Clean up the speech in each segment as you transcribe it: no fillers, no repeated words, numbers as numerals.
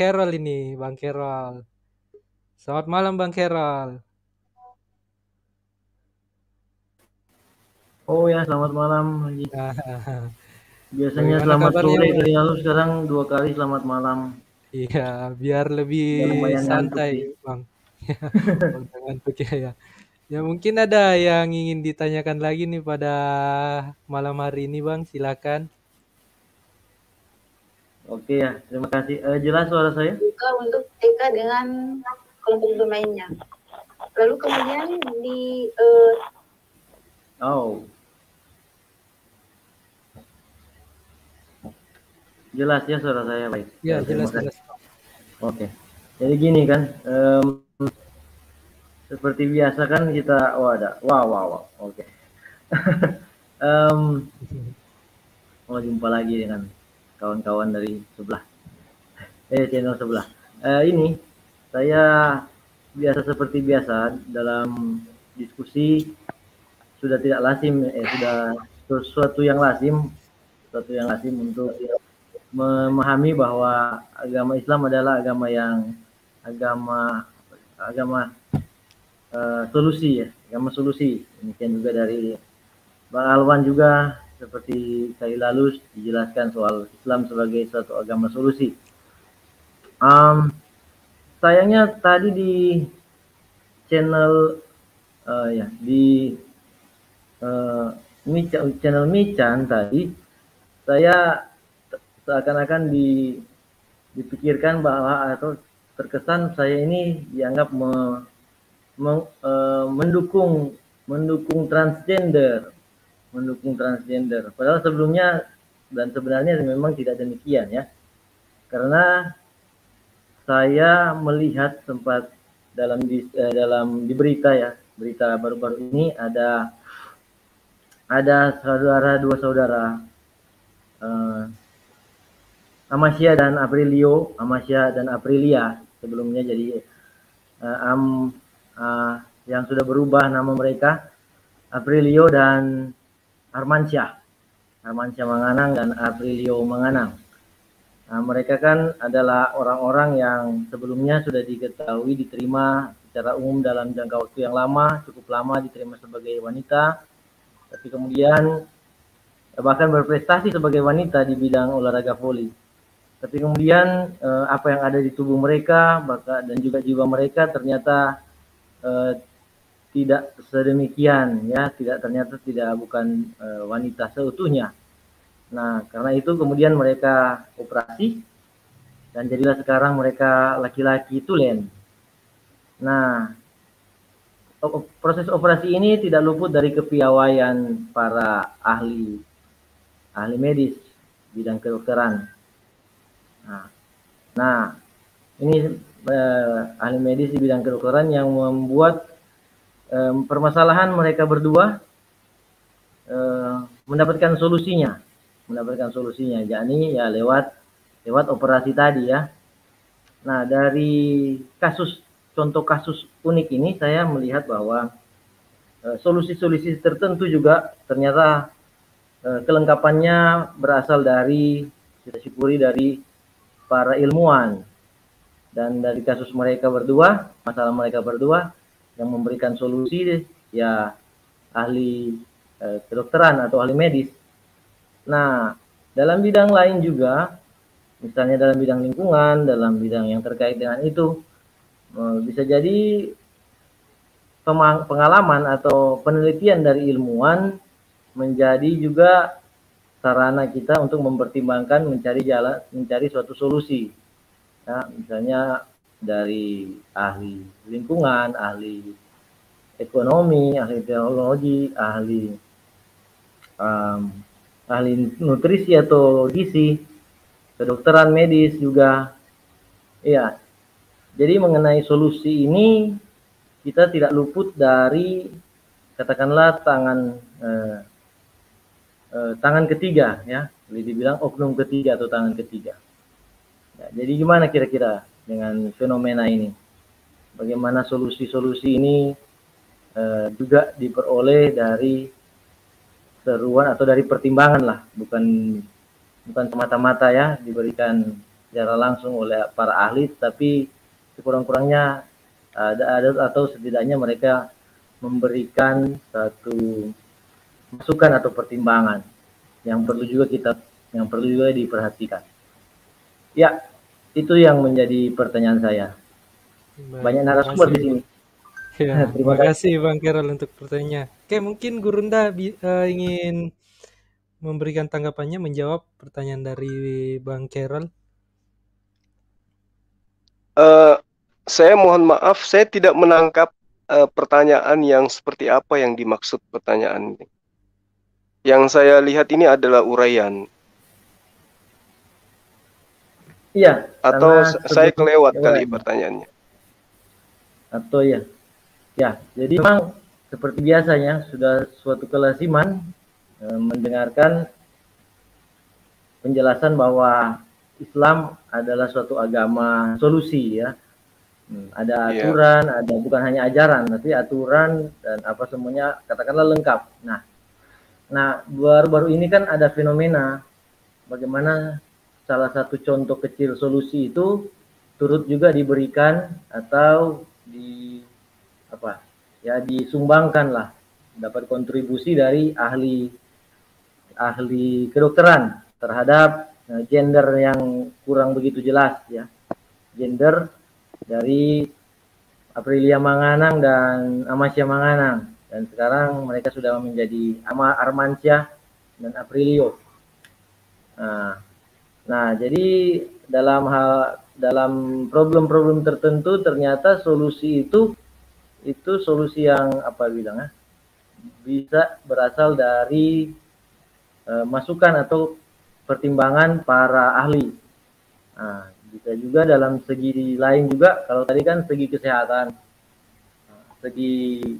Kerol ini, Bang Kerol. Selamat malam Bang Kerol. Oh ya, selamat malam Haji. Biasanya Bagaimana selamat kabarnya sore Bang? dari lalu, sekarang 2 kali selamat malam. Iya, biar lebih Udah lumayan ngantuk santai sih. Bang. Udah ngantuk ya, ya. Ya mungkin ada yang ingin ditanyakan lagi nih pada malam hari ini Bang, silakan. Oke ya, terima kasih. Jelas suara saya? Buka untuk TK dengan kelompok bermainnya. Lalu kemudian di Oh, jelas ya suara saya, baik. Ya, Ya, terima kasih. jelas-jelas. Oke. Jadi gini kan, seperti biasa kan kita, oh ada, wow, wow, wow. Oke. Em, mau jumpa lagi dengan kawan-kawan dari sebelah, channel sebelah. Ini saya biasa seperti biasa dalam diskusi sudah tidak lazim, sudah sesuatu yang lazim untuk memahami bahwa agama Islam adalah agama agama solusi ya, agama solusi. Demikian juga dari Bang Alwan juga seperti kali lalu dijelaskan soal Islam sebagai suatu agama solusi. Sayangnya tadi di channel ya di channel Michan tadi saya seakan-akan dipikirkan bahwa atau terkesan saya ini dianggap mendukung transgender. Padahal sebelumnya dan sebenarnya memang tidak demikian ya. Karena saya melihat sempat dalam di berita ya, berita baru-baru ini ada dua saudara Amasya dan Aprilia sebelumnya, jadi yang sudah berubah nama mereka, Aprilio dan Armansyah Manganang dan Aprilio Manganang. Nah, mereka kan adalah orang-orang yang sebelumnya sudah diketahui diterima secara umum dalam jangka waktu yang lama, cukup lama diterima sebagai wanita, tapi kemudian bahkan berprestasi sebagai wanita di bidang olahraga voli. Tapi kemudian apa yang ada di tubuh mereka dan juga jiwa mereka ternyata tidak sedemikian ya, ternyata bukan wanita seutuhnya. Nah, karena itu kemudian mereka operasi dan jadilah sekarang mereka laki-laki tulen. Nah, proses operasi ini tidak luput dari kepiawaian para ahli medis bidang kedokteran. Nah, ini ahli medis di bidang kedokteran yang membuat permasalahan mereka berdua mendapatkan solusinya, yakni ya lewat operasi tadi ya. Nah, dari contoh kasus unik ini saya melihat bahwa solusi-solusi tertentu juga ternyata kelengkapannya berasal dari kita syukuri dari para ilmuwan, dan dari kasus masalah mereka berdua yang memberikan solusi ya ahli kedokteran atau ahli medis. Nah, dalam bidang lain juga, misalnya dalam bidang lingkungan, dalam bidang yang terkait dengan itu, bisa jadi pengalaman atau penelitian dari ilmuwan menjadi juga sarana kita untuk mempertimbangkan mencari suatu solusi. Ya, misalnya dari ahli lingkungan, ahli ekonomi, ahli teknologi, ahli nutrisi atau gizi, kedokteran medis juga. Ya, jadi mengenai solusi ini kita tidak luput dari katakanlah tangan ketiga ya, boleh dibilang oknum ketiga atau tangan ketiga. Ya, jadi gimana kira-kira dengan fenomena ini? Bagaimana solusi-solusi ini juga diperoleh dari seruan atau dari pertimbangan lah, bukan semata-mata ya diberikan secara langsung oleh para ahli, tapi sekurang-kurangnya ada atau setidaknya mereka memberikan satu masukan atau pertimbangan yang perlu juga diperhatikan. Ya, itu yang menjadi pertanyaan saya. Baik, Banyak narasumber di sini. Ya, Terima terima kasih Bang Kerol untuk pertanyaannya. Oke, mungkin Gurunda ingin memberikan tanggapannya, menjawab pertanyaan dari Bang Kerol. Saya mohon maaf, saya tidak menangkap pertanyaan yang seperti apa yang dimaksud pertanyaan ini. Yang saya lihat ini adalah uraian. Iya. Atau saya kelewat kali pertanyaannya. Atau ya. Ya, jadi memang seperti biasanya sudah suatu kelaziman mendengarkan penjelasan bahwa Islam adalah suatu agama solusi ya. Ada aturan, ada bukan hanya ajaran, tapi aturan dan apa semuanya katakanlah lengkap. Nah, baru-baru ini kan ada fenomena bagaimana salah satu contoh kecil solusi itu turut juga diberikan atau disumbangkan lah, dapat kontribusi dari ahli kedokteran terhadap gender yang kurang begitu jelas ya, gender dari Aprilia Manganang dan Amasya Manganang, dan sekarang mereka sudah menjadi Armansyah dan Aprilio. Nah, jadi dalam problem-problem tertentu ternyata solusi itu solusi yang bisa berasal dari masukan atau pertimbangan para ahli. Nah, bisa juga dalam segi lain juga, kalau tadi kan segi kesehatan, segi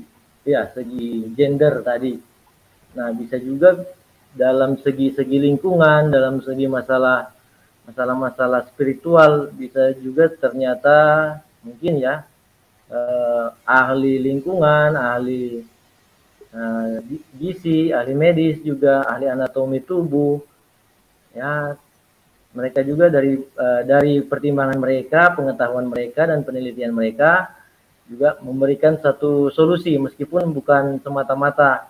gender tadi. Nah, bisa juga dalam segi lingkungan, dalam segi masalah spiritual, bisa juga ternyata mungkin ya ahli lingkungan, ahli gizi, ahli medis juga, ahli anatomi tubuh ya, mereka juga dari pertimbangan mereka, pengetahuan mereka dan penelitian mereka juga memberikan satu solusi, meskipun bukan semata-mata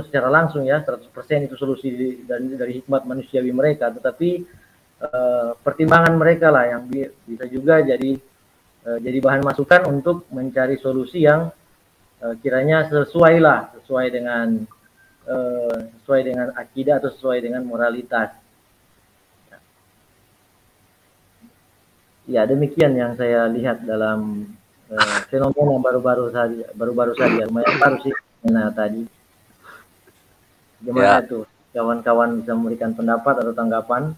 secara langsung ya 100% itu solusi dari hikmat manusiawi mereka, tetapi pertimbangan mereka lah yang bisa juga jadi bahan masukan untuk mencari solusi yang kiranya sesuai dengan akidah atau sesuai dengan moralitas. Ya, demikian yang saya lihat dalam fenomena baru-baru saja, lumayan baru sih tadi. Gimana tuh kawan-kawan bisa memberikan pendapat atau tanggapan?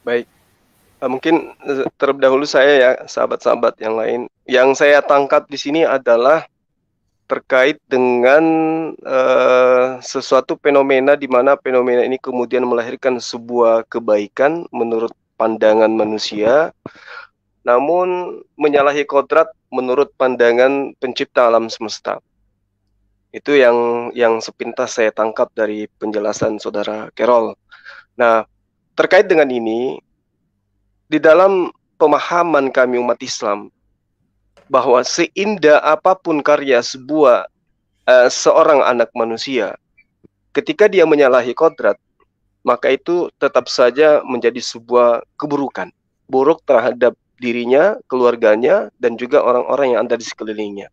Baik, mungkin terlebih dahulu saya ya, sahabat-sahabat yang lain. Yang saya tangkap di sini adalah terkait dengan sesuatu fenomena di mana fenomena ini kemudian melahirkan sebuah kebaikan menurut pandangan manusia, namun menyalahi kodrat menurut pandangan pencipta alam semesta. Itu yang sepintas saya tangkap dari penjelasan Saudara Kerol. Nah, terkait dengan ini, di dalam pemahaman kami umat Islam, bahwa seindah apapun karya seorang anak manusia, ketika dia menyalahi kodrat, maka itu tetap saja menjadi sebuah keburukan. Buruk terhadap dirinya, keluarganya, dan juga orang-orang yang ada di sekelilingnya.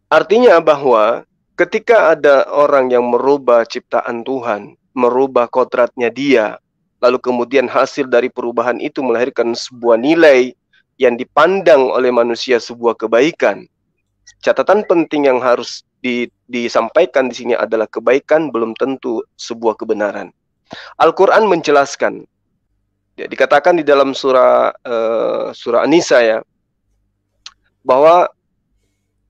Artinya bahwa ketika ada orang yang merubah ciptaan Tuhan, merubah kodratnya dia, lalu kemudian hasil dari perubahan itu melahirkan sebuah nilai yang dipandang oleh manusia sebuah kebaikan. Catatan penting yang harus disampaikan di sini adalah kebaikan belum tentu sebuah kebenaran. Al-Quran menjelaskan, ya, dikatakan di dalam surah An-Nisa ya, bahwa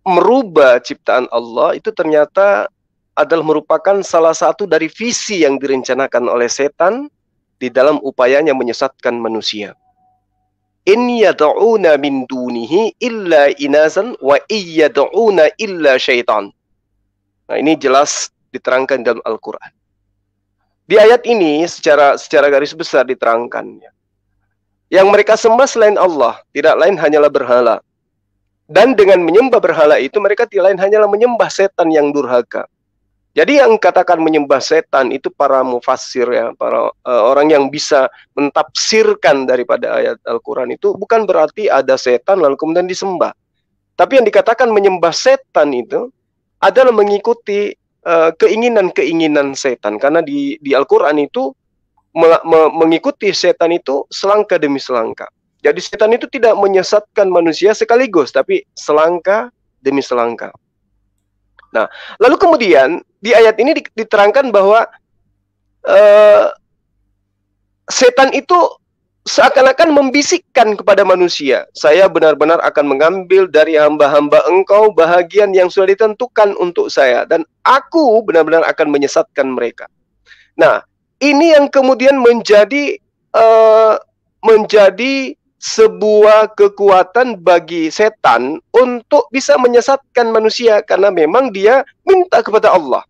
merubah ciptaan Allah itu ternyata adalah merupakan salah satu dari visi yang direncanakan oleh setan di dalam upayanya menyesatkan manusia. In yad'una min dunihi illa inasan wa iyyad'una illa syaitan. Nah, ini jelas diterangkan dalam Al-Quran. Di ayat ini secara garis besar diterangkan, ya. Yang mereka sembah selain Allah tidak lain hanyalah berhala. Dan dengan menyembah berhala itu mereka tidak lain hanyalah menyembah setan yang durhaka. Jadi yang katakan menyembah setan itu para mufassir, ya, para orang yang bisa mentafsirkan daripada ayat Al-Quran itu bukan berarti ada setan lalu kemudian disembah. Tapi yang dikatakan menyembah setan itu adalah mengikuti keinginan-keinginan setan. Karena di Al-Quran itu mengikuti setan itu selangkah demi selangkah. Jadi setan itu tidak menyesatkan manusia sekaligus, tapi selangkah demi selangkah. Nah, lalu kemudian di ayat ini diterangkan bahwa setan itu seakan-akan membisikkan kepada manusia, saya benar-benar akan mengambil dari hamba-hamba engkau bahagian yang sudah ditentukan untuk saya, dan aku benar-benar akan menyesatkan mereka. Nah, ini yang kemudian menjadi sebuah kekuatan bagi setan untuk bisa menyesatkan manusia, karena memang dia minta kepada Allah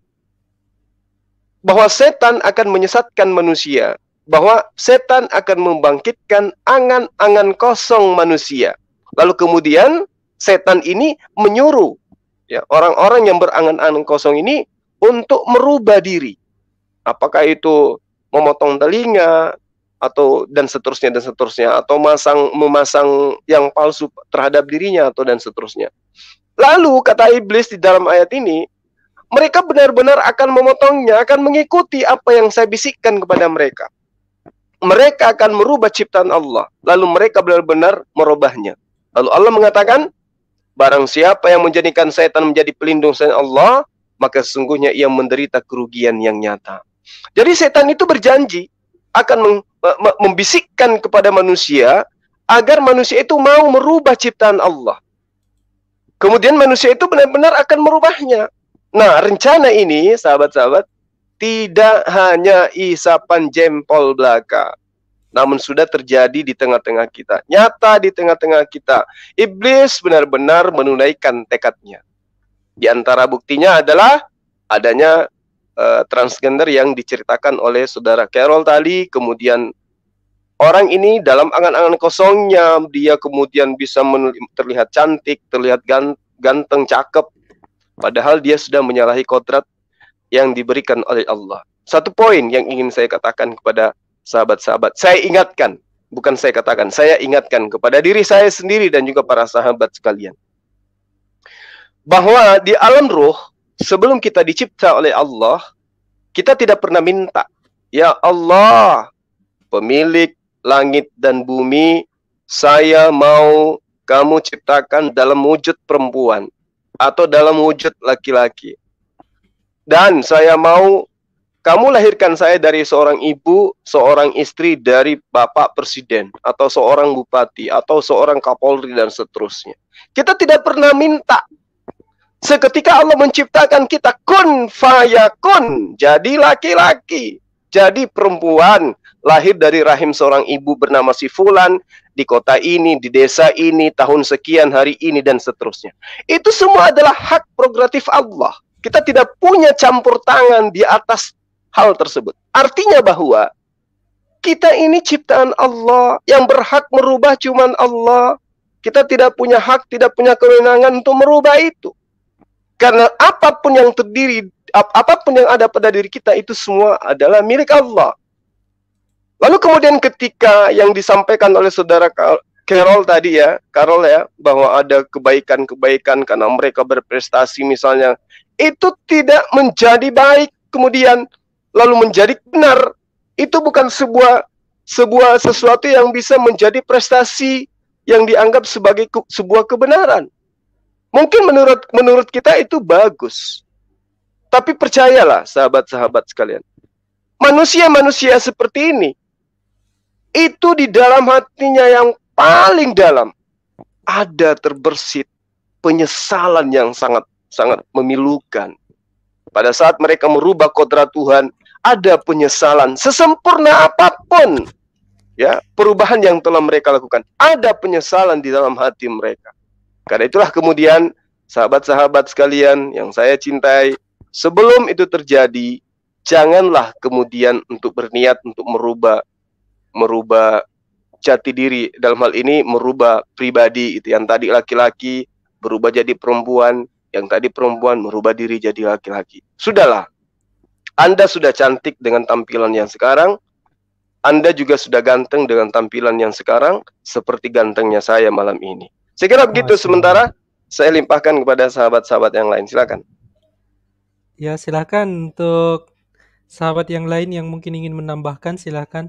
bahwa setan akan menyesatkan manusia, bahwa setan akan membangkitkan angan-angan kosong manusia. Lalu kemudian setan ini menyuruh, ya, orang-orang yang berangan-angan kosong ini untuk merubah diri. Apakah itu memotong telinga atau dan seterusnya, atau memasang yang palsu terhadap dirinya, atau dan seterusnya. Lalu kata iblis di dalam ayat ini, mereka benar-benar akan memotongnya, akan mengikuti apa yang saya bisikkan kepada mereka. Mereka akan merubah ciptaan Allah, lalu mereka benar-benar merubahnya. Lalu Allah mengatakan, barang siapa yang menjadikan setan menjadi pelindung selain Allah, maka sesungguhnya ia menderita kerugian yang nyata. Jadi setan itu berjanji akan membisikkan kepada manusia agar manusia itu mau merubah ciptaan Allah. Kemudian manusia itu benar-benar akan merubahnya. Nah, rencana ini, sahabat-sahabat, tidak hanya isapan jempol belaka, namun sudah terjadi di tengah-tengah kita, nyata di tengah-tengah kita. Iblis benar-benar menunaikan tekadnya. Di antara buktinya adalah adanya transgender yang diceritakan oleh saudara Carol tadi. Kemudian orang ini dalam angan-angan kosongnya, dia kemudian bisa terlihat cantik, terlihat ganteng, cakep, padahal dia sudah menyalahi kodrat yang diberikan oleh Allah. Satu poin yang ingin saya katakan kepada sahabat-sahabat, saya ingatkan, bukan saya katakan, saya ingatkan kepada diri saya sendiri dan juga para sahabat sekalian, bahwa di alam ruh, sebelum kita dicipta oleh Allah, kita tidak pernah minta, ya Allah, pemilik langit dan bumi, saya mau kamu ciptakan dalam wujud perempuan atau dalam wujud laki-laki. Dan saya mau kamu lahirkan saya dari seorang ibu, seorang istri dari bapak presiden, atau seorang bupati, atau seorang kapolri, dan seterusnya. Kita tidak pernah minta. Seketika Allah menciptakan kita, kun fayakun, jadi laki-laki, jadi perempuan, lahir dari rahim seorang ibu bernama si Fulan, di kota ini, di desa ini, tahun sekian, hari ini, dan seterusnya. Itu semua adalah hak prerogatif Allah. Kita tidak punya campur tangan di atas hal tersebut. Artinya bahwa kita ini ciptaan Allah, yang berhak merubah cuman Allah. Kita tidak punya hak, tidak punya kewenangan untuk merubah itu. Karena apapun yang ada pada diri kita, itu semua adalah milik Allah. Lalu kemudian ketika yang disampaikan oleh saudara Carol tadi, ya, bahwa ada kebaikan-kebaikan karena mereka berprestasi misalnya, itu tidak menjadi baik kemudian lalu menjadi benar. Itu bukan sesuatu yang bisa menjadi prestasi yang dianggap sebagai sebuah kebenaran. Mungkin menurut kita itu bagus. Tapi percayalah sahabat-sahabat sekalian, manusia-manusia seperti ini, itu di dalam hatinya yang paling dalam ada terbersit penyesalan yang sangat memilukan. Pada saat mereka merubah kodrat Tuhan, ada penyesalan. Sesempurna apapun, ya, perubahan yang telah mereka lakukan, ada penyesalan di dalam hati mereka. Karena itulah kemudian sahabat-sahabat sekalian yang saya cintai, sebelum itu terjadi, janganlah kemudian untuk berniat untuk merubah jati diri, dalam hal ini merubah pribadi itu, yang tadi laki-laki berubah jadi perempuan, yang tadi perempuan merubah diri jadi laki-laki. Sudahlah, Anda sudah cantik dengan tampilan yang sekarang, Anda juga sudah ganteng dengan tampilan yang sekarang, seperti gantengnya saya malam ini. Saya kira begitu. Sementara saya limpahkan kepada sahabat-sahabat yang lain, silakan. Ya, silakan untuk sahabat yang lain yang mungkin ingin menambahkan, silakan.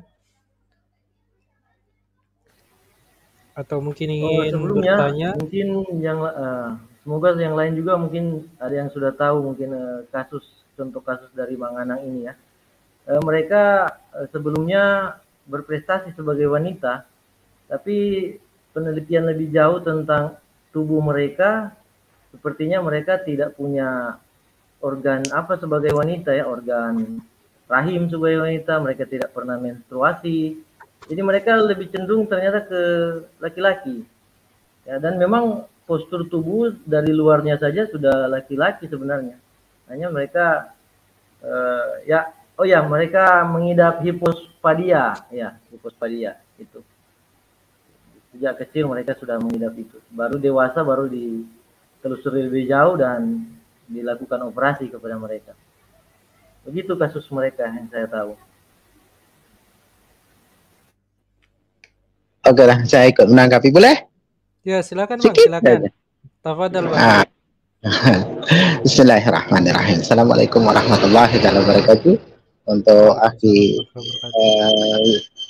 Atau mungkin ingin sebelumnya, bertanya. mungkin yang semoga yang lain juga mungkin ada yang sudah tahu mungkin contoh kasus dari Bang Anang ini ya. Mereka sebelumnya berprestasi sebagai wanita, tapi penelitian lebih jauh tentang tubuh mereka, sepertinya mereka tidak punya organ apa sebagai wanita ya, organ rahim sebagai wanita, mereka tidak pernah menstruasi. Jadi mereka lebih cenderung ternyata ke laki-laki. Ya, dan memang postur tubuh dari luarnya saja sudah laki-laki sebenarnya. Hanya mereka mereka mengidap hipospadia, ya, hipospadia itu. Sejak kecil mereka sudah mengidap itu. Baru dewasa baru ditelusuri lebih jauh dan dilakukan operasi kepada mereka. Begitu kasus mereka yang saya tahu. Oke lah, saya ikut menanggapi, boleh? Ya, silakan Bang, silakan. Tafadhal Bang. Bismillahirrahmanirrahim. Assalamualaikum warahmatullahi wabarakatuh. Untuk akhi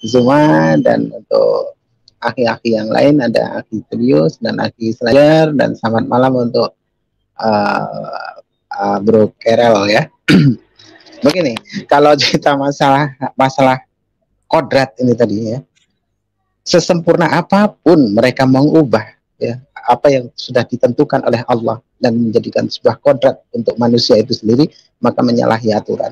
Zuma dan untuk akhi-akhi yang lain, ada akhi Julius dan akhi Slayer, dan selamat malam untuk Bro Kerel ya. Begini, kalau cerita masalah kodrat ini tadi ya, sesempurna apapun mereka mengubah ya apa yang sudah ditentukan oleh Allah dan menjadikan sebuah kodrat untuk manusia itu sendiri, maka menyalahi aturan.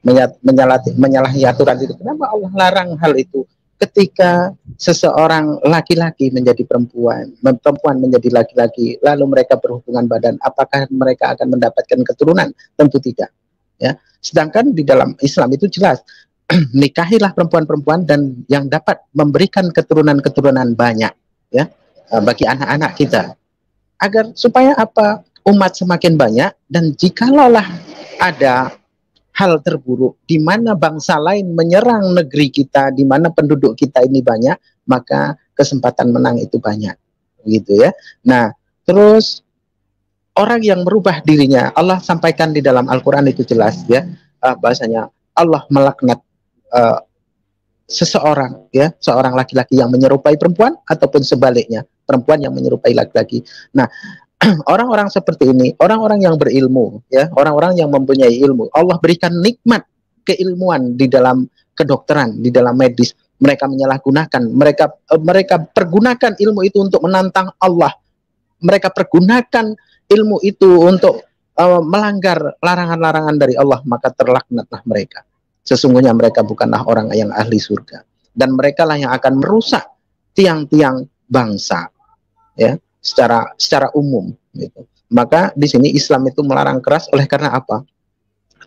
Menyalahi aturan itu. Kenapa Allah larang hal itu? Ketika seseorang laki-laki menjadi perempuan, perempuan menjadi laki-laki, lalu mereka berhubungan badan, apakah mereka akan mendapatkan keturunan? Tentu tidak. Ya. Sedangkan di dalam Islam itu jelas, nikahilah perempuan-perempuan dan yang dapat memberikan keturunan-keturunan banyak ya bagi anak-anak kita, agar supaya apa, umat semakin banyak. Dan jikalaulah ada hal terburuk di mana bangsa lain menyerang negeri kita, di mana penduduk kita ini banyak, maka kesempatan menang itu banyak, gitu ya. Nah, terus orang yang merubah dirinya, Allah sampaikan di dalam Al-Quran itu jelas ya, bahasanya Allah melaknat seseorang ya, seorang laki-laki yang menyerupai perempuan ataupun sebaliknya, perempuan yang menyerupai laki-laki. Nah, orang-orang seperti ini, orang-orang yang berilmu ya, orang-orang yang mempunyai ilmu, Allah berikan nikmat keilmuan di dalam kedokteran, di dalam medis. Mereka menyalahgunakan, mereka pergunakan ilmu itu untuk menantang Allah. Mereka pergunakan ilmu itu untuk melanggar larangan-larangan dari Allah, maka terlaknatlah mereka. Sesungguhnya mereka bukanlah orang yang ahli surga, dan mereka lah yang akan merusak tiang-tiang bangsa ya, secara umum gitu. Maka di sini Islam itu melarang keras. Oleh karena apa?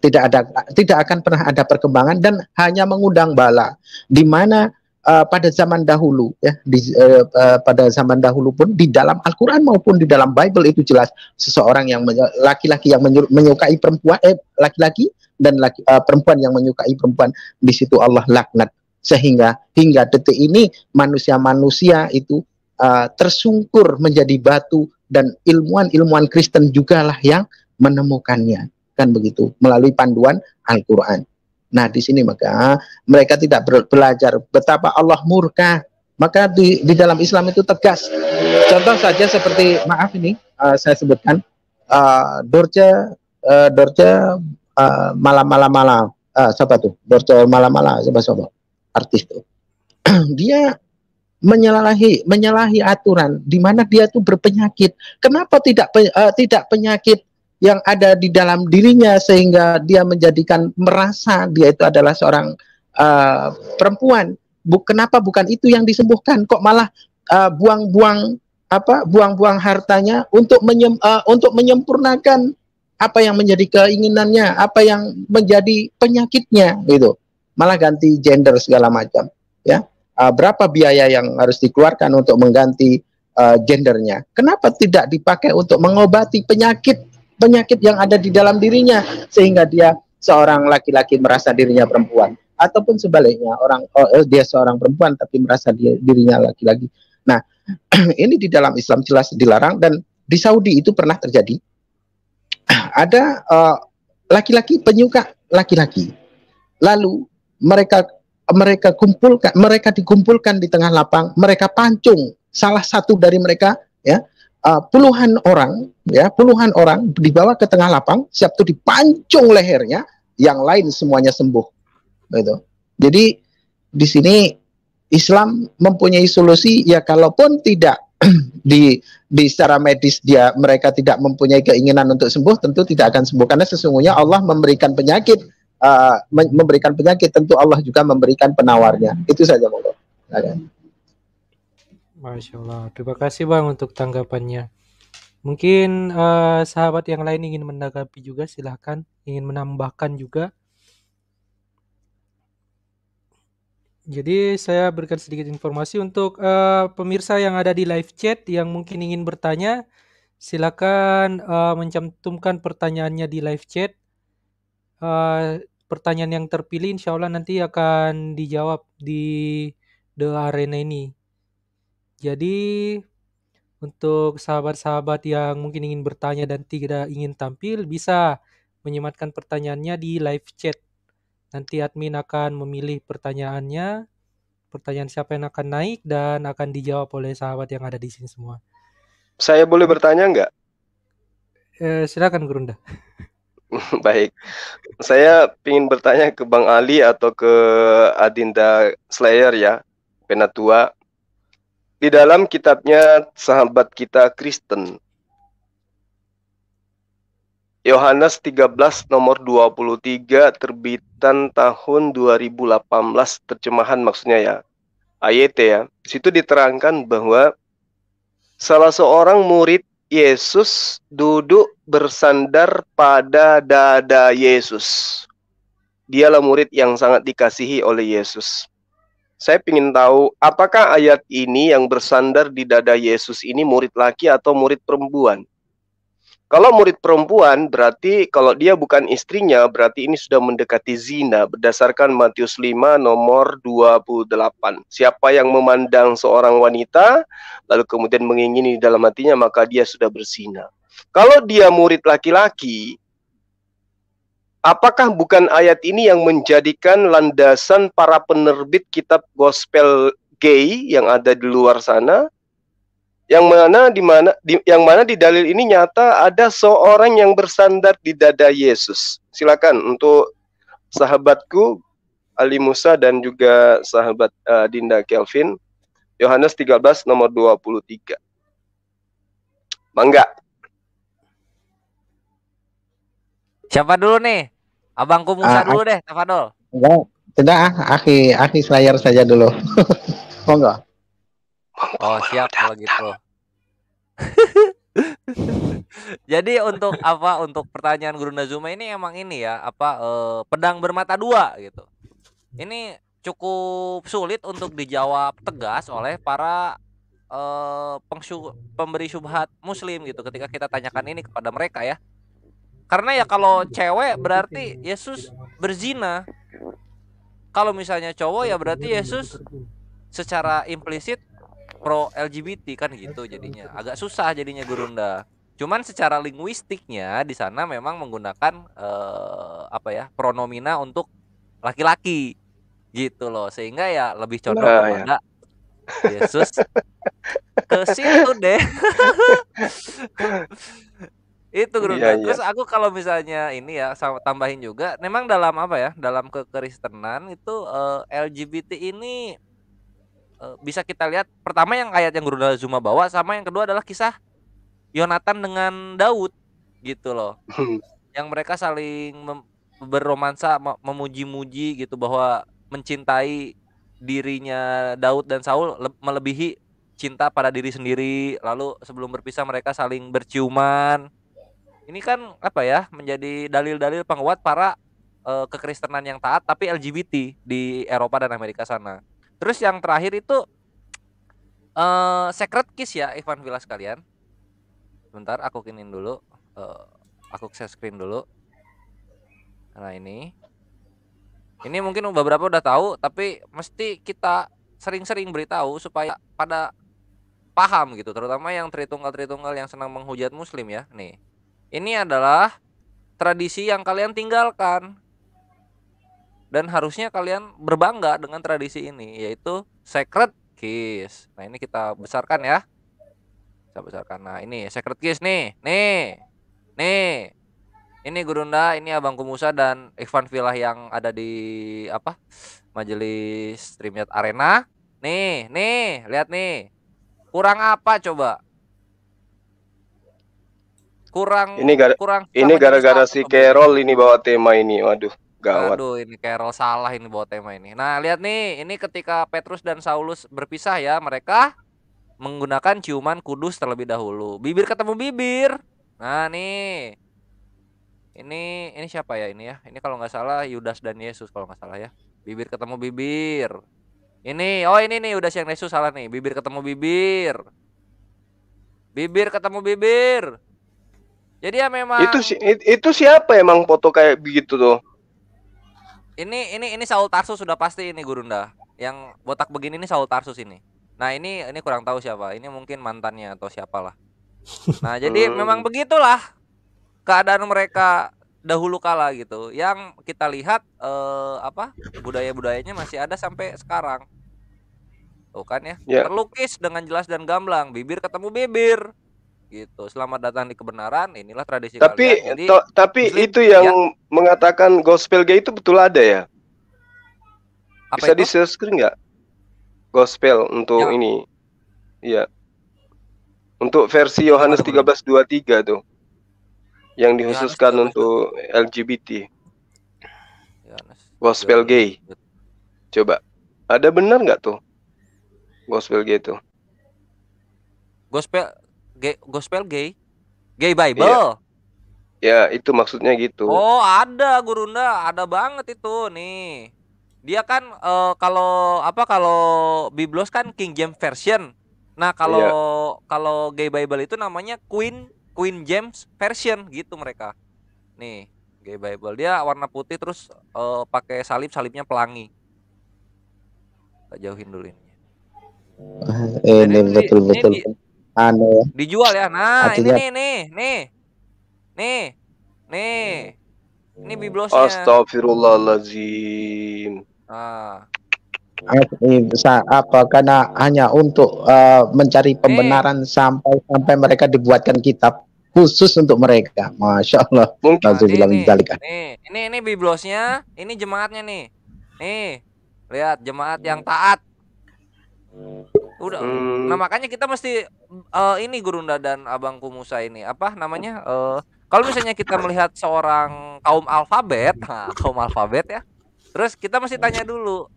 Tidak akan pernah ada perkembangan dan hanya mengundang bala. Di mana pada zaman dahulu ya, pada zaman dahulu pun di dalam Al-Quran maupun di dalam Bible itu jelas, seseorang yang laki-laki yang menyukai perempuan, laki-laki dan perempuan yang menyukai perempuan, di situ Allah laknat. Sehingga hingga detik ini manusia-manusia itu tersungkur menjadi batu, dan ilmuwan-ilmuwan Kristen jugalah yang menemukannya, kan begitu, melalui panduan Al-Quran. Nah, di sini maka mereka tidak belajar betapa Allah murka. Maka di dalam Islam itu tegas. Contoh saja seperti, maaf ini saya sebutkan, Dorce malam siapa tuh? Dorce malam siapa artis tuh. Dia menyalahi aturan, di mana dia tuh berpenyakit. Kenapa tidak penyakit yang ada di dalam dirinya sehingga dia menjadikan merasa dia itu adalah seorang perempuan? Kenapa bukan itu yang disembuhkan? Kok malah buang-buang hartanya untuk menyempurnakan apa yang menjadi keinginannya, apa yang menjadi penyakitnya gitu. Malah ganti gender segala macam, ya. Berapa biaya yang harus dikeluarkan untuk mengganti gendernya? Kenapa tidak dipakai untuk mengobati penyakit yang ada di dalam dirinya sehingga dia seorang laki-laki merasa dirinya perempuan, ataupun sebaliknya dia seorang perempuan tapi merasa dirinya laki-laki. Nah, ini di dalam Islam jelas dilarang, dan di Saudi itu pernah terjadi. Ada laki-laki penyuka laki-laki, lalu mereka dikumpulkan di tengah lapang, mereka pancung salah satu dari mereka, ya, puluhan orang dibawa ke tengah lapang, siap itu dipancung lehernya, yang lain semuanya sembuh, gitu. Jadi di sini Islam mempunyai solusi, ya kalaupun tidak di secara medis mereka tidak mempunyai keinginan untuk sembuh, tentu tidak akan sembuh, karena sesungguhnya Allah memberikan penyakit, tentu Allah juga memberikan penawarnya. Itu saja, monggo. Masya Allah, terima kasih Bang untuk tanggapannya. Mungkin sahabat yang lain ingin menanggapi juga, silahkan, ingin menambahkan juga. Jadi saya berikan sedikit informasi untuk pemirsa yang ada di live chat yang mungkin ingin bertanya, silakan mencantumkan pertanyaannya di live chat. Pertanyaan yang terpilih insya Allah nanti akan dijawab di The Arena ini. Jadi untuk sahabat-sahabat yang mungkin ingin bertanya dan tidak ingin tampil, bisa menyematkan pertanyaannya di live chat. Nanti admin akan memilih pertanyaan siapa yang akan naik dan akan dijawab oleh sahabat yang ada di sini semua. Saya boleh bertanya nggak? Silakan Gurunda. Baik, saya ingin bertanya ke Bang Ali atau ke Adinda Slayer ya, Penatua. Di dalam kitabnya sahabat kita Kristen, Yohanes 13 nomor 23 terbitan tahun 2018, terjemahan maksudnya ya, AYT ya. Di situ diterangkan bahwa salah seorang murid Yesus duduk bersandar pada dada Yesus. Dialah murid yang sangat dikasihi oleh Yesus. Saya ingin tahu, apakah ayat ini yang bersandar di dada Yesus ini murid laki atau murid perempuan? Kalau murid perempuan, berarti kalau dia bukan istrinya, berarti ini sudah mendekati zina berdasarkan Matius 5 nomor 28. Siapa yang memandang seorang wanita, lalu kemudian mengingini dalam hatinya, maka dia sudah berzina. Kalau dia murid laki-laki, apakah bukan ayat ini yang menjadikan landasan para penerbit kitab gospel gay yang ada di luar sana? Yang mana di dalil ini nyata ada seorang yang bersandar di dada Yesus. Silakan untuk sahabatku Ali Musa dan juga sahabat Dinda Kelvin, Yohanes 13 nomor 23. Mangga. Siapa dulu nih? Abangku Musa dulu deh, Tafadol. Enggak, tidak, akhi Slayer saja dulu. Monggo. Oh, siap kalau gitu. Jadi untuk pertanyaan Guru Nazuma ini emang ini ya, pedang bermata dua gitu. Ini cukup sulit untuk dijawab tegas oleh para pemberi syubhat muslim gitu ketika kita tanyakan ini kepada mereka ya. Karena ya kalau cewek berarti Yesus berzina. Kalau misalnya cowok ya berarti Yesus secara implisit pro LGBT kan gitu jadinya. Agak susah jadinya Gurunda. Cuman secara linguistiknya di sana memang menggunakan pronomina untuk laki-laki gitu loh. Sehingga ya lebih condong kepada Yesus ke situ deh. Itu Gurunda. Terus aku kalau misalnya ini ya tambahin juga, memang dalam dalam kekristenan itu LGBT ini bisa kita lihat pertama yang ayat yang Guru Nazuma bawa, sama yang kedua adalah kisah Yonatan dengan Daud gitu loh. Yang mereka saling berromansa, memuji-muji gitu, bahwa mencintai dirinya Daud dan Saul melebihi cinta pada diri sendiri. Lalu sebelum berpisah mereka saling berciuman. Ini kan apa ya, menjadi dalil-dalil penguat para kekristenan yang taat tapi LGBT di Eropa dan Amerika sana. Terus yang terakhir itu Sacred Kiss ya, Ivan Villa sekalian. Bentar, aku kinin dulu. Aku share screen dulu. Nah ini mungkin beberapa udah tahu, tapi mesti kita sering-sering beritahu supaya pada paham gitu, terutama yang Tritunggal yang senang menghujat Muslim ya. Nih, ini adalah tradisi yang kalian tinggalkan dan harusnya kalian berbangga dengan tradisi ini, yaitu Sacred Kiss. Nah ini kita besarkan ya, kita besarkan. Nah ini Sacred Kiss nih. Ini Gurunda, ini Abangku Musa dan Ivan Villa yang ada di majelis StreamYard Arena. Nih, lihat nih. Kurang apa coba? Kurang ini gara-gara si Carol ini bawa tema ini. Waduh, gawat. Aduh, ini Carol salah ini bawa tema ini. Nah, lihat nih, ini ketika Petrus dan Saulus berpisah ya, mereka menggunakan ciuman kudus terlebih dahulu. Bibir ketemu bibir. Nah, nih. Ini siapa ya ini ya? Ini kalau nggak salah Yudas dan Yesus kalau nggak salah ya. Bibir ketemu bibir. Ini nih Yudas yang Yesus salah nih. Bibir ketemu bibir. Bibir ketemu bibir. Jadi ya memang itu siapa emang foto kayak begitu tuh? Ini Saul Tarsus sudah pasti ini Gurunda. Yang botak begini ini Saul Tarsus ini. Nah, ini kurang tahu siapa. Ini mungkin mantannya atau siapalah. Nah, jadi memang begitulah keadaan mereka dahulu kala gitu. Yang kita lihat budaya-budayanya masih ada sampai sekarang. Tuh kan ya. Terlukis dengan jelas dan gamblang, bibir ketemu bibir. Gitu. Selamat datang di kebenaran. Inilah tradisi kalian. Jadi, tapi itu yang mengatakan gospel gay itu betul ada ya? Bisa di-share screen nggak? Gospel untuk ini. Iya. Untuk versi Yohanes 13:23 tuh. Yang dikhususkan untuk LGBT. Gospel gay. Coba. Ada benar nggak tuh? Gospel gay itu. Gospel gay Bible. Ya, itu maksudnya gitu. Oh, ada Gurunda, ada banget itu nih. Dia kan kalau Biblos kan King James Version. Nah, kalau gay Bible itu namanya Queen James Version gitu mereka. Nih, gay Bible dia warna putih terus pakai salibnya pelangi. Kita jauhin dulu ini. Ini betul-betul aneh. Dijual ya. Nah, artinya, ini Ini biblosnya. Astagfirullahaladzim. Karena hanya untuk mencari pembenaran sampai mereka dibuatkan kitab khusus untuk mereka. Masya Allah. Ini biblosnya, ini jemaatnya nih. Nih, lihat jemaat yang taat. Udah. Nah makanya kita mesti ini Gurunda dan Abangku Musa ini apa namanya? Kalau misalnya kita melihat seorang kaum alfabet ya. Terus kita mesti tanya dulu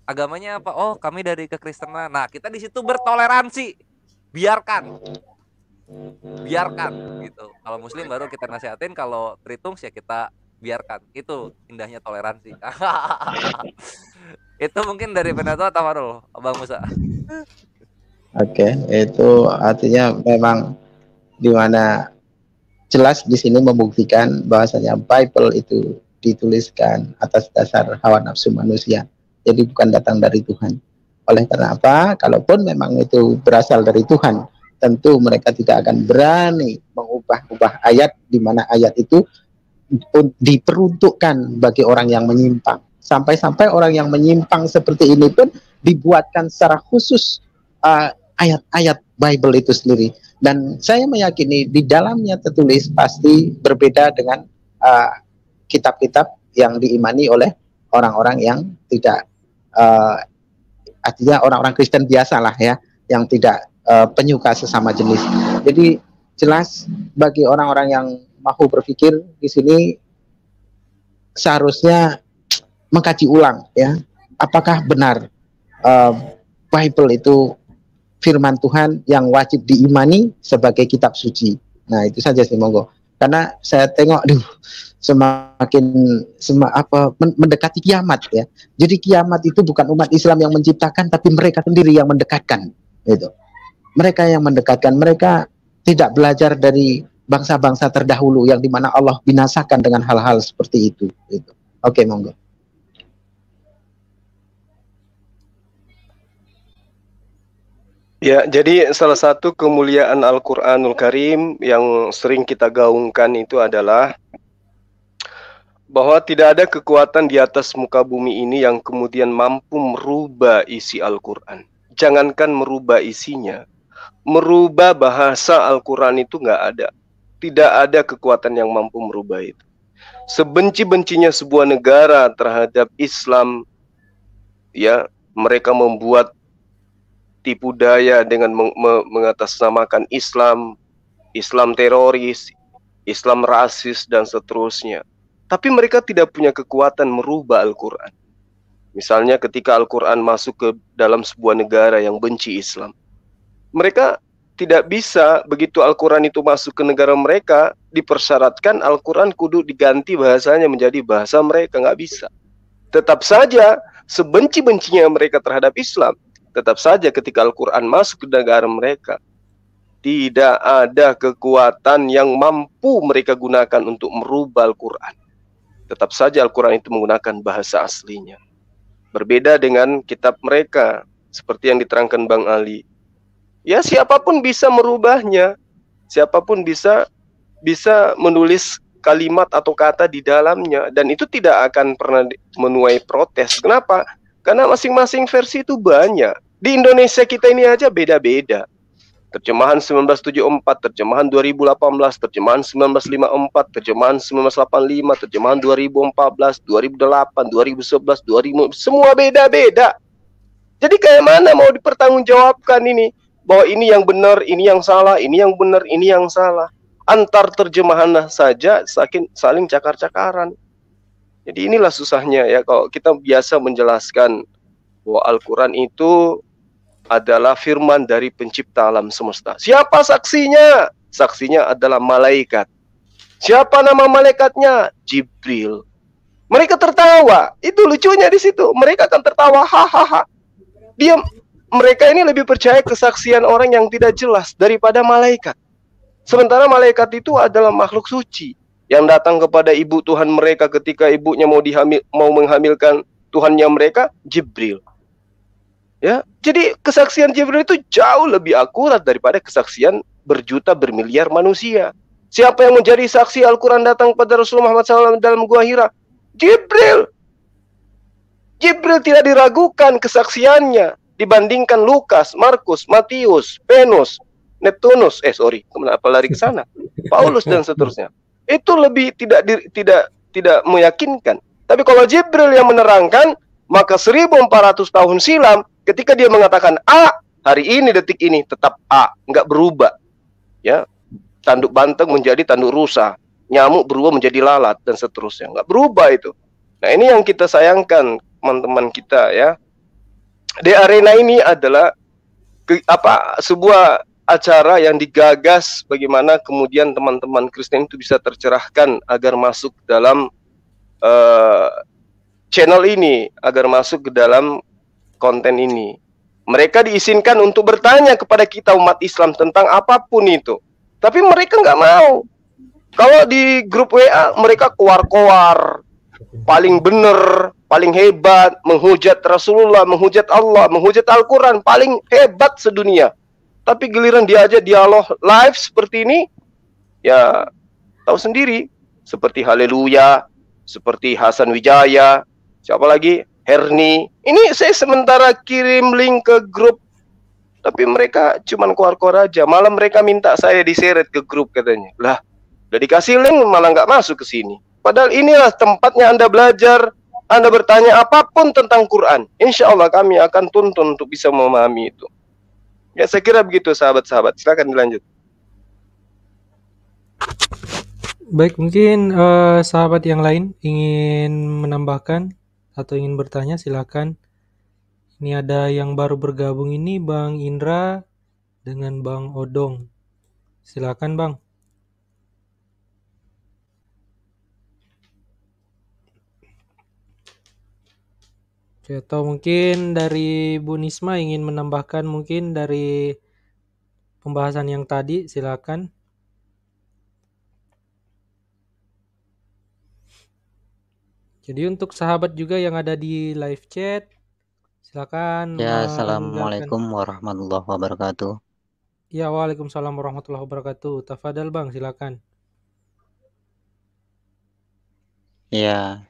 agamanya apa? Oh, kami dari kekristenan. Nah, kita di situ bertoleransi. Biarkan gitu. Kalau muslim baru kita nasihatin, kalau Tritungs ya kita biarkan. Itu indahnya toleransi. Itu mungkin dari Benato atau Farul, Abang Musa. Oke, itu artinya memang di mana jelas di sini membuktikan bahwasanya Bible itu dituliskan atas dasar hawa nafsu manusia. Jadi bukan datang dari Tuhan. Oleh karena apa? Kalaupun memang itu berasal dari Tuhan, tentu mereka tidak akan berani mengubah ayat di mana ayat itu diperuntukkan bagi orang yang menyimpang. Sampai-sampai orang yang menyimpang seperti ini pun dibuatkan secara khusus ayat-ayat Bible itu sendiri. Dan saya meyakini di dalamnya tertulis pasti berbeda dengan kitab-kitab yang diimani oleh orang-orang yang tidak artinya orang-orang Kristen biasa lah ya, yang tidak penyuka sesama jenis. Jadi jelas bagi orang-orang yang mau berpikir di sini seharusnya mengkaji ulang ya, apakah benar Bible itu firman Tuhan yang wajib diimani sebagai kitab suci. Nah itu saja sih, monggo. Karena saya tengok, semakin mendekati kiamat ya. Jadi kiamat itu bukan umat Islam yang menciptakan, tapi mereka sendiri yang mendekatkan. Gitu. Mereka yang mendekatkan, mereka tidak belajar dari bangsa-bangsa terdahulu yang dimana Allah binasakan dengan hal-hal seperti itu. Gitu. Oke, monggo. Ya, jadi salah satu kemuliaan Al-Quranul Karim yang sering kita gaungkan itu adalah bahwa tidak ada kekuatan di atas muka bumi ini yang kemudian mampu merubah isi Al-Quran. Jangankan merubah isinya, merubah bahasa Al-Quran itu nggak ada. Tidak ada kekuatan yang mampu merubah itu. Sebenci-bencinya sebuah negara terhadap Islam, ya, mereka membuat tipu daya dengan mengatasnamakan Islam, Islam teroris, Islam rasis, dan seterusnya. Tapi mereka tidak punya kekuatan merubah Al-Quran. Misalnya ketika Al-Quran masuk ke dalam sebuah negara yang benci Islam, mereka tidak bisa, begitu Al-Quran itu masuk ke negara mereka, dipersyaratkan Al-Quran kudu diganti bahasanya menjadi bahasa mereka. Nggak bisa. Tetap saja, sebenci-bencinya mereka terhadap Islam, tetap saja ketika Al-Quran masuk ke negara mereka, tidak ada kekuatan yang mampu mereka gunakan untuk merubah Al-Quran. Tetap saja Al-Quran itu menggunakan bahasa aslinya. Berbeda dengan kitab mereka, seperti yang diterangkan Bang Ali. Ya, siapapun bisa merubahnya. Siapapun bisa menulis kalimat atau kata di dalamnya. Dan itu tidak akan pernah menuai protes. Kenapa? Karena masing-masing versi itu banyak. Di Indonesia kita ini aja beda-beda. Terjemahan 1974, terjemahan 2018, terjemahan 1954, terjemahan 1985, terjemahan 2014, 2008, 2011, 2000, semua beda-beda. Jadi kayak mana mau dipertanggungjawabkan ini? Bahwa ini yang benar, ini yang salah, ini yang benar, ini yang salah. Antar terjemahan saja saling cakar-cakaran. Jadi inilah susahnya ya kalau kita biasa menjelaskan bahwa Al-Quran itu adalah firman dari pencipta alam semesta. Siapa saksinya? Saksinya adalah malaikat. Siapa nama malaikatnya? Jibril. Mereka tertawa. Itu lucunya di situ. Mereka akan tertawa. Hahaha. Mereka ini lebih percaya kesaksian orang yang tidak jelas daripada malaikat. Sementara malaikat itu adalah makhluk suci yang datang kepada ibu Tuhan mereka ketika ibunya mau menghamilkan Tuhannya mereka, Jibril. Ya, jadi kesaksian Jibril itu jauh lebih akurat daripada kesaksian bermiliar manusia. Siapa yang menjadi saksi Al-Quran datang pada Rasulullah Muhammad SAW dalam Gua Hira? Jibril. Jibril tidak diragukan kesaksiannya dibandingkan Lukas, Markus, Matius, Venus, Neptunus. Kenapa lari ke sana? Paulus dan seterusnya. Itu lebih tidak meyakinkan. Tapi kalau Jibril yang menerangkan, maka 1400 tahun silam ketika dia mengatakan A, hari ini detik ini tetap A, nggak berubah. Ya, tanduk banteng menjadi tanduk rusa, nyamuk berubah menjadi lalat dan seterusnya, nggak berubah itu. Nah, ini yang kita sayangkan teman-teman kita ya. Di arena ini adalah sebuah acara yang digagas bagaimana kemudian teman-teman Kristen itu bisa tercerahkan agar masuk dalam channel ini, agar masuk ke dalam konten ini. Mereka diizinkan untuk bertanya kepada kita umat Islam tentang apapun itu. Tapi mereka nggak mau. Kalau di grup WA mereka keluar-keluar, paling benar, paling hebat, menghujat Rasulullah, menghujat Allah, menghujat Al-Quran, paling hebat sedunia. Tapi giliran diajak dialog live seperti ini, ya tahu sendiri. Seperti Haleluya, seperti Hasan Wijaya, siapa lagi? Herni. Ini saya sementara kirim link ke grup, tapi mereka cuman keluar-keluar aja. Malah mereka minta saya diseret ke grup katanya. Lah, udah dikasih link malah nggak masuk ke sini. Padahal inilah tempatnya Anda belajar, Anda bertanya apapun tentang Quran. Insya Allah kami akan tuntun untuk bisa memahami itu. Ya, saya kira begitu sahabat-sahabat. Silakan dilanjut. Baik, mungkin sahabat yang lain ingin menambahkan atau ingin bertanya, silakan. Ini ada yang baru bergabung ini, Bang Indra dengan Bang Odong. Silakan, Bang. Oke, atau mungkin dari Bu Nisma ingin menambahkan mungkin dari pembahasan yang tadi, silakan. Jadi untuk sahabat juga yang ada di live chat, silakan Ya, meninggalkan. Assalamualaikum warahmatullahi wabarakatuh. Ya, waalaikumsalam warahmatullahi wabarakatuh. Tafadhal Bang, silakan. Ya,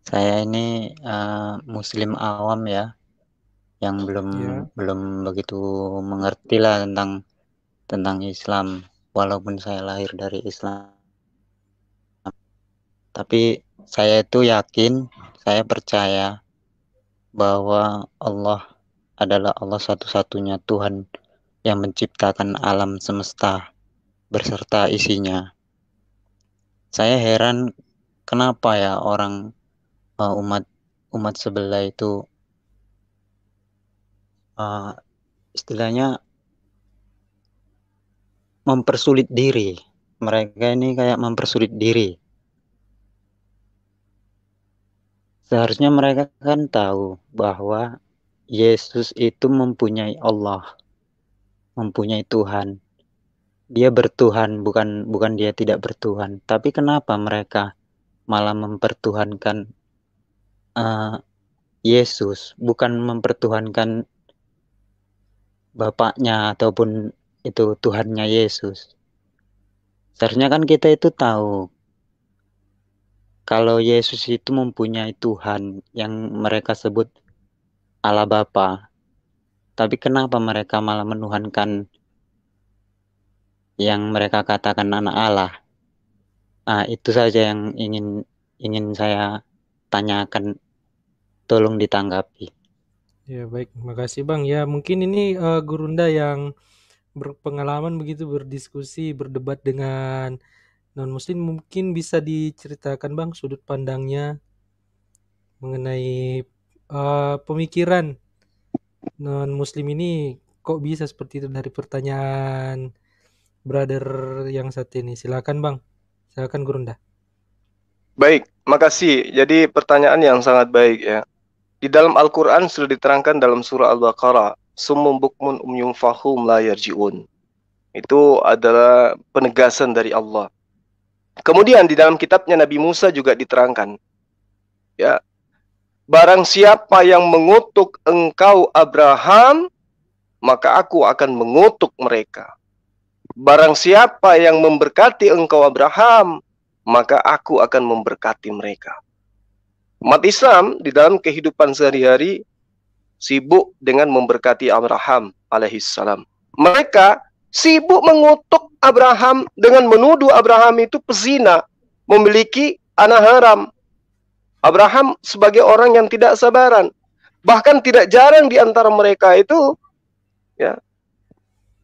saya ini muslim awam ya, yang belum begitu mengerti lah tentang Islam, walaupun saya lahir dari Islam. Tapi saya itu yakin, saya percaya bahwa Allah adalah Allah satu-satunya Tuhan yang menciptakan alam semesta beserta isinya. Saya heran kenapa ya orang umat sebelah itu istilahnya mempersulit diri. Mereka ini kayak mempersulit diri. Seharusnya mereka kan tahu bahwa Yesus itu mempunyai Allah, mempunyai Tuhan. Dia bertuhan, bukan dia tidak bertuhan. Tapi kenapa mereka malah mempertuhankan Yesus, bukan mempertuhankan Bapaknya ataupun itu Tuhannya Yesus? Seharusnya kan kita itu tahu kalau Yesus itu mempunyai Tuhan yang mereka sebut Allah Bapa. Tapi kenapa mereka malah menuhankan yang mereka katakan anak Allah? Nah, itu saja yang ingin saya tanyakan. Tolong ditanggapi. Ya, baik. Makasih Bang. Ya, mungkin ini Gurunda yang berpengalaman begitu berdiskusi, berdebat dengan non-muslim, mungkin bisa diceritakan Bang sudut pandangnya mengenai pemikiran non-muslim ini kok bisa seperti itu dari pertanyaan brother yang satu ini. Silakan Bang. Silakan Gurunda. Baik, makasih. Jadi pertanyaan yang sangat baik ya. Di dalam Al-Quran sudah diterangkan dalam surah Al-Baqarah, Summum bukmun umyum fahum la yarji'un. Itu adalah penegasan dari Allah. Kemudian di dalam kitabnya Nabi Musa juga diterangkan, ya, barang siapa yang mengutuk engkau Abraham, maka aku akan mengutuk mereka. Barang siapa yang memberkati engkau Abraham, maka aku akan memberkati mereka. Umat Islam di dalam kehidupan sehari-hari sibuk dengan memberkati Abraham alaihissalam. Mereka sibuk mengutuk Abraham dengan menuduh Abraham itu pezina, memiliki anak haram. Abraham sebagai orang yang tidak sabaran. Bahkan tidak jarang di antara mereka itu ya,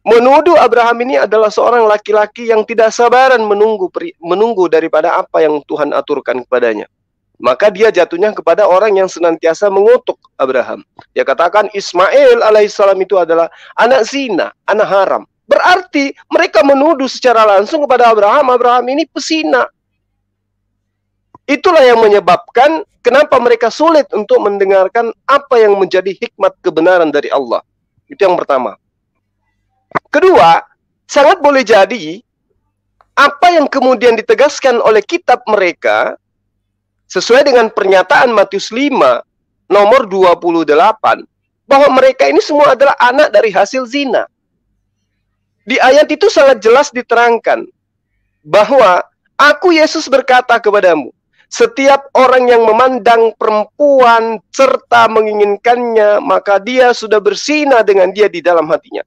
menuduh Abraham ini adalah seorang laki-laki yang tidak sabaran menunggu daripada apa yang Tuhan aturkan kepadanya. Maka dia jatuhnya kepada orang yang senantiasa mengutuk Abraham. Dia katakan Ismail alaihissalam itu adalah anak zina, anak haram. Berarti mereka menuduh secara langsung kepada Abraham ini pezina. Itulah yang menyebabkan kenapa mereka sulit untuk mendengarkan apa yang menjadi hikmat kebenaran dari Allah. Itu yang pertama. Kedua, sangat boleh jadi apa yang kemudian ditegaskan oleh kitab mereka sesuai dengan pernyataan Matius 5 nomor 28 bahwa mereka ini semua adalah anak dari hasil zina. Di ayat itu sangat jelas diterangkan bahwa aku Yesus berkata kepadamu, setiap orang yang memandang perempuan serta menginginkannya, maka dia sudah berzina dengan dia di dalam hatinya.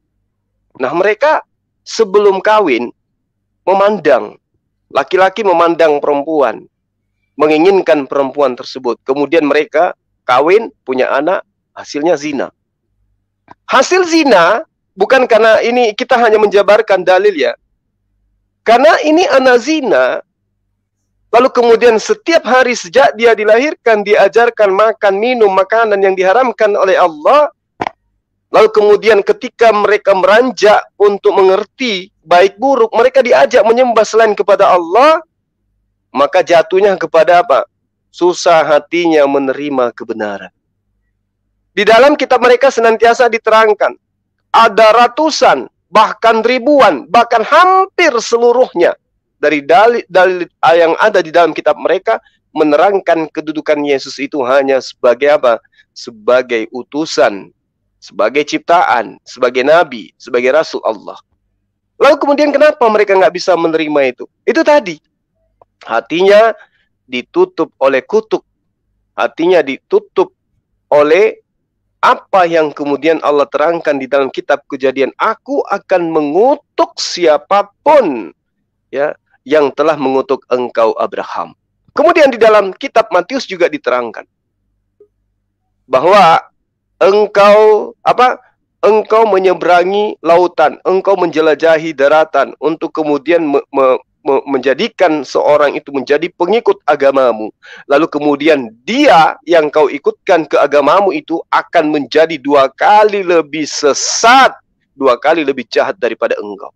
Nah, mereka sebelum kawin memandang, laki-laki memandang perempuan, menginginkan perempuan tersebut. Kemudian mereka kawin, punya anak, hasilnya zina. Hasil zina bukan karena ini kita hanya menjabarkan dalil ya. Karena ini anak zina, lalu kemudian setiap hari sejak dia dilahirkan diajarkan makan, minum, makanan yang diharamkan oleh Allah. Lalu kemudian ketika mereka meranjak untuk mengerti baik buruk, mereka diajak menyembah selain kepada Allah, maka jatuhnya kepada apa? Susah hatinya menerima kebenaran. Di dalam kitab mereka senantiasa diterangkan. Ada ratusan, bahkan ribuan, bahkan hampir seluruhnya dari dalil yang ada di dalam kitab mereka menerangkan kedudukan Yesus itu hanya sebagai apa? Sebagai utusan, sebagai ciptaan, sebagai nabi, sebagai rasul Allah. Lalu kemudian kenapa mereka nggak bisa menerima itu? Itu tadi, hatinya ditutup oleh kutuk, hatinya ditutup oleh apa yang kemudian Allah terangkan di dalam kitab Kejadian. Aku akan mengutuk siapapun ya yang telah mengutuk engkau Abraham. Kemudian di dalam kitab Matius juga diterangkan bahwa engkau menyeberangi lautan, engkau menjelajahi daratan untuk kemudian menjadikan seorang itu menjadi pengikut agamamu. Lalu kemudian dia yang kau ikutkan ke agamamu itu akan menjadi 2 kali lebih sesat, 2 kali lebih jahat daripada engkau.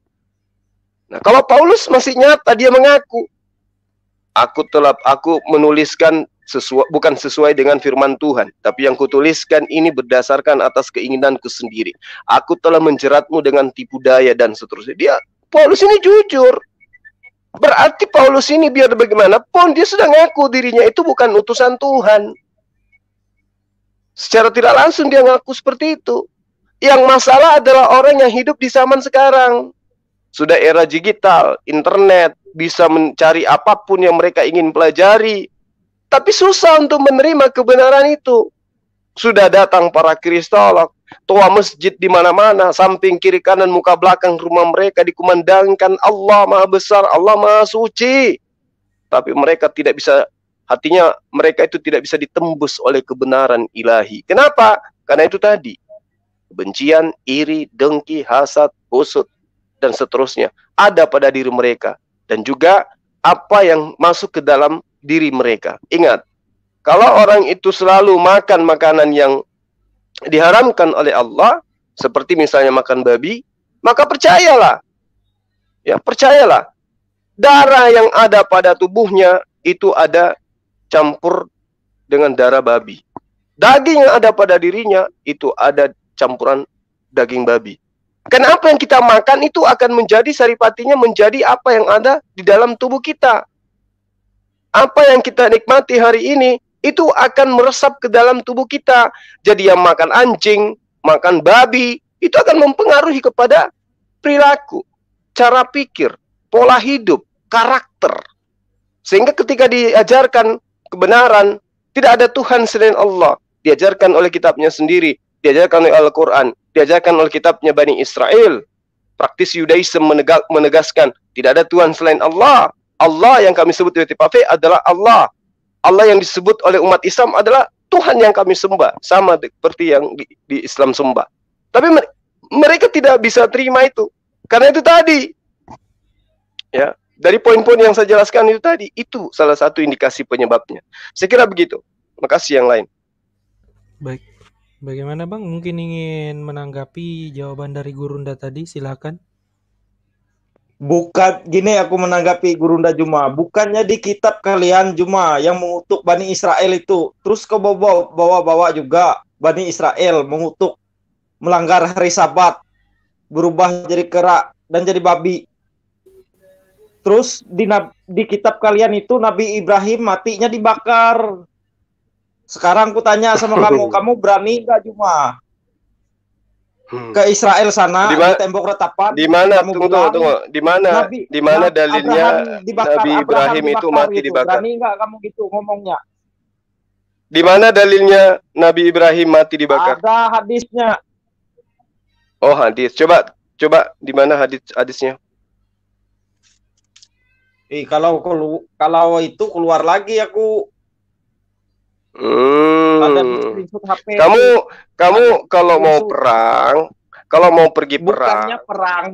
Nah, kalau Paulus masih nyata, dia mengaku, aku menuliskan bukan sesuai dengan firman Tuhan, tapi yang kutuliskan ini berdasarkan atas keinginanku sendiri. Aku telah menjeratmu dengan tipu daya dan seterusnya. Paulus ini jujur. Berarti Paulus ini biar bagaimanapun dia sudah ngaku dirinya itu bukan utusan Tuhan. Secara tidak langsung dia ngaku seperti itu. Yang masalah adalah orang yang hidup di zaman sekarang. Sudah era digital, internet, bisa mencari apapun yang mereka ingin pelajari. Tapi susah untuk menerima kebenaran itu. Sudah datang para kristolog, tua masjid di mana-mana, samping kiri kanan muka belakang rumah mereka dikumandangkan Allah Maha Besar, Allah Maha Suci. Tapi mereka tidak bisa, hatinya mereka itu tidak bisa ditembus oleh kebenaran ilahi. Kenapa? Karena itu tadi, kebencian, iri, dengki, hasad, husud, dan seterusnya ada pada diri mereka. Dan juga apa yang masuk ke dalam diri mereka. Ingat, kalau orang itu selalu makan makanan yang diharamkan oleh Allah, seperti misalnya makan babi, maka percayalah, ya percayalah, darah yang ada pada tubuhnya itu ada campur dengan darah babi. Daging yang ada pada dirinya itu ada campuran daging babi. Karena apa yang kita makan itu akan menjadi saripatinya menjadi apa yang ada di dalam tubuh kita. Apa yang kita nikmati hari ini itu akan meresap ke dalam tubuh kita. Jadi yang makan anjing, makan babi, itu akan mempengaruhi kepada perilaku, cara pikir, pola hidup, karakter. Sehingga ketika diajarkan kebenaran, tidak ada Tuhan selain Allah. Diajarkan oleh kitabnya sendiri, diajarkan oleh Al-Quran, diajarkan oleh kitabnya Bani Israel. Praktis Yudaism menegaskan, tidak ada Tuhan selain Allah. Allah yang kami sebut di TPV adalah Allah. Allah yang disebut oleh umat Islam adalah Tuhan yang kami sembah. Sama seperti yang di Islam sembah. Tapi mereka tidak bisa terima itu. Karena itu tadi. Ya, dari poin-poin yang saya jelaskan itu tadi. Itu salah satu indikasi penyebabnya. Saya kira begitu. Makasih yang lain. Baik. Bagaimana Bang? Mungkin ingin menanggapi jawaban dari Gurunda tadi. Silakan. Bukan gini aku menanggapi Gurunda Juma. Bukannya di kitab kalian Juma yang mengutuk Bani Israel itu. Terus kau bawa juga Bani Israel mengutuk melanggar hari Sabat, berubah jadi kera dan jadi babi. Terus di kitab kalian itu Nabi Ibrahim matinya dibakar. Sekarang aku tanya sama kamu berani nggak Juma? Ke Israel sana, di tembok retapan. Di mana? Tunggu. Di mana dalilnya Nabi Ibrahim itu mati dibakar? Berani nggak kamu gitu ngomongnya? Di mana dalilnya Nabi Ibrahim mati dibakar? Ada hadisnya. Oh, hadis. Coba di mana hadisnya? Kalau itu keluar lagi aku. Kamu kalau mau perang, kalau mau pergi perang,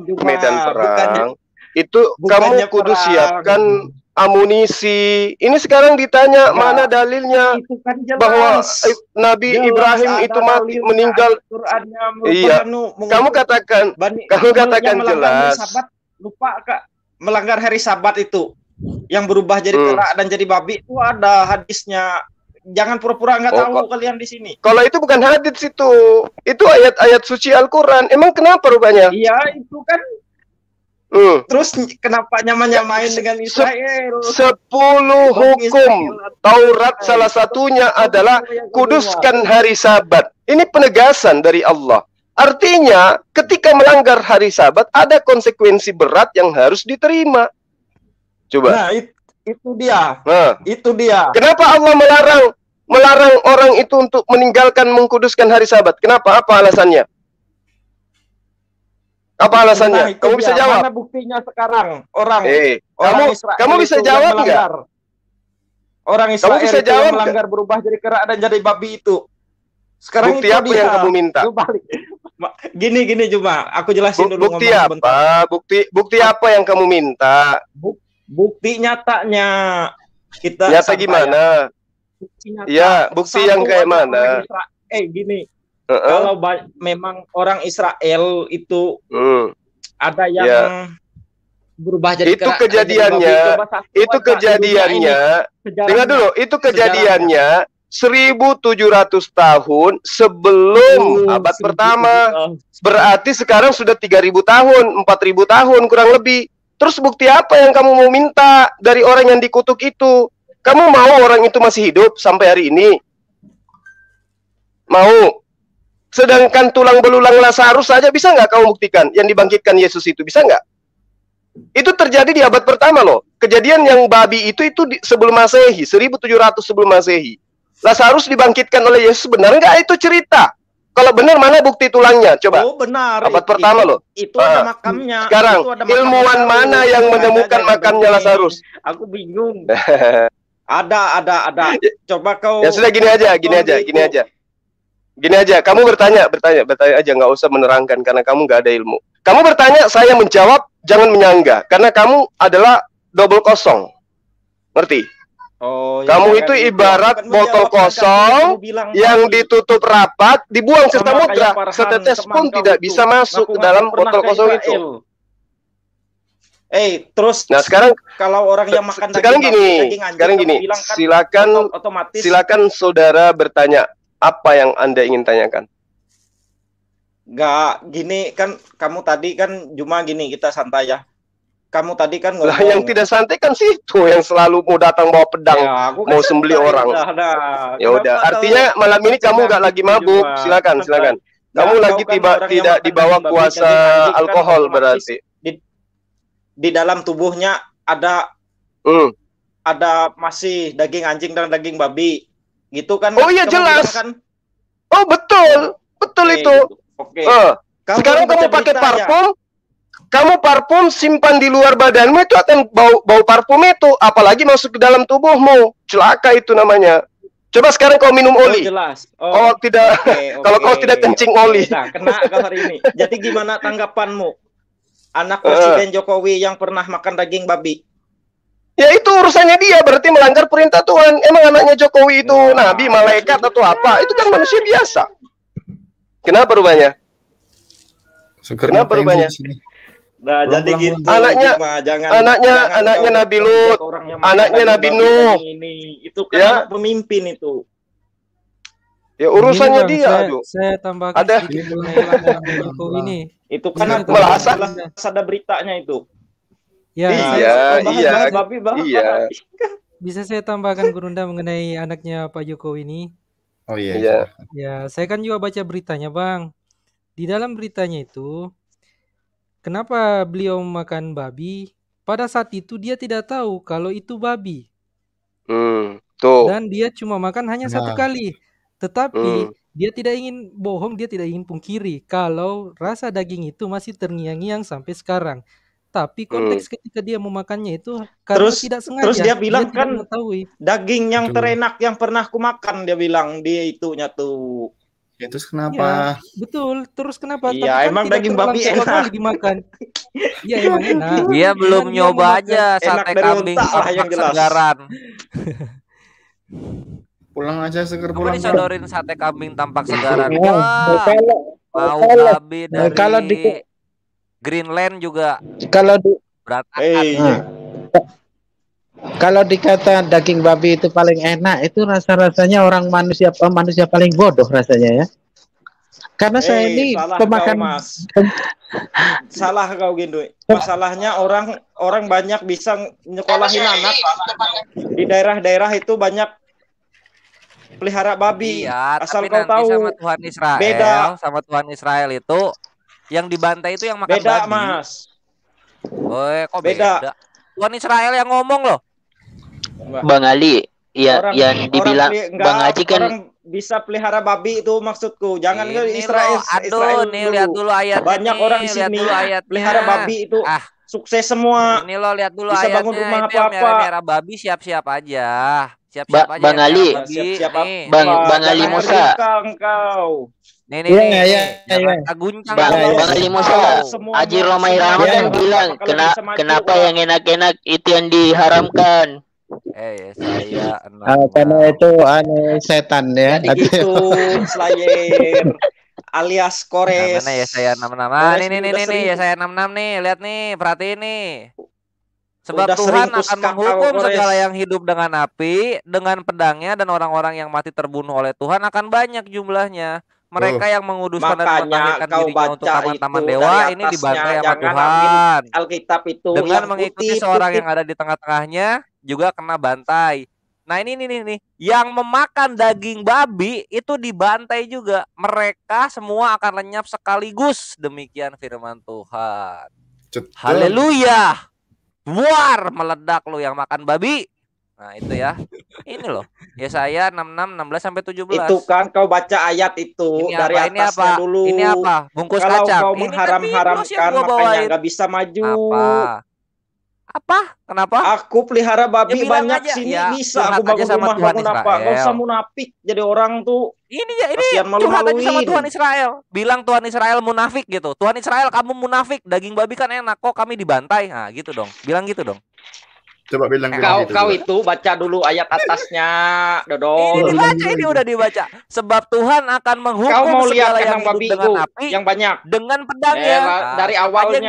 juga, medan perang, itu kamu kudu siapkan amunisi. Ini sekarang ditanya mana dalilnya kan bahwa Nabi Ibrahim itu mati meninggal. Iya, kamu katakan jelas. Sabat, lupa Kak, melanggar hari Sabat itu yang berubah jadi kera dan jadi babi itu ada hadisnya. Jangan pura-pura nggak Oh, tahu kalian di sini. Kalau itu bukan hadits itu ayat-ayat suci Al-Quran. Emang kenapa rupanya? Iya, itu kan. Terus kenapa nyamain dengan Israel? 10 hukum Taurat salah satunya adalah kuduskan hari Sabat. Ini penegasan dari Allah. Artinya ketika melanggar hari Sabat ada konsekuensi berat yang harus diterima. Coba. Nah, itu dia. Nah, itu dia. Kenapa Allah melarang orang itu untuk meninggalkan mengkuduskan hari Sabat? Kenapa? Apa alasannya? Apa alasannya? Kamu bisa jawab. Mana buktinya sekarang? Orang Israel kamu bisa jawab nggak? Orang Israel bisa itu jawab yang melanggar berubah jadi kera dan jadi babi itu. Sekarang bukti apa yang kamu minta? Gini Juma, aku jelasin dulu. Bukti apa? Bentar. Bukti apa yang kamu minta? Bukti nyatanya. Nyata gimana? Iya, bukti yang kayak mana? Gini. Kalau memang orang Israel itu ada yang berubah jadi itu kejadiannya. Dengar dulu, itu kejadiannya 1.700 tahun sebelum abad pertama. Berarti sekarang sudah 3.000 tahun, 4.000 tahun kurang lebih. Terus bukti apa yang kamu mau minta dari orang yang dikutuk itu? Kamu mau orang itu masih hidup sampai hari ini? Mau? Sedangkan tulang belulang Lazarus saja bisa nggak kamu buktikan yang dibangkitkan Yesus itu? Bisa nggak? Itu terjadi di abad pertama loh. Kejadian yang babi itu sebelum Masehi, 1.700 sebelum Masehi. Lazarus dibangkitkan oleh Yesus, benar nggak itu cerita? Kalau benar, mana bukti tulangnya? Coba. Oh benar. Abad pertama loh. Itu ada makamnya. Sekarang, ilmuwan mana yang menemukan makamnya Lazarus? Aku bingung. Ada. Coba kau. Ya sudah, gini aja. Kamu bertanya aja, nggak usah menerangkan karena kamu nggak ada ilmu. Kamu bertanya, saya menjawab, jangan menyangga karena kamu adalah double kosong. Ngerti? Oh, kamu itu ibarat botol kosong yang ditutup rapat, dibuang ke samudra, setetes pun tidak bisa masuk ke dalam botol kosong itu. Terus. Nah sekarang kalau orang yang makan sekarang gini, silakan saudara bertanya. Apa yang Anda ingin tanyakan? Gak, gini kan kamu tadi kan cuma gini, kita santai ya. Kamu tadi kan ngomong. Lah yang tidak santai kan situ yang selalu mau datang bawa pedang, mau sembelih orang. Ya udah, artinya malam ini kamu nggak lagi mabuk. Silakan. Kamu lagi tidak dibawa kuasa alkohol berarti. Di dalam tubuhnya ada masih daging anjing dan daging babi. Gitu kan? Oh iya jelas. Kan? Oh betul itu. Oke. Sekarang kamu pakai parfum, kamu parfum simpan di luar badanmu itu akan bau parfum itu, apalagi masuk ke dalam tubuhmu, celaka itu namanya. Coba sekarang kau minum oli. Jelas. Oh tidak. Kalau kau tidak kencing oli. Nah, kena kau hari ini. Jadi gimana tanggapanmu? Anak Presiden Jokowi yang pernah makan daging babi. Ya itu urusannya dia, berarti melanggar perintah Tuhan. Emang anaknya Jokowi itu nabi, malaikat atau apa? Itu kan manusia biasa. Kenapa rupanya? Nah, jadi gitu. Anaknya Nabi Lut, anaknya Nabi Nuh. Itu kan pemimpin itu. Ya urusannya dia. Saya tambahkan sedikit mengenai Jokowi ini. Itu kan ada beritanya itu. Ya, iya. Bisa saya tambahkan Gurunda mengenai anaknya Pak Jokowi ini? Oh iya. Ya, saya kan juga baca beritanya, Bang. Di dalam beritanya itu, kenapa beliau makan babi? Pada saat itu dia tidak tahu kalau itu babi. Tuh. Dan dia cuma makan hanya satu kali. Tetapi dia tidak ingin bohong, dia tidak ingin pungkiri kalau rasa daging itu masih terngiang-ngiang sampai sekarang. Tapi konteks ketika dia memakannya itu karena tidak sengaja. Terus dia bilang dia kan daging yang terenak yang pernah aku makan, dia bilang dia itunya tuh. Ya, terus kenapa? Ya, betul. Terus kenapa? Iya, emang daging babi enak dimakan. Iya, emang enak. Dia belum nyoba aja sate kambing tampak segaran. Pulang aja seger pulang. Apa disodorin sate kambing tampak segaran? Mau babi dari Greenland juga. Kalau di berat Kalau dikata daging babi itu paling enak, itu rasa-rasanya orang manusia paling bodoh rasanya ya. Karena saya ini salah pemakan kau, Mas. Salah kau Gindu. Masalahnya orang banyak bisa nyekolahin anak di daerah-daerah itu banyak pelihara babi. Iya, asal tapi kau tahu sama Tuhan Israel, beda. Sama Tuhan Israel itu yang dibantai itu yang makan beda, babi. Mas. Kok beda? Tuhan Israel yang ngomong loh. Bang Ali, ya yang dibilang Bang Haji kan orang bisa pelihara babi itu maksudku. Jangan ke Israel. Aduh, nih lihat dulu ayatnya. Banyak orang di sini pelihara babi itu sukses semua. Ini lo lihat dulu bisa ayatnya. Bangun rumah apa-apa. Merah babi siap-siap aja. Siap-siap aja. Bang Ali, Bang Ali Musa. Engkau. Nih. Bang Ali Musa, Haji Romai Rahmat kan bilang kenapa yang enak-enak itu yang diharamkan. Saya karena itu setan ya. Jadi gitu, Slayer alias Kores. Mana ya saya 66. Nih ya saya 66 nih, lihat nih, perhatiin nih. Sebab Tuhan akan menghukum segala yang hidup dengan api, dengan pedangnya, dan orang-orang yang mati terbunuh oleh Tuhan akan banyak jumlahnya. Mereka yang menguduskan dan mentahirkan dirinya untuk taman-taman dewa ini dibantai sama Tuhan. Alkitab itu dengan mengikuti seorang yang ada di tengah-tengahnya juga kena bantai. Nah ini nih, yang memakan daging babi itu dibantai juga. Mereka semua akan lenyap sekaligus. Demikian firman Tuhan. Haleluya. War, meledak lo yang makan babi. Nah itu ya. Ini loh. Yesaya 66, 16 sampai 17. Itu kan kau baca ayat itu ini dari apa? atasnya dulu. Ini apa? Bungkus kalau kacang. Kalau kau mengharam-haramkan makanya nggak bisa maju. Apa? Kenapa? Aku pelihara babi banyak aja. sini Ya, bisa aku bangun rumah bangun apa. Gak usah munafik jadi orang tuh. Ini curhat aja sama Tuhan Israel. Bilang Tuhan Israel munafik gitu. Tuhan Israel kamu munafik. Daging babi kan enak kok kami dibantai. Nah gitu dong. Bilang gitu dong. Coba bilang kau itu baca dulu ayat atasnya, Dodol. Ini dibaca, ini udah dibaca. Sebab Tuhan akan menghukum segala yang hidup dengan api, yang banyak, dengan pedangnya. Dari awalnya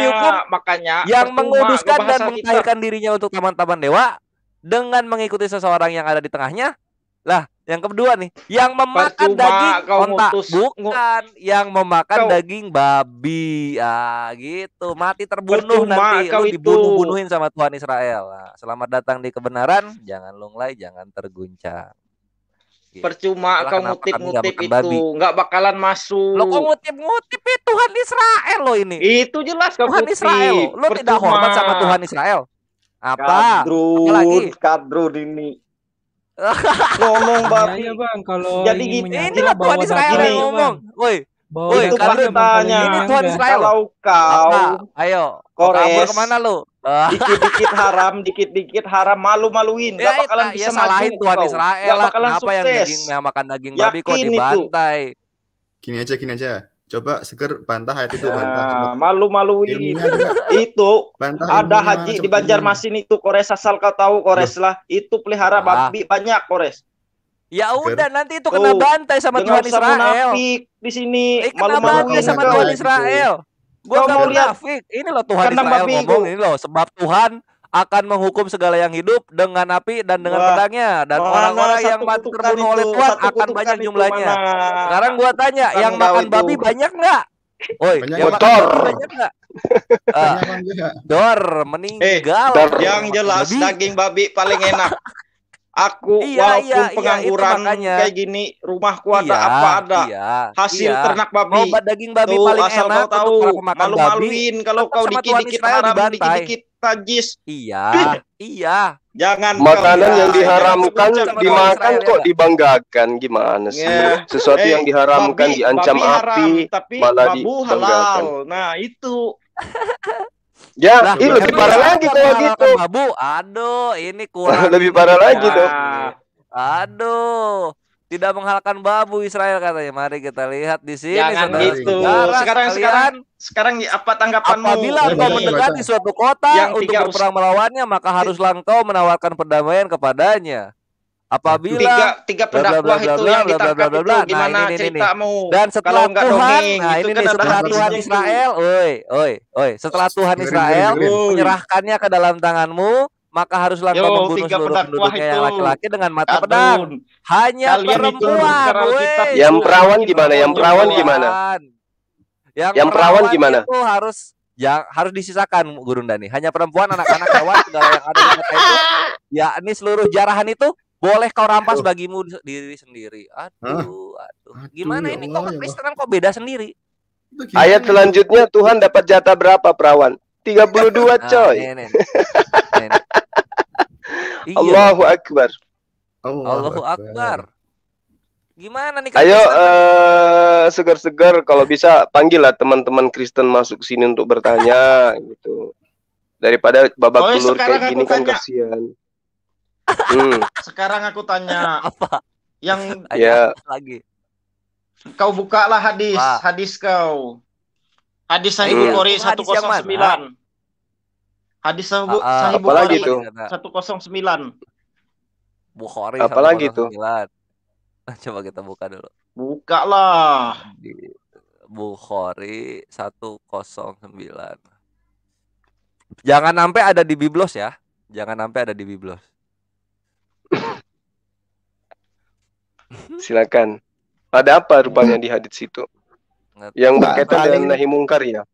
makanya yang menguduskan dan mentahirkan dirinya untuk taman-taman dewa dengan mengikuti seseorang yang ada di tengahnya. Lah, yang kedua nih, yang memakan daging onta, bukan yang memakan daging babi. Gitu, mati terbunuh nanti, lu dibunuh-bunuhin sama Tuhan Israel. Nah, selamat datang di kebenaran, jangan lunglai, jangan terguncang. Gitu. Percuma kau ngutip-ngutip itu, nggak bakalan masuk. Lo kok ngutip-ngutip Tuhan Israel lo ini? Itu jelas kau Tuhan Israel. Lo tidak hormat sama Tuhan Israel. Apa? Apalagi? Kadrun ini. Ngomong babi ya bang, kalau jadi ingin inilah Tuhan Israel yang ngomong. Woi, itu faktanya. Ini Tuhan Israel. Kalau kau, ayo, Kores, kemana lu? Dikit-dikit haram, malu-maluin. Gak bakalan bisa salahin maju. Tuhan Israel. Kenapa yang makan daging babi kok dibantai? Gini aja. Coba Seger bantah ayat itu, bantah. Malu-maluin. Itu ada haji di Banjarmasin itu, Kores, asal kau tahu, Kores lah. Itu pelihara babi banyak, Kores. Ya udah, nanti itu kena bantai sama Tuhan Israel. Di sini malu-maluin sama Tuhan Israel. Gua mau lihat. Ini loh Tuhan Israel ngomong ini loh, sebab Tuhan akan menghukum segala yang hidup dengan api dan dengan pedangnya, dan orang-orang yang mati terbunuh oleh Tuhan akan banyak jumlahnya. Sekarang gua tanya, yang makan babi banyak nggak? Woi, yang makan babi banyak nggak? Dor meninggal. Yang jelas daging babi paling enak. Aku walaupun pengangguran kayak gini, rumahku ada apa ada. Hasil ternak babi. Daging babi paling asal enak. Kau tahu, malu-maluin kalau kau dikit-dikit haram, dikit-dikit tajis. Iya. Jangan makanan yang diharamkan dimakan kok dibanggakan, gimana sih? Sesuatu yang diharamkan diancam api malah dibanggakan. Nah, itu. Ya, ini lebih parah lagi kalau gitu. Babu, aduh, ini kurang. Lebih parah lagi dong. Aduh, tidak menghalalkan babu Israel katanya. Mari kita lihat di sini. Jangan gitu. Sekarang apa tanggapanmu? Apabila engkau mendekati suatu kota untuk berperang melawannya, maka haruslah engkau menawarkan perdamaian kepadanya. Apabila tiga pendakwah itu yang ditangkap itu gimana ceritamu? Dan setelah Tuhan, nah ini nih setelah Tuhan Israel, setelah Tuhan Israel menyerahkannya ke dalam tanganmu, maka haruslah kau membunuh seluruh penduduknya yang laki-laki dengan mata pedang. Hanya perempuan, Yang perawan gimana? Yang perawan gimana? Yang perawan gimana? Itu harus disisakan, Gurunda nih. Hanya perempuan, anak-anak, hewan, segala yang ada di kota itu, yakni seluruh jarahan itu boleh kau rampas bagimu diri sendiri. Aduh. Gimana ini kok Kristenan kok beda sendiri? Ayat selanjutnya Tuhan dapat jatah berapa perawan? 32 coy. Allahu Akbar. Allahu Akbar. Gimana nih? Ayo segar-segar kalau bisa panggillah teman-teman Kristen masuk sini untuk bertanya gitu. Daripada babak belur kayak gini kan kasihan. Sekarang aku tanya apa? Yang lagi. Kau bukalah hadis kau. Hadis Sahih Bukhari 109. Hadis Sahih Bukhari 109. Bukhari. Apalagi itu? Coba kita buka dulu. Bukalah. Bukhari 109. Jangan sampai ada di Biblos ya. Jangan sampai ada di Biblos. Silakan. Ada apa rupanya di hadits itu? Yang berkaitan dengan nahi mungkar ya?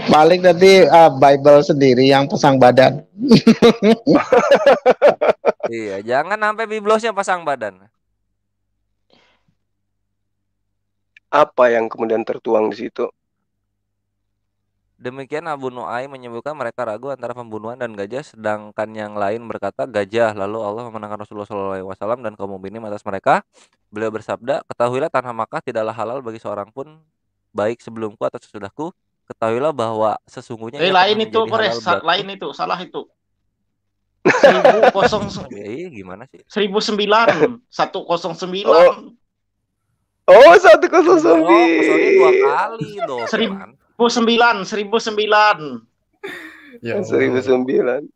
Paling nanti Bible sendiri yang pasang badan. Iya, jangan sampai Biblosnya pasang badan. Apa yang kemudian tertuang di situ? Demikian Abu Nu'aim menyebutkan mereka ragu antara pembunuhan dan gajah, sedangkan yang lain berkata gajah. Lalu Allah memenangkan Rasulullah SAW dan kaum mukminin atas mereka. Beliau bersabda, ketahuilah tanah Makkah tidaklah halal bagi seorang pun, baik sebelumku atau sesudahku. Ketahuilah bahwa sesungguhnya lain itu Kores, lain itu, salah itu. 1009. Gimana sih? 1009. 109. Oh, 109. Dua kali dong. 1009. Ya, 1009.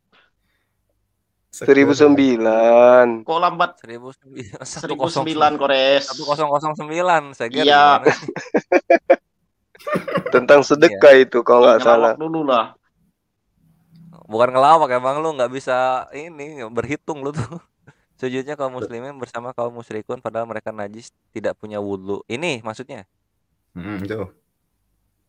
1009. Kok lambat? 1009 Kores. 1009 saya kira. Iya. Tentang sedekah itu kalau nggak salah. Dulu lah. Bukan ngelawak emang lu nggak bisa ini berhitung lu tuh. Sujudnya kaum muslimin bersama kaum musyrikun padahal mereka najis, tidak punya wudhu. Ini maksudnya. Itu.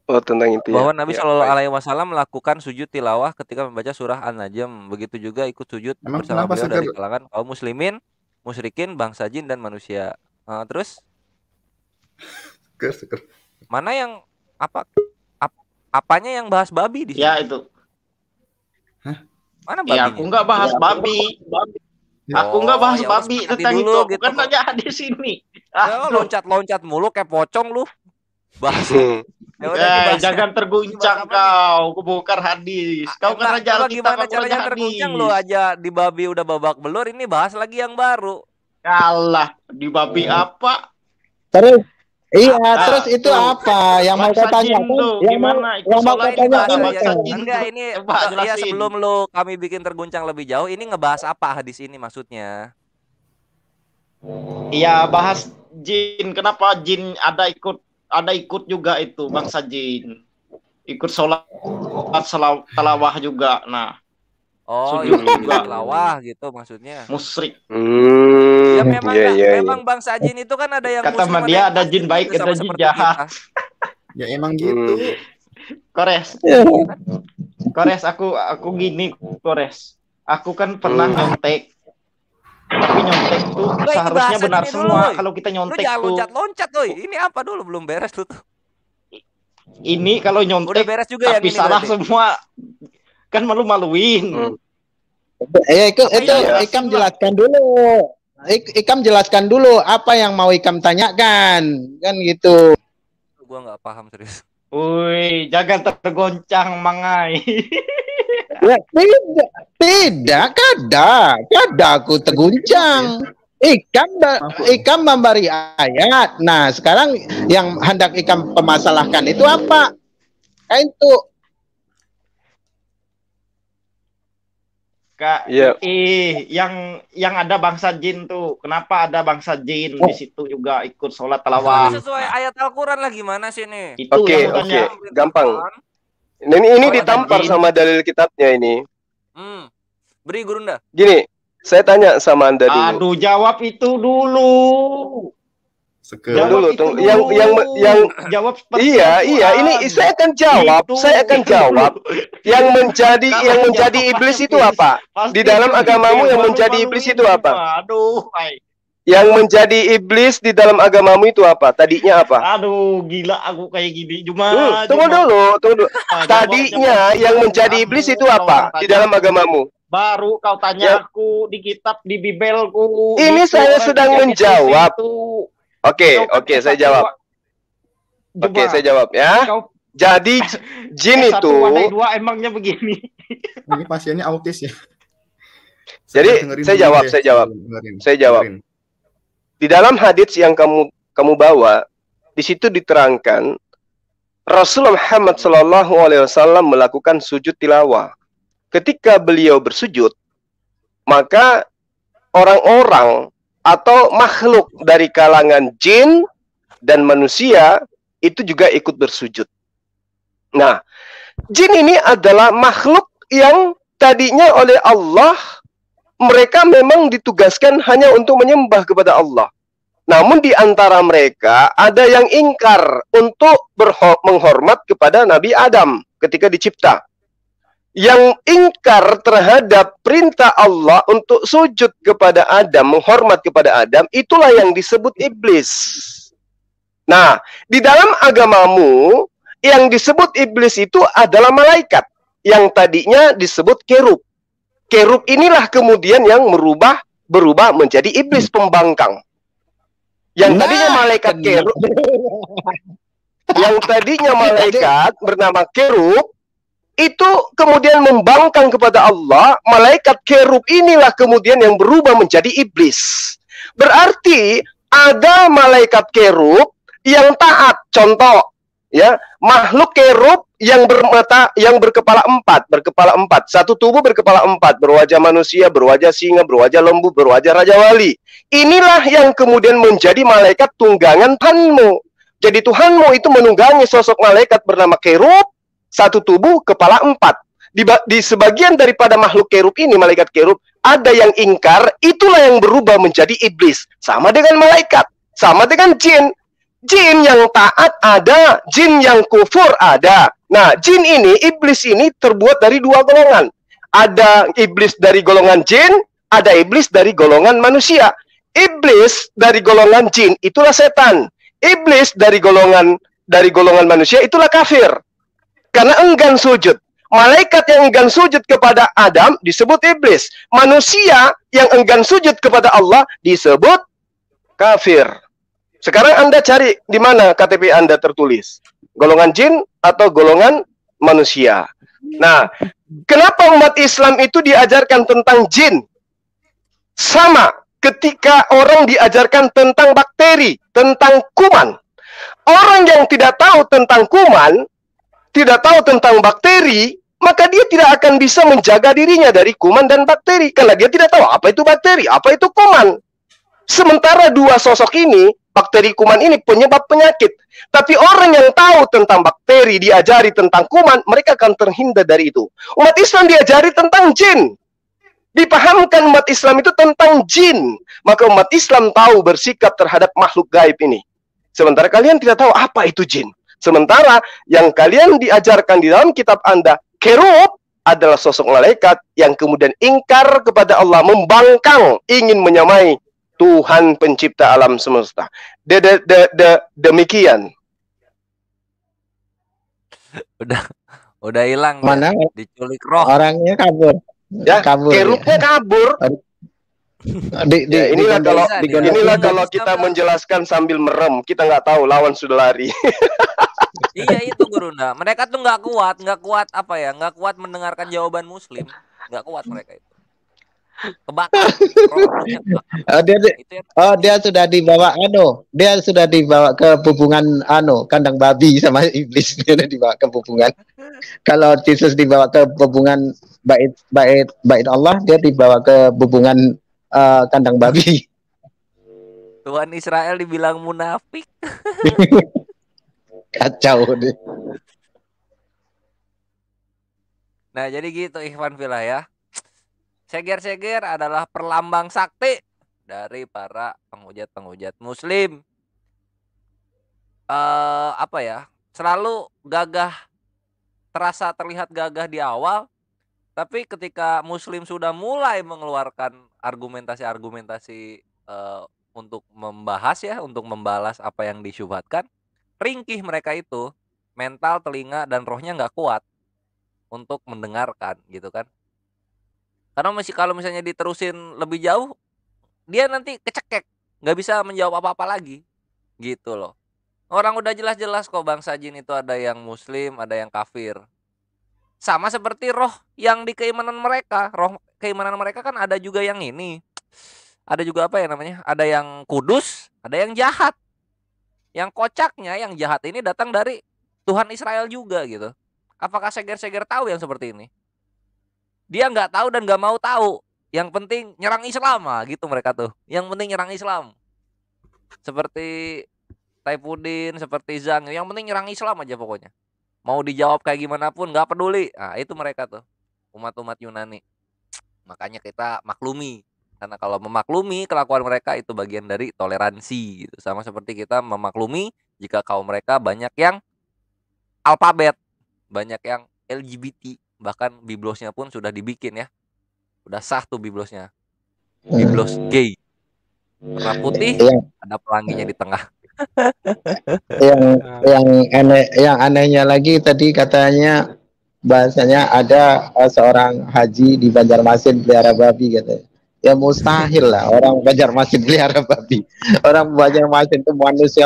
Oh, tentang itu bahwa ya. Nabi Shallallahu Alaihi Wasallam melakukan sujud tilawah ketika membaca surah An-Najm. Begitu juga ikut sujud bersama beliau dari kalangan kaum muslimin, musyrikin, bangsa jin dan manusia. Terus mana yang apanya yang bahas babi di sini? Ya itu. Mana babinya? Ya, aku nggak bahas babi. Aku nggak bahas babi tentang itu. Gitu. Bukan nanya di sini. Loncat-loncat mulu kayak pocong lu. Bahas. Jangan terguncang kau, bongkar hadis. Kau kan raja gimana caranya terguncang lu aja di babi udah babak belur, ini bahas lagi yang baru. Kalah di babi apa? Terus terus itu apa yang mau katanya? Yang mau katanya enggak ini ya sebelum lu kami bikin terguncang lebih jauh, ini ngebahas apa hadis ini maksudnya? Iya, bahas jin. Kenapa jin ada ikut juga itu bangsa jin, ikut sholat talawah juga. Nah, ikut talawah gitu maksudnya. Musyrik. Ya memang bangsa jin itu kan ada yang kata dia ada jin baik, ada jin jahat. Ya emang gitu. Kores, aku gini Kores. Aku kan pernah nyontek. Tapi nyontek tuh seharusnya benar semua. Kalau kita nyontek tuh loncat-loncat tuh. Ini apa dulu belum beres tuh. Ini kalau nyontek udah beres juga tapi salah berarti. Semua. Kan malu-maluin. Itu Ikam jelaskan dulu. Ikam jelaskan dulu apa yang mau Ikam tanyakan. Kan gitu. Gua nggak paham serius. Woi, jangan tergoncang Mangai. Ya, tidak, kada aku terguncang. Ikam memberi ayat. Nah, sekarang yang hendak Ikam permasalahkan itu apa? Itu. Yang ada bangsa jin tuh. Kenapa ada bangsa jin di situ juga ikut sholat talawah? Sesuai ayat Al-Quran lah gimana sih nih? Oke, gampang. Ini ditampar sama dalil kitabnya ini. Beri Gurunda. Gini, saya tanya sama Anda dulu. Aduh, jawab itu dulu. Jawab dulu. Yang jawab iya. Ini saya akan jawab. Yang menjadi iblis itu apa? Di dalam agamamu yang menjadi iblis itu apa? Aduh, yang menjadi iblis di dalam agamamu itu apa? Tadinya apa? Aduh, gila aku kayak gini. Cuma tunggu dulu. Tadinya yang menjadi iblis itu apa di dalam agamamu? Baru kau tanya aku di kitab, di bibelku. Ini saya sedang menjawab. Oke, saya jawab. Oke, saya jawab ya. Jadi jin itu emangnya begini. Ini pasiennya autis ya. Jadi saya jawab. Di dalam hadits yang kamu bawa, di situ diterangkan Rasulullah Muhammad SAW melakukan sujud tilawah. Ketika beliau bersujud, maka orang-orang atau makhluk dari kalangan jin dan manusia itu juga ikut bersujud. Nah, jin ini adalah makhluk yang tadinya oleh Allah mereka memang ditugaskan hanya untuk menyembah kepada Allah. Namun di antara mereka ada yang ingkar untuk menghormat kepada Nabi Adam ketika dicipta. Yang ingkar terhadap perintah Allah untuk sujud kepada Adam, menghormat kepada Adam, itulah yang disebut iblis. Nah, di dalam agamamu, yang disebut iblis itu adalah malaikat. Yang tadinya disebut kerub. Kerub inilah kemudian yang berubah menjadi iblis pembangkang. Yang tadinya malaikat kerub, yang tadinya malaikat bernama kerub, itu kemudian membangkang kepada Allah. Malaikat kerub inilah kemudian yang berubah menjadi iblis. Berarti ada malaikat kerub yang taat. Contoh, ya, makhluk kerub yang bermata, yang berkepala empat, satu tubuh berkepala empat, berwajah manusia, berwajah singa, berwajah lembu, berwajah raja wali. Inilah yang kemudian menjadi malaikat tunggangan Tuhanmu. Jadi Tuhanmu itu menunggangi sosok malaikat bernama kerub, satu tubuh, kepala empat. Di sebagian daripada makhluk kerub ini, malaikat kerub, ada yang ingkar, itulah yang berubah menjadi iblis. Sama dengan malaikat, sama dengan jin. Jin yang taat ada, jin yang kufur ada. Nah, jin ini, iblis ini terbuat dari dua golongan. Ada iblis dari golongan jin, ada iblis dari golongan manusia. Iblis dari golongan jin, itulah setan. Iblis dari golongan manusia, itulah kafir. Karena enggan sujud. Malaikat yang enggan sujud kepada Adam disebut iblis. Manusia yang enggan sujud kepada Allah disebut kafir. Sekarang Anda cari di mana KTP Anda tertulis. Golongan jin atau golongan manusia. Nah, kenapa umat Islam itu diajarkan tentang jin? Sama ketika orang diajarkan tentang bakteri, tentang kuman. Orang yang tidak tahu tentang kuman, tidak tahu tentang bakteri, maka dia tidak akan bisa menjaga dirinya dari kuman dan bakteri. Karena dia tidak tahu apa itu bakteri, apa itu kuman. Sementara dua sosok ini, bakteri kuman ini penyebab penyakit. Tapi orang yang tahu tentang bakteri, diajari tentang kuman, mereka akan terhindar dari itu. Umat Islam diajari tentang jin. Dipahamkan umat Islam itu tentang jin. Maka umat Islam tahu bersikap terhadap makhluk gaib ini. Sementara kalian tidak tahu apa itu jin. Sementara yang kalian diajarkan di dalam kitab Anda, kerub adalah sosok malaikat yang kemudian ingkar kepada Allah, membangkang, ingin menyamai Tuhan pencipta alam semesta. Demikian. Udah hilang. Mana? Ya? Diculik roh. Orangnya kabur. Ya, kerubnya kabur. Inilah kalau kita menjelaskan sambil merem, kita nggak tahu lawan sudah lari. Iya itu Gurunda. Mereka tuh nggak kuat apa ya? Nggak kuat mendengarkan jawaban Muslim. Nggak kuat mereka itu. Kebakar. Dia sudah dibawa dia sudah dibawa ke hubungan kandang babi sama iblis. Dia sudah dibawa ke hubungan. Kalau Yesus dibawa ke hubungan bait Allah, dia dibawa ke hubungan kandang babi. Tuhan Israel dibilang munafik. Kacau deh. Nah jadi gitu Ikhwan Fillah ya. Seger-seger adalah perlambang sakti dari para penghujat-penghujat Muslim. Apa ya? Selalu gagah, terlihat gagah di awal, tapi ketika Muslim sudah mulai mengeluarkan argumentasi-argumentasi untuk membahas ya, untuk membalas apa yang disyubhatkan, ringkih mereka itu, mental, telinga, dan rohnya nggak kuat untuk mendengarkan gitu kan. Karena kalau misalnya diterusin lebih jauh, dia nanti kecekek, nggak bisa menjawab apa-apa lagi gitu loh. Orang udah jelas-jelas kok bangsa jin itu ada yang Muslim, ada yang kafir. Sama seperti roh yang di keimanan mereka. Roh keimanan mereka kan ada juga yang ini. Ada juga apa ya namanya? Ada yang kudus, ada yang jahat. Yang kocaknya yang jahat ini datang dari Tuhan Israel juga gitu. Apakah seger-seger tahu yang seperti ini? Dia nggak tahu dan nggak mau tahu. Yang penting nyerang Islam gitu mereka tuh. Yang penting nyerang Islam. Seperti Taifudin, seperti Zhang. Yang penting nyerang Islam aja pokoknya. Mau dijawab kayak gimana pun nggak peduli. Nah itu mereka tuh. Umat-umat Yunani. Makanya kita maklumi. Karena kalau memaklumi kelakuan mereka itu bagian dari toleransi gitu. Sama seperti kita memaklumi jika kaum mereka banyak yang alfabet, banyak yang LGBT, bahkan biblosnya pun sudah dibikin ya. Udah sah tuh biblosnya. Biblos gay. Warna putih, ada pelanginya di tengah. yang anehnya lagi tadi katanya bahasanya ada seorang haji di Banjarmasin pelihara babi katanya. Ya mustahil lah orang Banjarmasin pelihara babi. Orang Banjarmasin itu manusia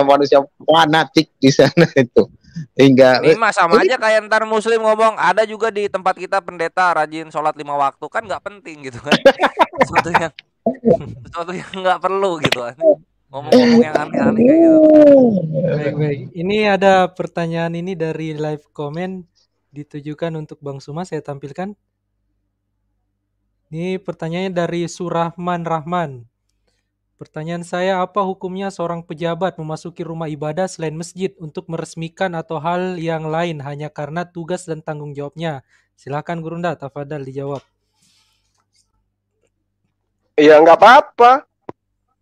fanatik di sana itu. Hingga ini mah sama aja kayak ntar Muslim ngomong ada juga di tempat kita pendeta rajin sholat 5 waktu, kan nggak penting gitu kan. sesuatu yang nggak perlu gitu kan. Ngomong-ngomong yang aneh-aneh kayak gitu. Baik. Ini ada pertanyaan ini dari live comment ditujukan untuk Bang Suma, saya tampilkan. Ini pertanyaannya dari Surahman Rahman. Pertanyaan saya, apa hukumnya seorang pejabat memasuki rumah ibadah selain masjid untuk meresmikan atau hal yang lain hanya karena tugas dan tanggung jawabnya? Silakan Gurunda, tafadhal dijawab. Ya nggak apa-apa.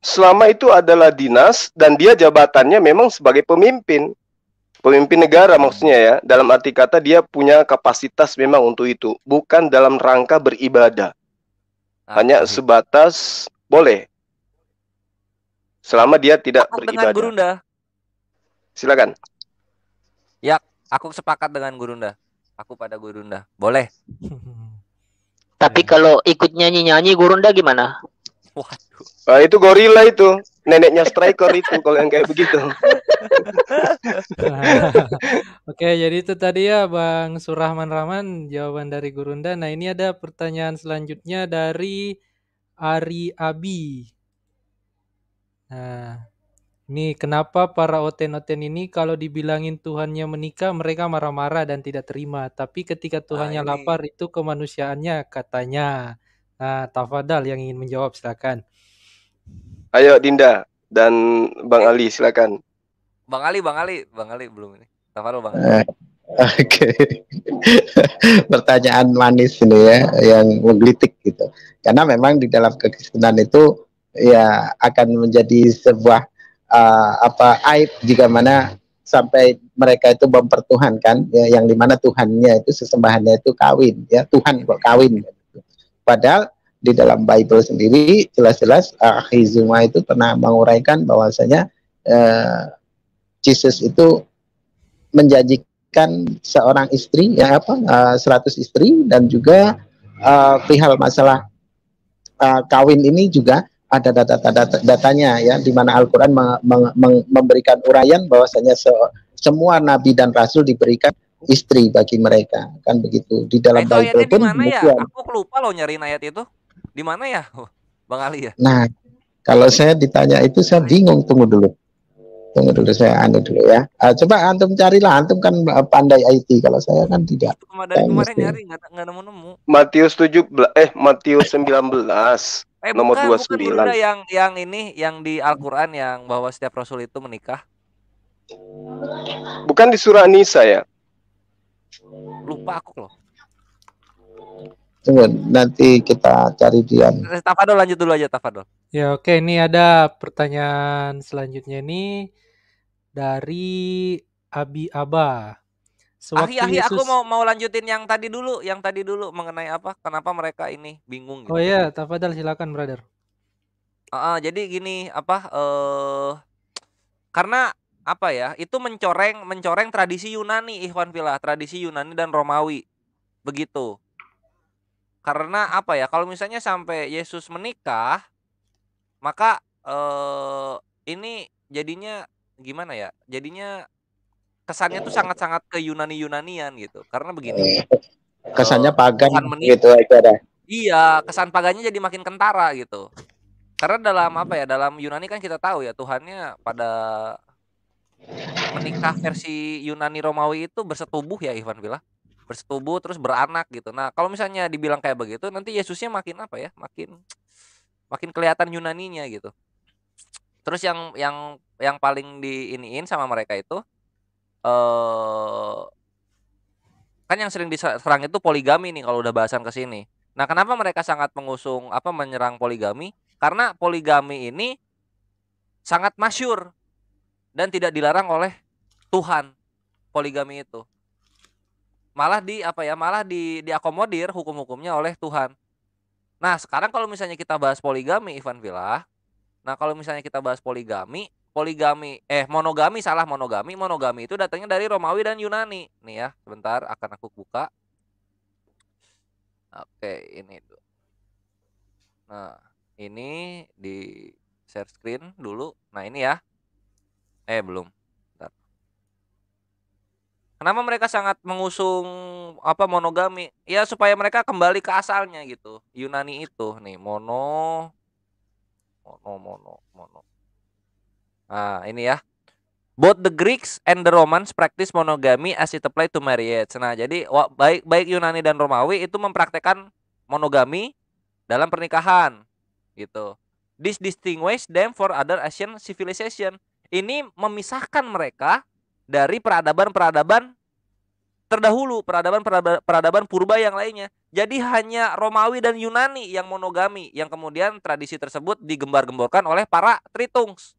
Selama itu adalah dinas dan dia jabatannya memang sebagai pemimpin negara maksudnya ya. Dalam arti kata dia punya kapasitas memang untuk itu, bukan dalam rangka beribadah. Hanya sebatas boleh. Selama dia tidak beribadah. Dengan Gurunda. Silakan. Ya, aku sepakat dengan Gurunda. Aku pada Gurunda. Boleh. Tapi kalau ikut nyanyi-nyanyi Gurunda gimana? Waduh. Itu gorila itu. Neneknya striker itu kalau yang kayak begitu. Oke, jadi itu tadi ya Bang Surahman Rahman jawaban dari Gurunda. Nah, ini ada pertanyaan selanjutnya dari Ari Abi. Nah, ini kenapa para oten-oten ini kalau dibilangin Tuhannya menikah mereka marah-marah dan tidak terima, tapi ketika Tuhannya lapar itu kemanusiaannya katanya. Nah, tafadhal yang ingin menjawab silakan. Ayo Dinda dan Bang Ali silakan. Bang Ali belum ini. Tafadhal Bang. Oke. Pertanyaan manis ini ya yang menggelitik gitu. Karena memang di dalam kekristenan itu ya akan menjadi sebuah aib jika mana sampai mereka itu mempertuhankan ya, yang dimana Tuhannya itu sesembahannya itu kawin ya, Tuhan kok kawin gitu. Padahal di dalam Bible sendiri jelas-jelas Hizuma itu pernah menguraikan bahwasanya Jesus itu menjanjikan seorang istri ya 100 istri, dan juga perihal masalah kawin ini juga ada datanya ya, di mana Al-Qur'an memberikan uraian bahwasanya semua nabi dan rasul diberikan istri bagi mereka, kan begitu. Di dalam Bible pun dimana ya? Aku lupa loh nyariin ayat itu. Di mana ya, Bang Ali ya? Nah, kalau saya ditanya itu saya bingung. Tunggu dulu saya dulu ya. Coba antum carilah, antum kan pandai IT, kalau saya kan tidak. Dari kemarin nyari nggak nemu. Matius 19 nomor 29. Bukan yang ini yang di Al-Qur'an yang bahwa setiap rasul itu menikah. Bukan di surah An-Nisa ya? Lupa aku loh. Tunggu, nanti kita cari dia. Tafadol lanjut dulu aja, Tafadol. Ya oke, ini ada pertanyaan selanjutnya ini dari Abi Aba. Ahi, aku mau lanjutin yang tadi dulu mengenai apa? Kenapa mereka ini bingung gitu. Oh iya, Tafadol silakan, brother. Jadi gini, karena apa ya? Itu mencoreng tradisi Yunani, Ikhwan Fillah, tradisi Yunani dan Romawi. Begitu. Karena apa ya? Kalau misalnya sampai Yesus menikah, maka ini jadinya gimana ya? Jadinya kesannya tuh sangat-sangat ke Yunani-Yunanian gitu. Karena begini. Kesannya pagan gitu aja dah. Iya, kesan pagannya jadi makin kentara gitu. Karena dalam apa ya? Dalam Yunani kan kita tahu ya, Tuhannya pada menikah versi Yunani Romawi itu bersetubuh ya, Ikhwan Fillah. Bersetubuh terus beranak gitu. Nah, kalau misalnya dibilang kayak begitu, nanti Yesusnya makin apa ya? Makin kelihatan Yunaninya gitu. Terus yang paling diiniin sama mereka itu kan yang sering diserang itu poligami nih kalau udah bahasan ke sini. Nah, kenapa mereka sangat menyerang poligami? Karena poligami ini sangat masyhur dan tidak dilarang oleh Tuhan. Poligami itu malah diakomodir hukum-hukumnya oleh Tuhan. Nah, sekarang kalau misalnya kita bahas poligami, Ikhwan Fillah. Nah, kalau misalnya kita bahas monogami itu datangnya dari Romawi dan Yunani. Nih ya, sebentar akan aku buka. Oke, ini tuh. Nah, ini di share screen dulu. Nah, ini ya. Belum. Bentar. Kenapa mereka sangat mengusung monogami? Ya supaya mereka kembali ke asalnya gitu. Yunani itu nih, mono. Nah, ini ya. Both the Greeks and the Romans practice monogamy as it apply to marriage. Nah, jadi baik Yunani dan Romawi itu mempraktekkan monogami dalam pernikahan gitu. This distinguish them for other Asian civilization. Ini memisahkan mereka dari peradaban-peradaban terdahulu, peradaban purba yang lainnya. Jadi hanya Romawi dan Yunani yang monogami, yang kemudian tradisi tersebut digembar-gemborkan oleh para Tritungs.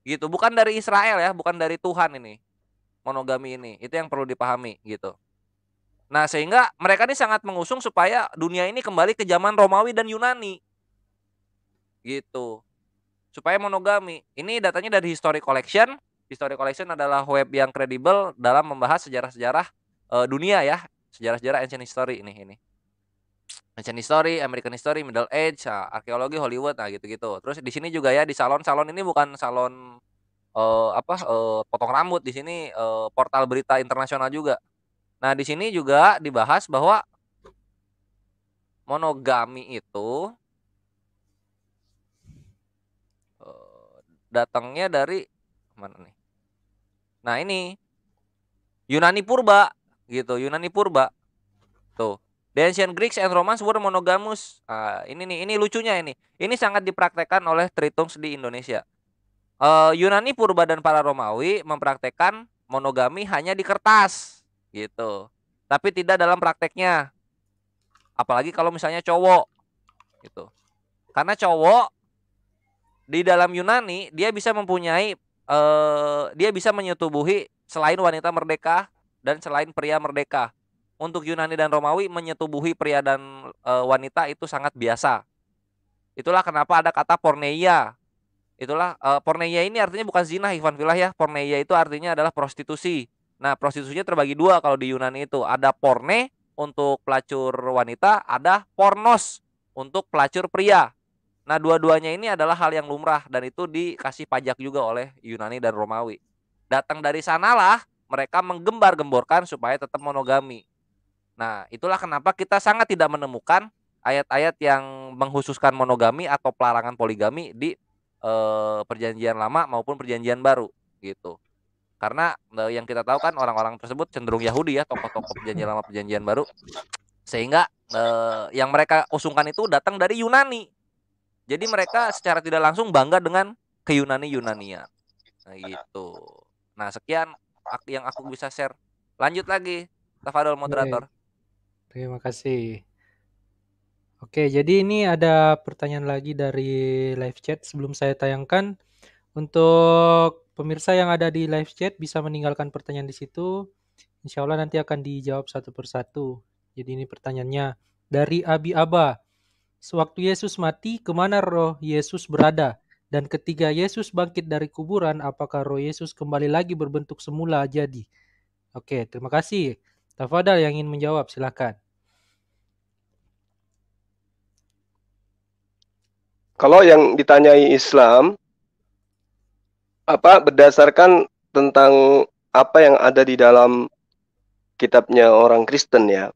Gitu, bukan dari Israel ya, bukan dari Tuhan ini. Monogami ini, itu yang perlu dipahami gitu. Nah, sehingga mereka ini sangat mengusung supaya dunia ini kembali ke zaman Romawi dan Yunani. Gitu. Supaya monogami. Ini datanya dari History Collection. History Collection adalah web yang kredibel dalam membahas sejarah-sejarah dunia ya, sejarah-sejarah ancient history ini. Ancient history, American history, Middle Age, arkeologi, Hollywood, nah gitu-gitu. Terus di sini juga ya di salon ini bukan salon potong rambut, di sini portal berita internasional juga. Nah, di sini juga dibahas bahwa monogami itu datangnya dari mana nih? Nah, ini Yunani purba gitu, Yunani purba. Tuh. The ancient Greeks and Romans were monogamous. Ini lucunya ini. Ini sangat dipraktekkan oleh Tritungs di Indonesia. Yunani purba dan para Romawi mempraktekkan monogami hanya di kertas gitu. Tapi tidak dalam prakteknya. Apalagi kalau misalnya cowok gitu. Karena cowok di dalam Yunani dia bisa mempunyai dia bisa menyetubuhi selain wanita merdeka dan selain pria merdeka. Untuk Yunani dan Romawi menyetubuhi pria dan wanita itu sangat biasa. Itulah kenapa ada kata porneia. Itulah porneia ini artinya bukan zina, Ikhwan Fillah ya. Porneia itu artinya adalah prostitusi. Nah, prostitusinya terbagi dua kalau di Yunani itu. Ada porne untuk pelacur wanita, ada pornos untuk pelacur pria. Nah, dua-duanya ini adalah hal yang lumrah dan itu dikasih pajak juga oleh Yunani dan Romawi. Datang dari sanalah mereka menggembar-gemborkan supaya tetap monogami. Nah, itulah kenapa kita sangat tidak menemukan ayat-ayat yang menghususkan monogami atau pelarangan poligami di perjanjian lama maupun perjanjian baru gitu. Karena yang kita tahu kan orang-orang tersebut cenderung Yahudi ya, tokoh-tokoh perjanjian lama perjanjian baru. Sehingga yang mereka usungkan itu datang dari Yunani. Jadi mereka secara tidak langsung bangga dengan ke-Yunani-Yunanian. Nah, gitu. Nah, sekian yang aku bisa share. Lanjut lagi, Tafadol moderator. Terima kasih. Oke, jadi ini ada pertanyaan lagi dari live chat sebelum saya tayangkan. Untuk pemirsa yang ada di live chat bisa meninggalkan pertanyaan di situ. Insya Allah nanti akan dijawab satu persatu. Jadi ini pertanyaannya dari Abi Aba. Sewaktu Yesus mati, kemana roh Yesus berada? Dan ketika Yesus bangkit dari kuburan, apakah roh Yesus kembali lagi berbentuk semula jadi? Oke, terima kasih. Tafadhal yang ingin menjawab, silakan. Kalau yang ditanyai Islam, berdasarkan tentang apa yang ada di dalam kitabnya orang Kristen ya.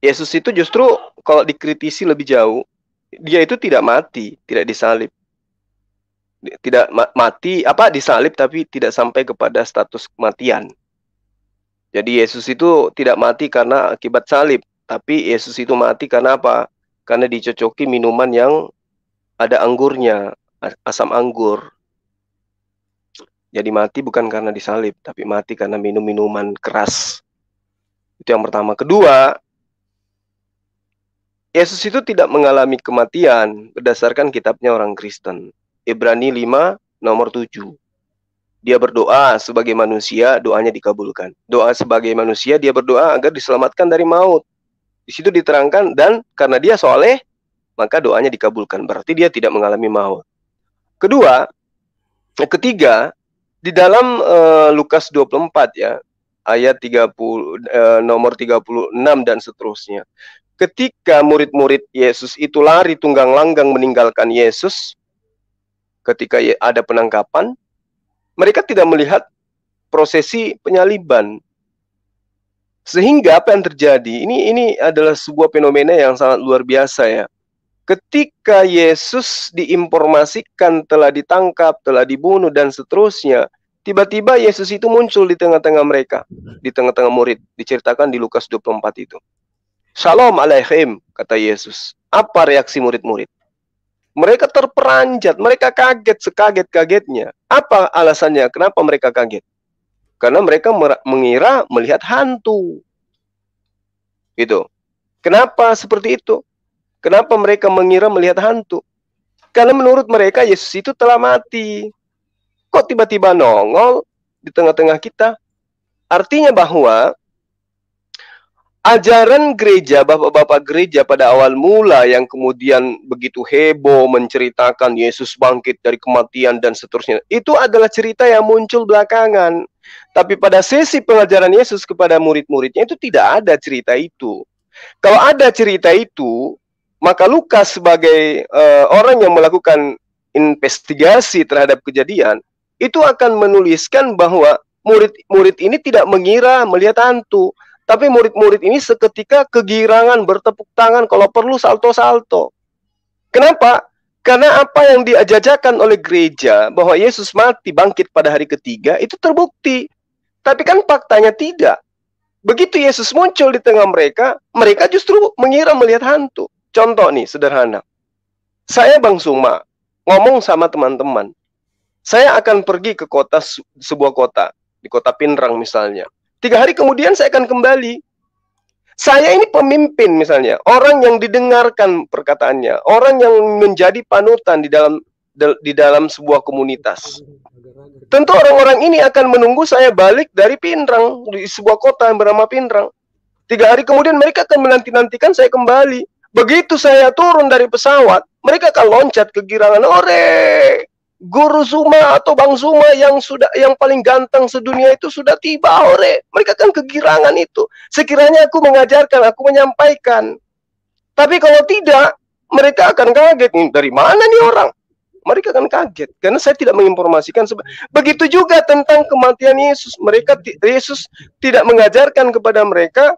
Yesus itu justru kalau dikritisi lebih jauh, dia itu tidak mati, tidak disalib. Tidak mati, disalib tapi tidak sampai kepada status kematian. Jadi Yesus itu tidak mati karena akibat salib, tapi Yesus itu mati karena apa? Karena dicocoki minuman yang ada anggurnya, asam anggur. Jadi mati bukan karena disalib, tapi mati karena minum minuman keras. Itu yang pertama. Kedua, Yesus itu tidak mengalami kematian berdasarkan kitabnya orang Kristen. Ibrani 5 nomor 7. Dia berdoa sebagai manusia, doanya dikabulkan. Doa sebagai manusia, dia berdoa agar diselamatkan dari maut. Di situ diterangkan, dan karena dia soleh, maka doanya dikabulkan. Berarti dia tidak mengalami maut. Ketiga, di dalam Lukas 24 ya, ayat 30 nomor 36 dan seterusnya. Ketika murid-murid Yesus itu lari tunggang langgang meninggalkan Yesus, ketika ada penangkapan, mereka tidak melihat prosesi penyaliban. Sehingga apa yang terjadi? Ini adalah sebuah fenomena yang sangat luar biasa ya. Ketika Yesus diinformasikan telah ditangkap, telah dibunuh dan seterusnya, tiba-tiba Yesus itu muncul di tengah-tengah mereka, di tengah-tengah murid, diceritakan di Lukas 24 itu. Shalom alaihim, kata Yesus. Apa reaksi murid-murid? Mereka terperanjat, mereka kaget sekaget-kagetnya. Apa alasannya? Kenapa mereka kaget? Karena mereka mengira melihat hantu. Gitu. Kenapa seperti itu? Kenapa mereka mengira melihat hantu? Karena menurut mereka Yesus itu telah mati. Kok tiba-tiba nongol di tengah-tengah kita? Artinya bahwa ajaran gereja, bapak-bapak gereja pada awal mula yang kemudian begitu heboh menceritakan Yesus bangkit dari kematian dan seterusnya, itu adalah cerita yang muncul belakangan. Tapi pada sesi pengajaran Yesus kepada murid-muridnya itu tidak ada cerita itu. Kalau ada cerita itu, maka Lukas sebagai orang yang melakukan investigasi terhadap kejadian, itu akan menuliskan bahwa murid-murid ini tidak mengira melihat hantu. Tapi murid-murid ini seketika kegirangan, bertepuk tangan, kalau perlu salto-salto. Kenapa? Karena apa yang diajarkan oleh gereja, bahwa Yesus mati bangkit pada hari ketiga, itu terbukti. Tapi kan faktanya tidak. Begitu Yesus muncul di tengah mereka, mereka justru mengira melihat hantu. Contoh nih, sederhana. Saya Bang Suma, ngomong sama teman-teman. Saya akan pergi ke sebuah kota, di kota Pinrang misalnya. 3 hari kemudian saya akan kembali. Saya ini pemimpin misalnya, orang yang didengarkan perkataannya, orang yang menjadi panutan di dalam sebuah komunitas. Tentu orang-orang ini akan menunggu saya balik dari Pinrang, di sebuah kota yang bernama Pinrang. 3 hari kemudian mereka akan menanti-nantikan saya kembali. Begitu saya turun dari pesawat, mereka akan loncat kegirangan, "Ore! Guru Suma atau Bang Suma yang paling ganteng sedunia itu sudah tiba, ore." Mereka kan kegirangan itu. Sekiranya aku mengajarkan, aku menyampaikan. Tapi kalau tidak, mereka akan kaget. Dari mana nih orang? Mereka akan kaget karena saya tidak menginformasikan. Begitu juga tentang kematian Yesus. Yesus tidak mengajarkan kepada mereka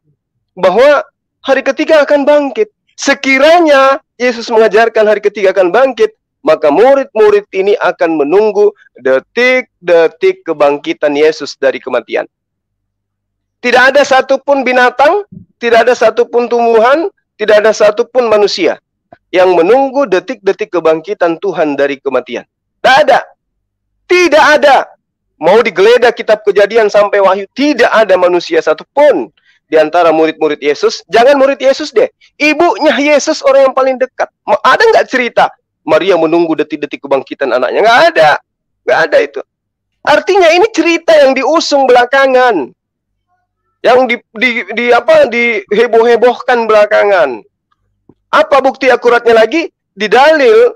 bahwa hari ketiga akan bangkit. Sekiranya Yesus mengajarkan hari ketiga akan bangkit, maka murid-murid ini akan menunggu detik-detik kebangkitan Yesus dari kematian. Tidak ada satupun binatang, tidak ada satupun tumbuhan, tidak ada satupun manusia yang menunggu detik-detik kebangkitan Tuhan dari kematian. Tidak ada. Tidak ada. Mau digeledah kitab Kejadian sampai Wahyu, tidak ada manusia satupun di antara murid-murid Yesus, jangan murid Yesus deh, ibunya Yesus orang yang paling dekat. Ada nggak cerita Maria menunggu detik-detik kebangkitan anaknya? Nggak ada itu. Artinya ini cerita yang diusung belakangan, yang diheboh-hebohkan belakangan. Apa bukti akuratnya lagi? Di dalil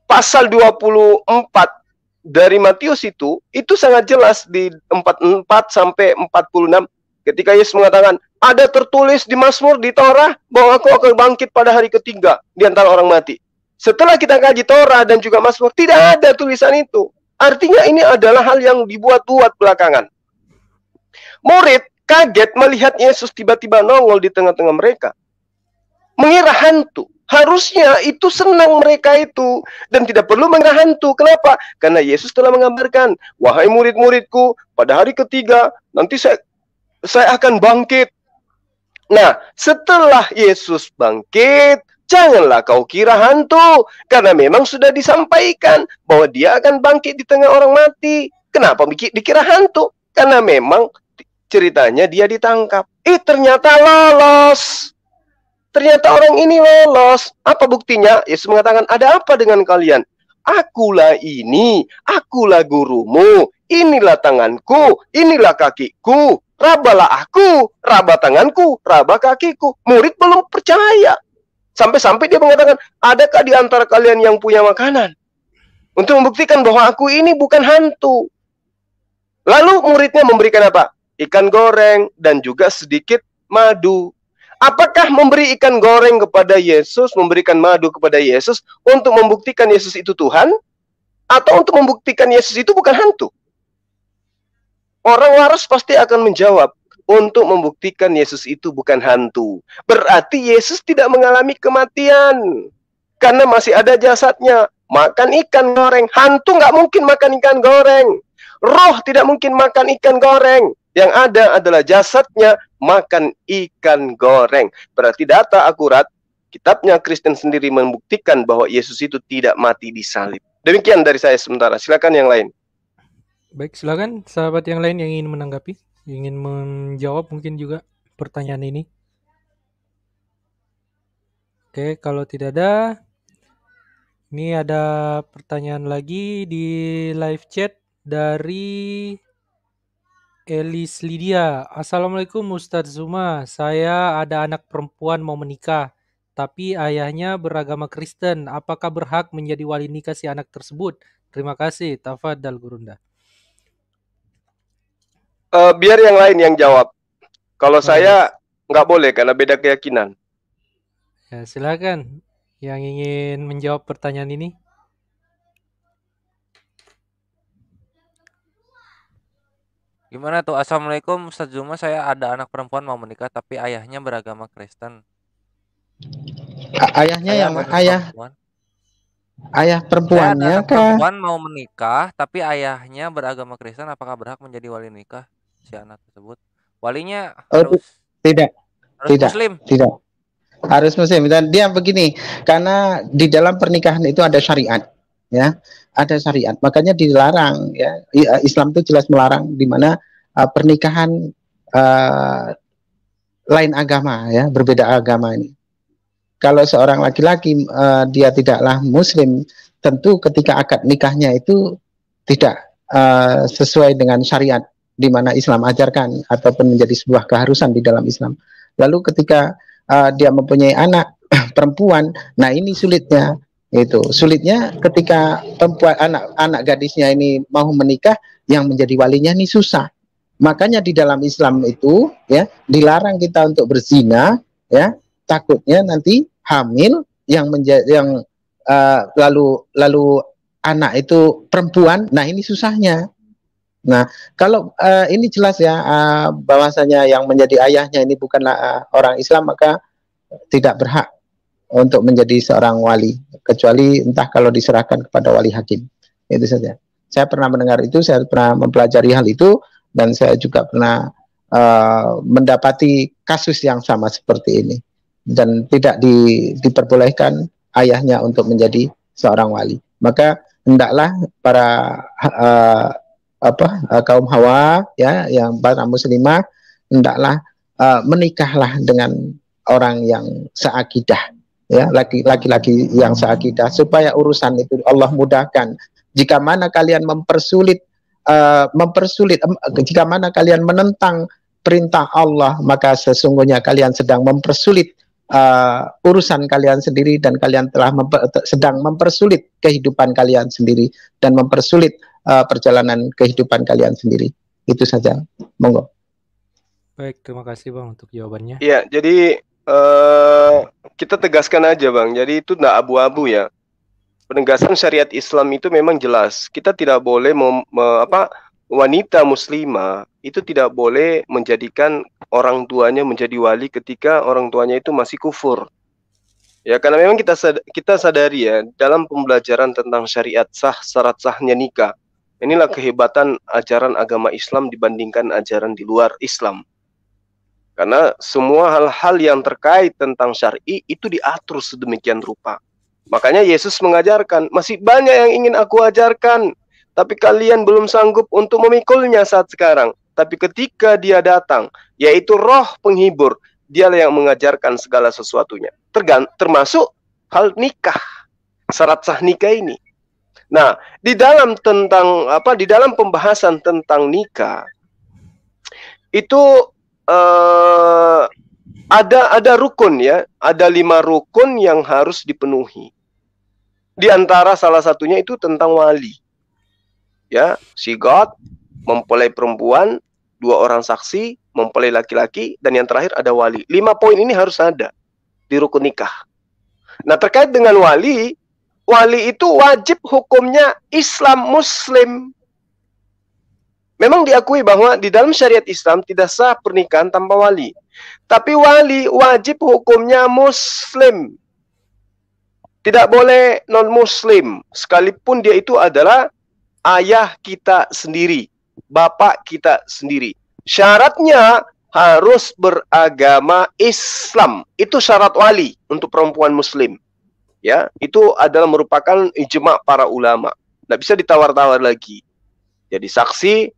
pasal 24 dari Matius itu sangat jelas di 44 sampai 46. Ketika Yesus mengatakan, ada tertulis di Mazmur, di Torah, bahwa aku akan bangkit pada hari ketiga di antara orang mati. Setelah kita kaji Torah dan juga Mazmur, tidak ada tulisan itu. Artinya ini adalah hal yang dibuat-buat belakangan. Murid kaget melihat Yesus tiba-tiba nongol di tengah-tengah mereka. Mengira hantu. Harusnya itu senang mereka itu. Dan tidak perlu mengira hantu. Kenapa? Karena Yesus telah mengabarkan, wahai murid-muridku, pada hari ketiga, nanti saya akan bangkit. Nah, setelah Yesus bangkit, janganlah kau kira hantu. Karena memang sudah disampaikan bahwa dia akan bangkit di tengah orang mati. Kenapa dikira hantu? Karena memang ceritanya dia ditangkap. Ternyata lolos. Ternyata orang ini lolos. Apa buktinya? Yesus mengatakan, ada apa dengan kalian? Akulah ini, akulah gurumu. Inilah tanganku, inilah kakiku. Rabalah aku, raba tanganku, raba kakiku. Murid belum percaya. Sampai-sampai dia mengatakan, adakah di antara kalian yang punya makanan? Untuk membuktikan bahwa aku ini bukan hantu. Lalu muridnya memberikan apa? Ikan goreng dan juga sedikit madu. Apakah memberi ikan goreng kepada Yesus, memberikan madu kepada Yesus untuk membuktikan Yesus itu Tuhan? Atau untuk membuktikan Yesus itu bukan hantu? Orang waras pasti akan menjawab, untuk membuktikan Yesus itu bukan hantu. Berarti Yesus tidak mengalami kematian. Karena masih ada jasadnya. Makan ikan goreng. Hantu nggak mungkin makan ikan goreng. Roh tidak mungkin makan ikan goreng. Yang ada adalah jasadnya makan ikan goreng. Berarti data akurat, kitabnya Kristen sendiri membuktikan bahwa Yesus itu tidak mati di salib. Demikian dari saya sementara. Silakan yang lain. Baik, silakan sahabat yang lain yang ingin menanggapi, ingin menjawab mungkin juga pertanyaan ini. Oke, kalau tidak ada, ini ada pertanyaan lagi di live chat dari Elis Lydia. Assalamualaikum Ustadz Zuma, saya ada anak perempuan mau menikah, tapi ayahnya beragama Kristen. Apakah berhak menjadi wali nikah si anak tersebut? Terima kasih. Tafadhal Gurunda. Biar yang lain yang jawab. Kalau saya nggak boleh karena beda keyakinan. Ya, silakan yang ingin menjawab pertanyaan ini. Gimana tuh? Assalamualaikum Ustadz Zuma, saya ada anak perempuan mau menikah tapi ayahnya beragama Kristen. Ayahnya yang ayah perempuannya anak perempuan mau menikah tapi ayahnya beragama Kristen, apakah berhak menjadi wali nikah si anak tersebut? Walinya harus Muslim. Tidak. Harus Muslim. Dan dia begini, karena di dalam pernikahan itu ada syariat, ya. Ada syariat. Makanya dilarang, ya. Islam itu jelas melarang di mana pernikahan lain agama, ya, berbeda agama ini. Kalau seorang laki-laki dia tidaklah Muslim, tentu ketika akad nikahnya itu tidak sesuai dengan syariat di mana Islam ajarkan ataupun menjadi sebuah keharusan di dalam Islam. Lalu ketika dia mempunyai anak perempuan, nah ini sulitnya. Sulitnya ketika perempuan anak gadisnya ini mau menikah, yang menjadi walinya ini susah. Makanya di dalam Islam itu, ya, dilarang kita untuk berzina, ya, takutnya nanti hamil lalu anak itu perempuan. Nah, ini susahnya. Nah, kalau ini jelas ya, bahwasanya yang menjadi ayahnya ini bukanlah orang Islam, maka tidak berhak untuk menjadi seorang wali, kecuali entah kalau diserahkan kepada wali hakim. Itu saja. Saya pernah mendengar itu, saya pernah mempelajari hal itu, dan saya juga pernah mendapati kasus yang sama seperti ini. Dan tidak diperbolehkan ayahnya untuk menjadi seorang wali. Maka hendaklah para kaum hawa, ya, yang para muslimah, hendaklah menikahlah dengan orang yang seakidah, ya, laki-laki yang seakidah, supaya urusan itu Allah mudahkan. Jika mana kalian jika mana kalian menentang perintah Allah, maka sesungguhnya kalian sedang mempersulit urusan kalian sendiri, dan kalian telah sedang mempersulit kehidupan kalian sendiri dan mempersulit perjalanan kehidupan kalian sendiri. Itu saja, monggo. Baik, terima kasih Bang untuk jawabannya. Iya, jadi kita tegaskan aja Bang, jadi itu tidak abu-abu ya. Penegasan syariat Islam itu memang jelas. Kita tidak boleh wanita muslimah itu tidak boleh menjadikan orang tuanya menjadi wali ketika orang tuanya itu masih kufur. Ya, karena memang kita sadari ya, dalam pembelajaran tentang syariat sah, syarat sahnya nikah. Inilah kehebatan ajaran agama Islam dibandingkan ajaran di luar Islam. Karena semua hal-hal yang terkait tentang syar'i itu diatur sedemikian rupa. Makanya Yesus mengajarkan, masih banyak yang ingin aku ajarkan, tapi kalian belum sanggup untuk memikulnya saat sekarang. Tapi ketika dia datang, yaitu roh penghibur, dialah yang mengajarkan segala sesuatunya. Termasuk hal nikah, syarat sah nikah ini. Nah, di dalam pembahasan tentang nikah, itu ada rukun ya, ada 5 rukun yang harus dipenuhi. Di antara salah satunya itu tentang wali. Ya, sigot, mempelai perempuan, 2 orang saksi, mempelai laki-laki, dan yang terakhir ada wali. 5 poin ini harus ada di rukun nikah. Nah, terkait dengan wali itu wajib hukumnya Islam Muslim. Memang diakui bahwa di dalam syariat Islam tidak sah pernikahan tanpa wali. Tapi wali wajib hukumnya Muslim. Tidak boleh non-Muslim, sekalipun dia itu adalah ayah kita sendiri, bapak kita sendiri. Syaratnya harus beragama Islam. Itu syarat wali untuk perempuan Muslim. Ya, itu adalah merupakan ijma' para ulama. Tidak bisa ditawar-tawar lagi. Jadi saksi,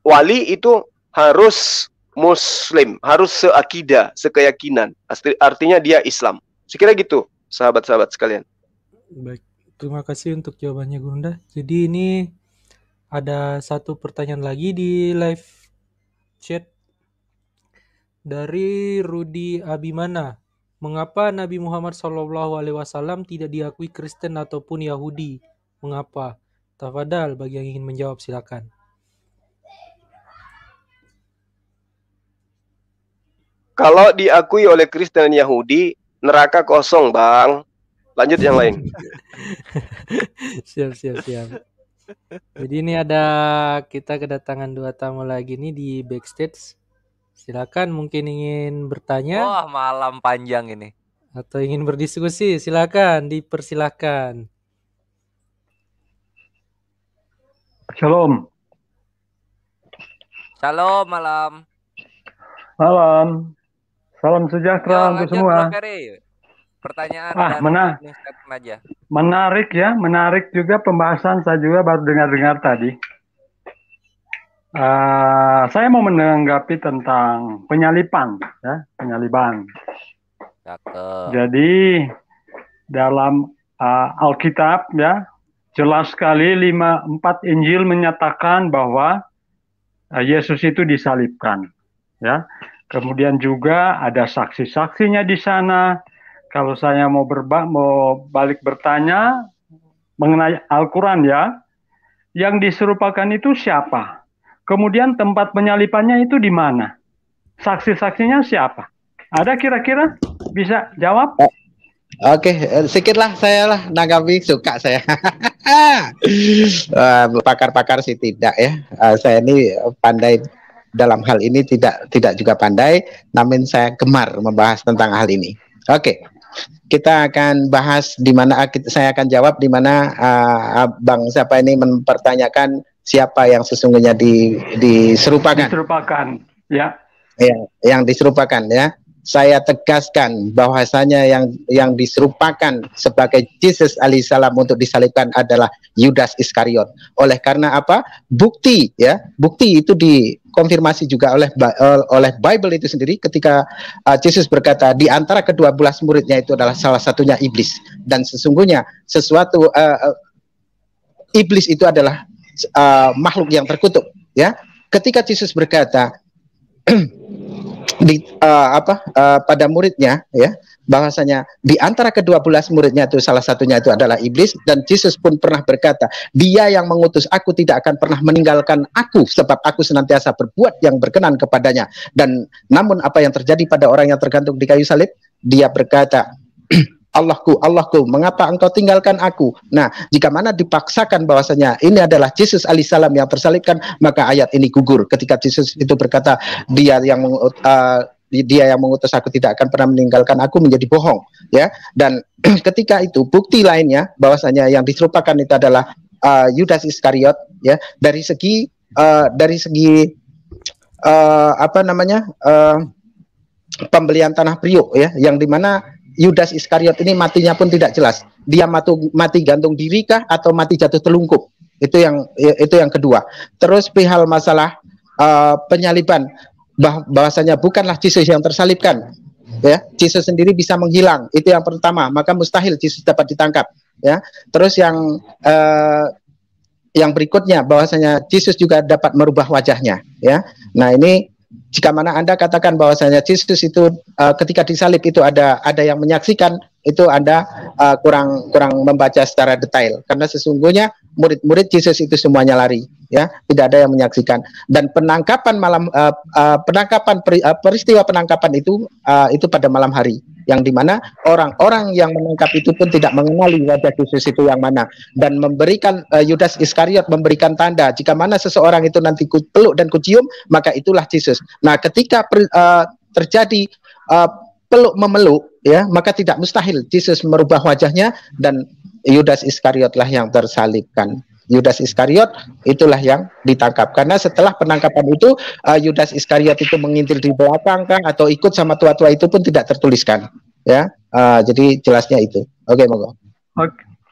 wali itu harus Muslim, harus seakidah, sekeyakinan. Artinya dia Islam. Sekira gitu, sahabat-sahabat sekalian. Baik, terima kasih untuk jawabannya Gurunda. Jadi ini ada satu pertanyaan lagi di live chat dari Rudi Abimana. Mengapa Nabi Muhammad SAW tidak diakui Kristen ataupun Yahudi? Mengapa? Tafadhal, bagi yang ingin menjawab silakan. Kalau diakui oleh Kristen dan Yahudi, neraka kosong, Bang. Lanjut yang lain. Siap. Jadi ini kita kedatangan 2 tamu lagi nih di backstage. Silakan, mungkin ingin bertanya. Wah, malam panjang ini. Atau ingin berdiskusi, silakan, dipersilakan. Shalom. Malam. Salam sejahtera untuk semua. Pertanyaan aja. Menarik juga pembahasan. Saya juga baru dengar tadi. Saya mau menanggapi tentang penyaliban. Jadi dalam Alkitab ya, jelas sekali 4 Injil menyatakan bahwa Yesus itu disalibkan. Ya. Kemudian juga ada saksi-saksinya di sana. Kalau saya mau balik bertanya mengenai Al-Quran ya, yang diserupakan itu siapa? Kemudian tempat penyalipannya itu di mana? Saksi-saksinya siapa? Ada kira-kira bisa jawab? Oke, sedikitlah saya lah nanggapi, suka saya. Pakar-pakar sih tidak ya. Saya ini pandai dalam hal ini, tidak juga pandai, namun saya gemar membahas tentang hal ini. Oke, kita akan bahas di mana saya akan jawab di mana Bang siapa ini mempertanyakan siapa yang sesungguhnya diserupakan. Ya. Yang diserupakan ya. Saya tegaskan bahwasanya yang diserupakan sebagai Yesus alaihissalam untuk disalibkan adalah Yudas Iskariot. Oleh karena apa? Bukti itu di dikonfirmasi juga oleh Bible itu sendiri ketika Yesus berkata di antara kedua belas muridnya itu adalah salah satunya iblis, dan sesungguhnya sesuatu iblis itu adalah makhluk yang terkutuk, ya. Ketika Yesus berkata pada muridnya, ya, bahwasanya di antara kedua belas muridnya itu salah satunya itu adalah iblis, dan Yesus pun pernah berkata, dia yang mengutus aku tidak akan pernah meninggalkan aku, sebab aku senantiasa berbuat yang berkenan kepadanya. Dan namun apa yang terjadi pada orang yang tergantung di kayu salib, dia berkata, Allahku, Allahku, mengapa engkau tinggalkan aku? Nah, jika mana dipaksakan bahwasanya ini adalah Yesus alaihissalam yang tersalibkan, maka ayat ini gugur. Ketika Yesus itu berkata, dia yang mengutus aku tidak akan pernah meninggalkan aku, menjadi bohong, ya. Dan ketika itu bukti lainnya bahwasanya yang diserupakan itu adalah Yudas Iskariot, ya. Dari segi pembelian tanah Priok, ya, yang dimana Yudas Iskariot ini matinya pun tidak jelas. Dia mati gantung diri kah atau mati jatuh telungkup? Itu yang kedua. Terus perihal masalah penyaliban, bahwasanya bukanlah Yesus yang tersalibkan, ya. Yesus sendiri bisa menghilang. Itu yang pertama. Maka mustahil Yesus dapat ditangkap, ya. Terus yang berikutnya bahwasanya Yesus juga dapat merubah wajahnya, ya. Nah, ini jika mana Anda katakan bahwasanya Yesus itu ketika disalib itu ada yang menyaksikan, itu Anda kurang membaca secara detail, karena sesungguhnya murid-murid Yesus itu semuanya lari, ya, tidak ada yang menyaksikan. Dan peristiwa penangkapan itu pada malam hari, yang dimana orang-orang yang menangkap itu pun tidak mengenali wajah Yesus itu yang mana, dan memberikan Yudas Iskariot memberikan tanda jika mana seseorang itu nanti peluk dan kucium, maka itulah Yesus. Nah, ketika terjadi peluk memeluk, ya, maka tidak mustahil Yesus merubah wajahnya, dan Yudas Iskariotlah yang tersalibkan. Yudas Iskariot itulah yang ditangkap, karena setelah penangkapan itu Yudas Iskariot itu mengintil di belakang kah atau ikut sama tua-tua itu pun tidak tertuliskan, ya. Jadi jelasnya itu. Oke, monggo.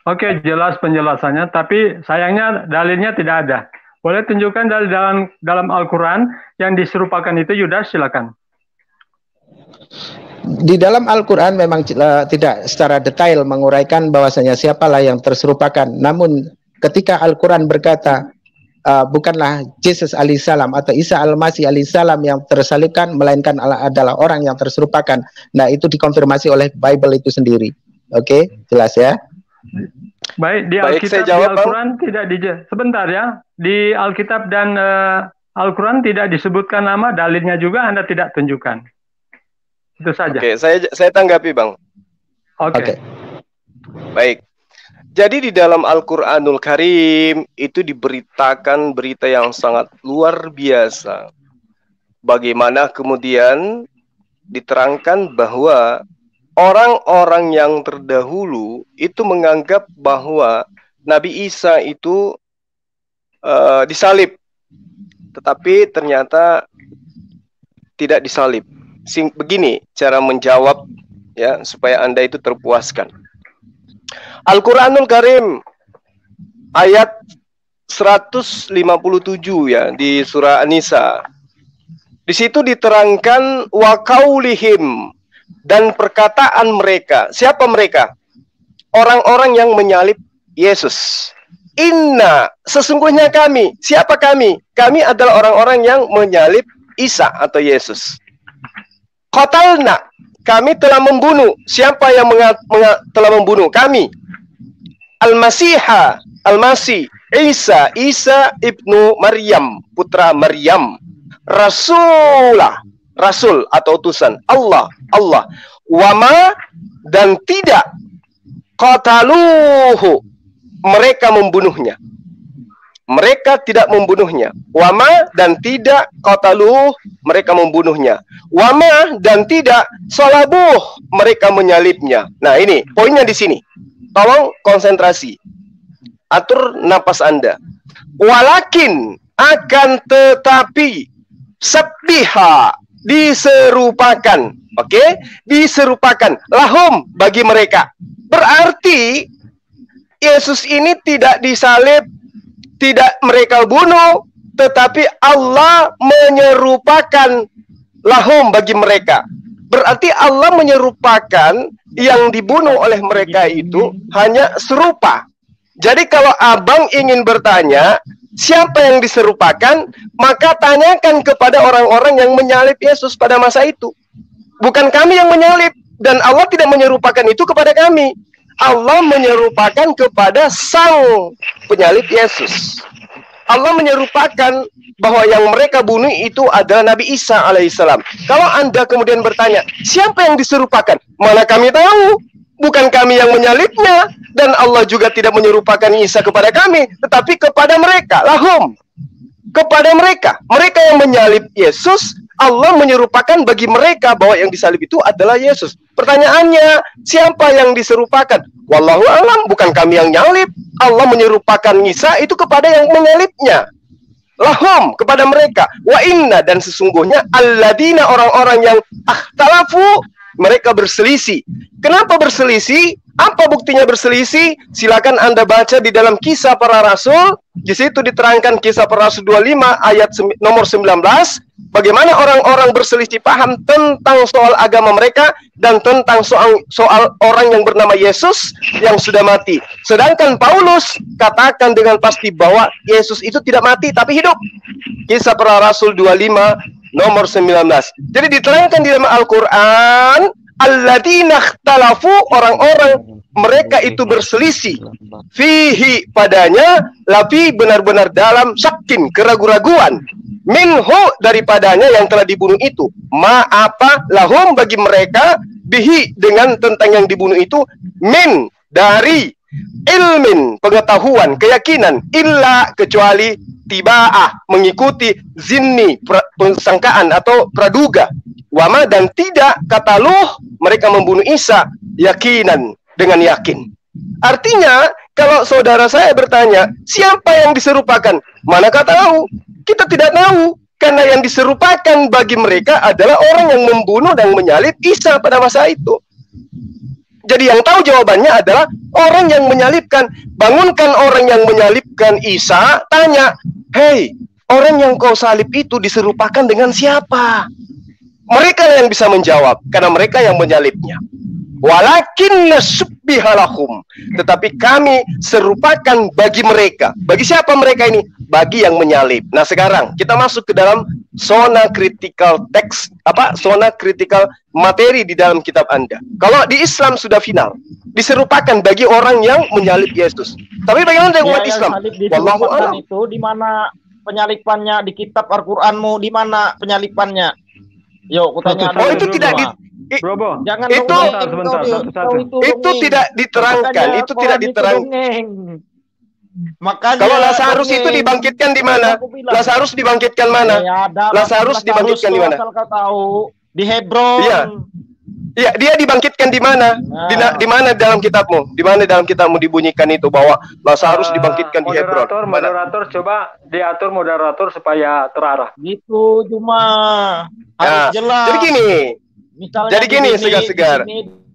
Oke, jelas penjelasannya, tapi sayangnya dalilnya tidak ada. Boleh tunjukkan dalil dalam Al-Quran yang diserupakan itu, Yudas, silakan. Di dalam Al-Quran memang tidak secara detail menguraikan bahwasanya siapalah yang terserupakan. Namun ketika Al-Quran berkata bukanlah Yesus alaihissalam atau Isa al-Masih alaihissalam yang tersalibkan, melainkan adalah orang yang terserupakan. Nah, itu dikonfirmasi oleh Bible itu sendiri. Oke, jelas ya. Baik, di Alkitab, di Al-Quran tidak sebentar ya. Di Alkitab dan Al-Quran tidak disebutkan nama, dalilnya juga Anda tidak tunjukkan. Itu saja. Oke, saya tanggapi, Bang. Oke. Baik. Jadi di dalam Al-Qur'anul Karim itu diberitakan berita yang sangat luar biasa. Bagaimana kemudian diterangkan bahwa orang-orang yang terdahulu itu menganggap bahwa Nabi Isa itu disalib. Tetapi ternyata tidak disalib. Begini cara menjawab, ya, supaya Anda itu terpuaskan. Al-Qur'anul Karim ayat 157 ya di surah An-Nisa. Di situ diterangkan wa qaulihim, dan perkataan mereka. Siapa mereka? Orang-orang yang menyalib Yesus. Inna, sesungguhnya kami. Siapa kami? Kami adalah orang-orang yang menyalib Isa atau Yesus. Qatalna, kami telah membunuh. Siapa yang telah membunuh? Kami. Al-Masihah, Al-Masih, Isa ibnu Maryam, putra Maryam. Rasulah, Rasul atau utusan Allah. Wama, dan tidak qataluhu, mereka membunuhnya. Mereka tidak membunuhnya. Wama, dan tidak qataluhu, mereka membunuhnya. Wama, dan tidak salabuh, mereka menyalibnya. Nah, ini poinnya di sini. Tolong konsentrasi. Atur napas Anda. Walakin, akan tetapi, sabbiha, diserupakan. Oke? Diserupakan. Lahum, bagi mereka. Berarti Yesus ini tidak disalib, tidak mereka bunuh, tetapi Allah menyerupakan lahum bagi mereka. Berarti Allah menyerupakan yang dibunuh oleh mereka itu hanya serupa. Jadi kalau abang ingin bertanya siapa yang diserupakan, maka tanyakan kepada orang-orang yang menyalib Yesus pada masa itu. Bukan kami yang menyalib, dan Allah tidak menyerupakan itu kepada kami. Allah menyerupakan kepada sang penyalib Yesus. Allah menyerupakan bahwa yang mereka bunuh itu adalah Nabi Isa alaihissalam. Kalau Anda kemudian bertanya, siapa yang diserupakan? Mana kami tahu? Bukan kami yang menyalibnya, dan Allah juga tidak menyerupakan Isa kepada kami, tetapi kepada mereka, lahum. Kepada mereka, mereka yang menyalib Yesus, Allah menyerupakan bagi mereka bahwa yang disalib itu adalah Yesus. Pertanyaannya, siapa yang diserupakan? Wallahu alam, bukan kami yang nyalib. Allah menyerupakan Isa itu kepada yang menyalibnya. Lahum, kepada mereka. Wa inna, dan sesungguhnya alladina, orang-orang yang akhtalafu, mereka berselisih. Kenapa berselisih? Apa buktinya berselisih? Silakan Anda baca di dalam Kisah Para Rasul. Di situ diterangkan Kisah Para Rasul 25 ayat nomor 19. Bagaimana orang-orang berselisih paham tentang soal agama mereka dan tentang soal orang yang bernama Yesus yang sudah mati. Sedangkan Paulus katakan dengan pasti bahwa Yesus itu tidak mati tapi hidup. Kisah Para Rasul 25 nomor 19. Jadi diterangkan di dalam Al-Quran, alladzina ikhtalafu, orang-orang mereka itu berselisih, fihi, padanya, lafi, benar-benar dalam, syakin, keraguan-raguan, minhu, daripadanya yang telah dibunuh itu, ma, apa, lahum, bagi mereka, bihi, dengan tentang yang dibunuh itu, min, dari, ilmin, pengetahuan, keyakinan, illa, kecuali tiba'ah, mengikuti zinni, persangkaan atau praduga, wama, dan tidak, kata Luh, mereka membunuh Isa, yakinan, dengan yakin. Artinya, kalau saudara saya bertanya, siapa yang diserupakan? Manakah tahu? Kita tidak tahu, karena yang diserupakan bagi mereka adalah orang yang membunuh dan menyalib Isa pada masa itu. Jadi yang tahu jawabannya adalah orang yang menyalibkan. Bangunkan orang yang menyalibkan Isa, tanya, hei, orang yang kau salib itu diserupakan dengan siapa? Mereka yang bisa menjawab, karena mereka yang menyalibnya. Walakinna subbihalahum, tetapi kami serupakan bagi mereka. Bagi siapa mereka ini? Bagi yang menyalib. Nah sekarang kita masuk ke dalam zona critical text, zona critical materi di dalam kitab Anda. Kalau di Islam sudah final, diserupakan bagi orang yang menyalib Yesus. Tapi bagaimana dengan umat Islam? Wallahu a'lam. Itu di mana penyalipannya di kitab Al-Qur'anmu? Di mana penyalipannya? Yuk, kutanya. Oh, itu tidak di jangan itu itu tidak diterangkan, itu tidak diterangkan. Makanya kalau Lazarus itu dibangkitkan di mana? Lazarus dibangkitkan mana? Lazarus dibangkitkan di mana? Kau tahu di Hebron. Iya. Iya, dia dibangkitkan di mana? Di mana dalam kitabmu? Di mana dalam kitabmu dibunyikan itu bahwa Lazarus dibangkitkan di Hebron? Moderator coba diatur moderator supaya terarah. Gitu cuma harus jelas. Jadi gini. Misalnya jadi gini, segar-segar.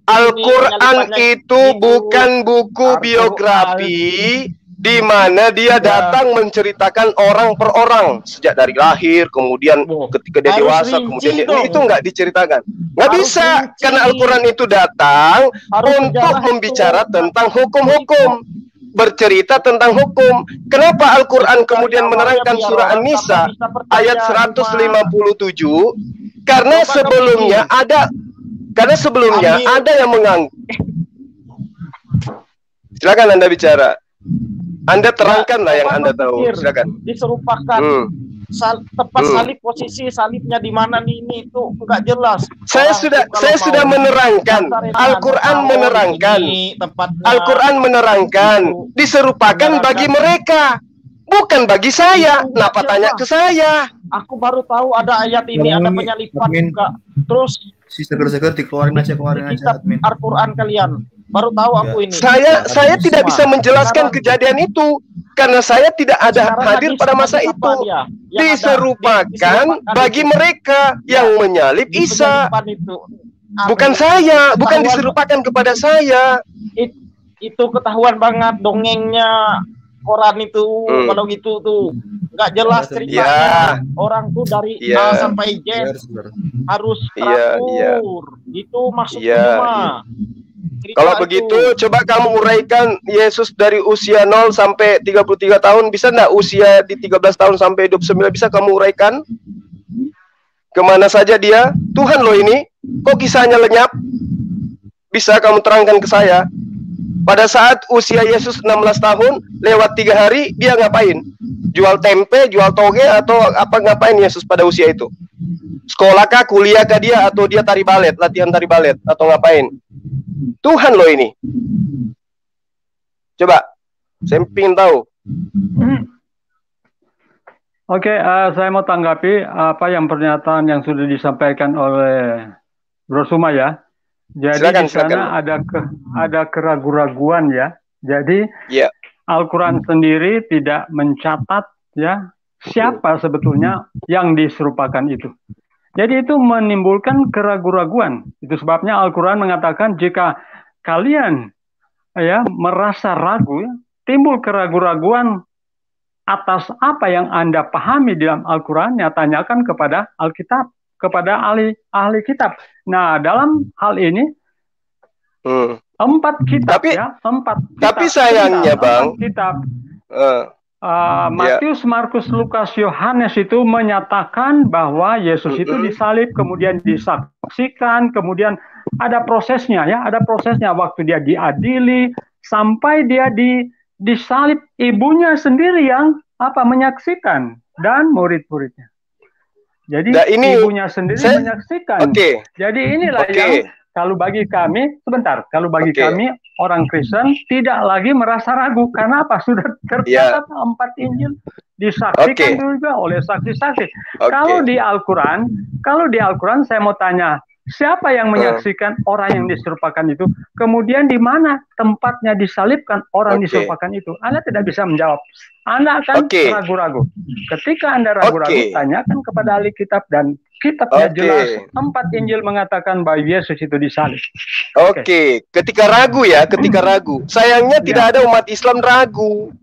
Al-Quran itu bukan buku biografi di mana dia datang menceritakan orang per orang sejak dari lahir, kemudian ketika dia dewasa, kemudian itu nggak diceritakan. Nggak bisa, karena Al-Quran itu datang untuk membicara tentang hukum-hukum, bercerita tentang hukum. Kenapa Al-Quran kemudian menerangkan surah An-Nisa ayat 157? Karena sebelumnya ada yang menganggap. Silakan Anda bicara. Anda terangkanlah yang Anda tahu. Silakan. Diserupakan. Tepat salib, posisi salibnya di mana nih, ini itu enggak jelas. Saya sudah menerangkan. Al-Quran menerangkan. Al-Quran menerangkan. Diserupakan bagi mereka, bukan bagi saya. Kenapa tanya ke saya? Aku baru tahu ada ayat ini, ada penyalipan juga. Terus si seger-seger keluarin aja Al-Quran kalian. Baru tahu aku ini. Saya tidak bisa menjelaskan kejadian itu karena saya tidak ada hadir pada masa itu. Diserupakan bagi mereka yang menyalib Isa. Bukan saya, bukan diserupakan kepada saya. Itu ketahuan banget dongengnya. koran itu kalau gitu tuh nggak jelas ceritanya. Orang tuh dari A sampai Z harus teratur. Itu maksudnya mah. Kalau begitu, coba kamu uraikan Yesus dari usia 0 sampai 33 tahun. Bisa enggak usia di 13 tahun sampai 29? Bisa kamu uraikan? Kemana saja dia? Tuhan loh ini. Kok kisahnya lenyap? Bisa kamu terangkan ke saya? Pada saat usia Yesus 16 tahun, lewat 3 hari, dia ngapain? Jual tempe, jual toge, atau apa ngapain Yesus pada usia itu? Sekolah kah, kuliah kah dia, atau dia tari balet, latihan tari balet, atau ngapain? Tuhan loh ini. Coba, saya ingin tahu. Oke, saya mau tanggapi apa yang pernyataan yang sudah disampaikan oleh Bro Suma ya. Jadi silakan, di sana ada keraguan-raguan ya. Jadi Al-Quran sendiri tidak mencatat ya siapa sebetulnya yang diserupakan itu. Jadi itu menimbulkan keraguan-raguan. Itu sebabnya Al-Quran mengatakan jika kalian ya merasa ragu, timbul keraguan-raguan atas apa yang Anda pahami di dalam Al-Quran, ya tanyakan kepada Alkitab, kepada ahli kitab. Nah, dalam hal ini 4 kitab ya, 4 kitab. Tapi sayangnya, Bang, kitab. Matius, Markus, Lukas, Yohanes itu menyatakan bahwa Yesus itu disalib, kemudian disaksikan, kemudian ada prosesnya ya, ada prosesnya waktu dia diadili sampai dia disalib, ibunya sendiri yang menyaksikan dan murid-muridnya. Jadi ibunya sendiri menyaksikan. Jadi inilah yang kalau bagi kami, kalau bagi kami orang Kristen tidak lagi merasa ragu. Karena apa? Sudah tercatat 4 Injil disaksikan juga oleh saksi-saksi. Kalau di Al-Quran saya mau tanya, siapa yang menyaksikan orang yang diserupakan itu? Kemudian di mana tempatnya disalibkan orang diserupakan itu? Anda tidak bisa menjawab. Anda akan ragu-ragu. Ketika Anda ragu-ragu, tanyakan kepada ahli kitab dan kitabnya jelas. 4 Injil mengatakan bahwa Yesus itu disalib. Ketika ragu ya, ketika ragu. Sayangnya tidak ada umat Islam ragu.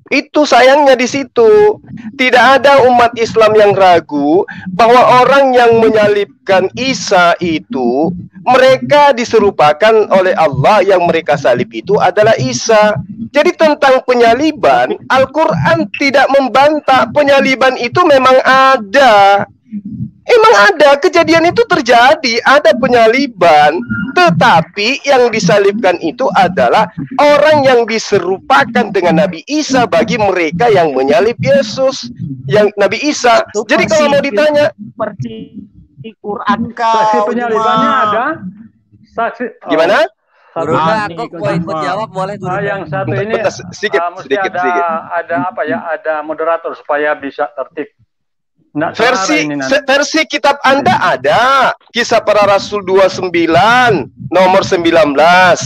Itu sayangnya di situ. Tidak ada umat Islam yang ragu bahwa orang yang menyalibkan Isa itu, mereka diserupakan oleh Allah, yang mereka salib itu adalah Isa. Jadi tentang penyaliban, Al-Quran tidak membantah. Penyaliban itu memang ada. Emang ada, kejadian itu terjadi, ada penyaliban. Tetapi yang disalibkan itu adalah orang yang diserupakan dengan Nabi Isa bagi mereka yang menyalib Yesus, yang Nabi Isa. Jadi kalau mau ditanya seperti di Quran saksi penyalibannya ada. Saksi gimana? Aku ikut jawab boleh. Yang satu ini sedikit. Ada moderator supaya bisa tertib. Versi kitab Anda ada Kisah Para Rasul 29 nomor 19.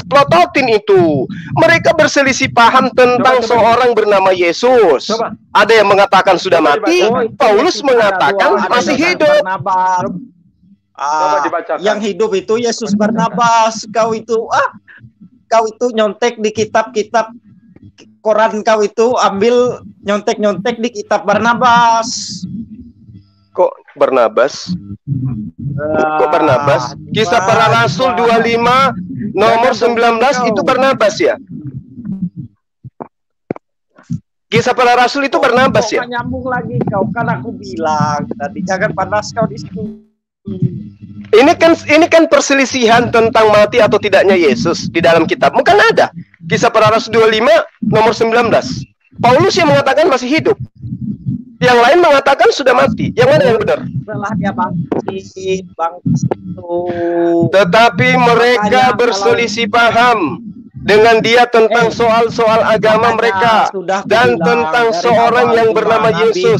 Plototin itu. Mereka berselisih paham tentang seorang bernama Yesus. Ada yang mengatakan sudah mati, Paulus mengatakan masih hidup. Yang hidup itu Yesus Barnabas. Kau itu nyontek di kitab-kitab koran, kau itu ambil nyontek-nyontek di kitab Barnabas. Kok Barnabas? Kok Barnabas? Kisah Para Rasul 25 nomor 19 itu Barnabas ya? Kisah Para Rasul itu Barnabas ya? Nyambung lagi kau, kan aku bilang tadi jangan panas kau di sini. Ini kan perselisihan tentang mati atau tidaknya Yesus di dalam kitab. Bukan ada. Kisah Para Rasul 25 nomor 19. Paulus yang mengatakan masih hidup. Yang lain mengatakan sudah mati. Yang mana yang benar? Setelah dia bangkit itu. Tetapi mereka berselisih paham dengan dia tentang soal-soal agama mereka dan tentang seorang yang bernama Yesus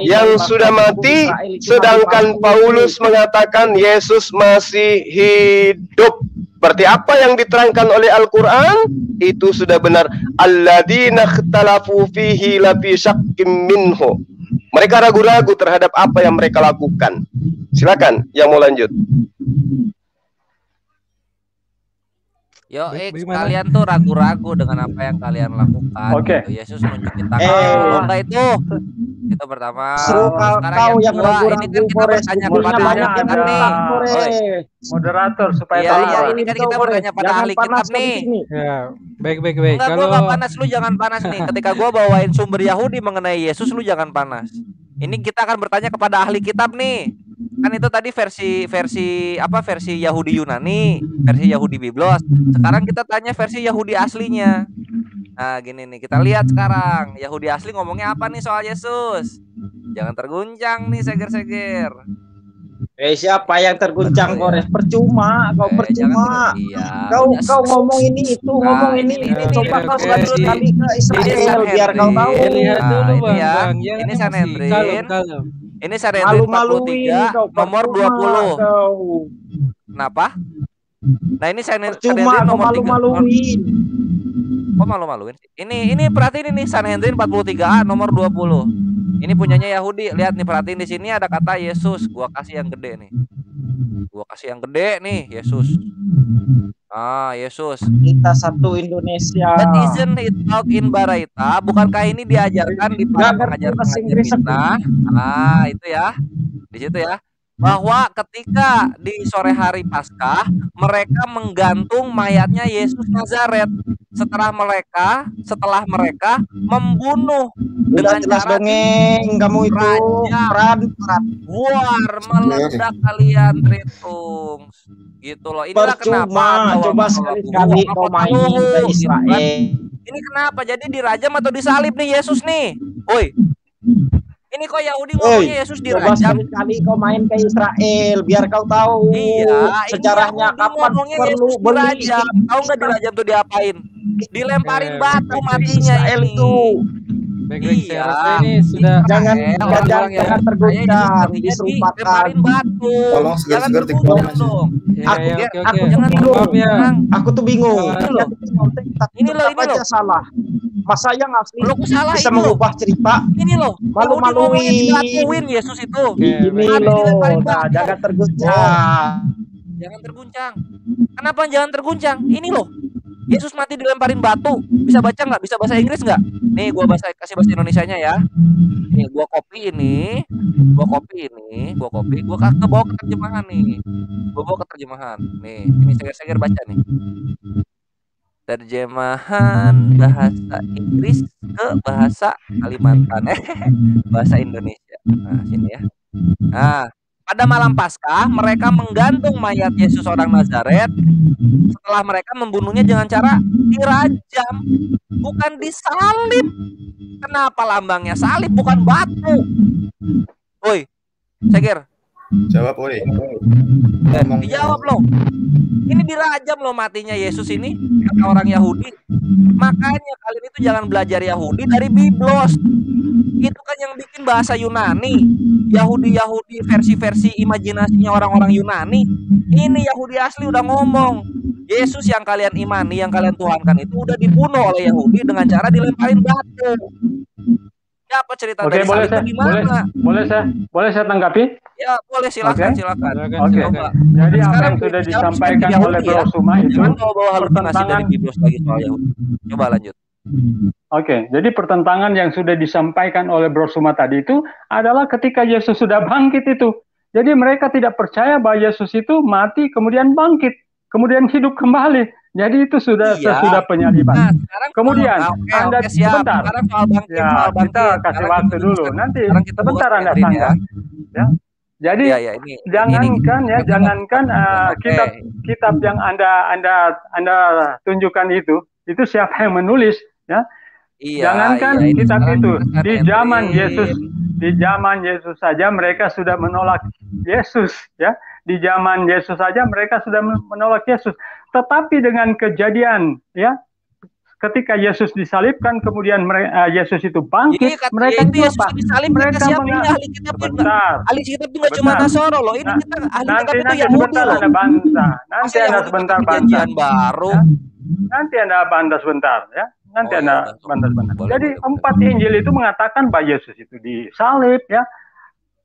yang sudah mati, sedangkan Paulus mengatakan Yesus masih hidup. Berarti apa yang diterangkan oleh Al-Quran itu sudah benar. Alladzina ikhtalafu fihi lafi syakkim minhu. Mereka ragu-ragu terhadap apa yang mereka lakukan. Silakan yang mau lanjut. Yo, kalian tuh ragu-ragu dengan apa yang kalian lakukan. Oke. Gitu. Yesus nunjukin tangan. Kalau enggak itu pertama. Sekarang yang yang kedua, ini kan kita bertanya kepada ahli kitab nih. Moderator supaya iya, ini kan kita bertanya pada ahli kitab nih. Ya, baik. Enggak, gua enggak panas, lu jangan panas nih. Ketika gua bawain sumber Yahudi mengenai Yesus, lu jangan panas. Ini kita akan bertanya kepada ahli kitab nih. Kan itu tadi versi Yahudi Yunani, versi Yahudi Biblos. Sekarang kita tanya versi Yahudi aslinya. Nah, gini nih, kita lihat sekarang Yahudi asli ngomongnya apa nih soal Yesus. Jangan terguncang nih, seger-seger. Siapa yang terguncang, Kores? Percuma, kau percuma. Kau ngomong ini itu, ngomong ini. Coba kau sekali ke Israel biar kau tahu. Lihat dulu, Bang. Ini Sanhedrin. Kalem. Ini Sanhedrin 43 nomor 20. Kenapa? Nah, ini Sanhedrin nomor 3. Kok malu-maluin? Ini perhatiin ini Sanhedrin 43A nomor 20. Ini punyanya Yahudi. Lihat nih, perhatiin di sini ada kata Yesus. Gua kasih yang gede nih. Yesus. Yesus. Kita satu Indonesia. But isn't it taught in Baraita? Bukankah ini diajarkan di pengajar kita? Itu ya. Di situ ya. Bahwa ketika di sore hari Paskah mereka menggantung mayatnya Yesus Nazaret setelah mereka membunuh dengan cara dongeng kamu itu peran war meledak kalian Tritung gitu loh. Inilah kenapa coba sekali-kali kau main ke Israel. Ini kenapa jadi dirajam atau disalib nih Yesus nih? Woi, ini kok Yahudi ngomongnya Yesus dirajam. Coba sekali kau main ke Israel biar kau tahu sejarahnya kapan perlu dirajam. Tahu nggak dirajam tuh diapain? Dilemparin batu matinya Israel itu. Saya rasa ini sudah jangan terguncang disumpahkan. Batu. Tolong segar-segar TikTok dong. Aku tuh bingung. Ini loh salah. Masa yang asli bisa mengubah cerita? Ini loh. Malu-maluin Yesus itu. Ini loh. Jangan terguncang. Jangan terguncang. Kenapa jangan terguncang? Ini loh. Yesus mati dilemparin batu. Bisa baca nggak? Bisa bahasa Inggris nggak? Nih, gua kasih bahasa Indonesianya ya. Nih, gua copy ini. Gua bawa ke terjemahan nih. Nih, ini seger-seger baca nih. Terjemahan bahasa Inggris ke bahasa Kalimantan, bahasa Indonesia. Nah, sini ya. Nah, pada malam Paskah mereka menggantung mayat Yesus orang Nazaret. Setelah mereka membunuhnya dengan cara dirajam, bukan disalib. Kenapa lambangnya salib bukan batu? Woi, Seger. Jawab, woi. Dijawab loh. Ini dirajam loh matinya Yesus ini, kata orang Yahudi. Makanya kalian itu jangan belajar Yahudi dari Biblos. Itu kan yang bikin bahasa Yunani. Yahudi versi-versi imajinasinya orang-orang Yunani. Ini Yahudi asli udah ngomong. Yesus yang kalian imani, yang kalian tuhankan itu udah dibunuh oleh Yahudi dengan cara dilemparin batu. Ya, apa cerita dari salib itu gimana? Boleh saya tanggapi? Ya, boleh, silakan. Oke. Jadi apa yang sudah disampaikan oleh Bro Suma itu pertentangan dari Biblos lagi soal Yahudi. Coba lanjut. Oke, jadi pertentangan yang sudah disampaikan oleh Bro Suma tadi itu adalah ketika Yesus sudah bangkit itu. Jadi mereka tidak percaya bahwa Yesus itu mati kemudian bangkit, kemudian hidup kembali. Jadi itu sudah sesudah penyaliban. Nah, kemudian Anda sebentar. Soal bangkit. Kita kasih waktu dulu. Nanti sebentar Anda tangga. Ya. Jadi jangankan kitab yang Anda tunjukkan itu siapa yang menulis ya? Jangankan kitab itu di zaman Yesus saja mereka sudah menolak Yesus ya. Di zaman Yesus saja mereka sudah menolak Yesus. Tetapi dengan kejadian ya ketika Yesus disalibkan kemudian Yesus itu bangkit, mereka itu apa? Mereka ahli kitab itu nggak cuma Nasoro loh. Ini kita ahli kitab itu Yahudi loh. Nanti Anda sebentar bantah. Baru. Nanti Anda bantah sebentar ya. Jadi 4 Injil itu mengatakan bahwa Yesus itu disalib ya.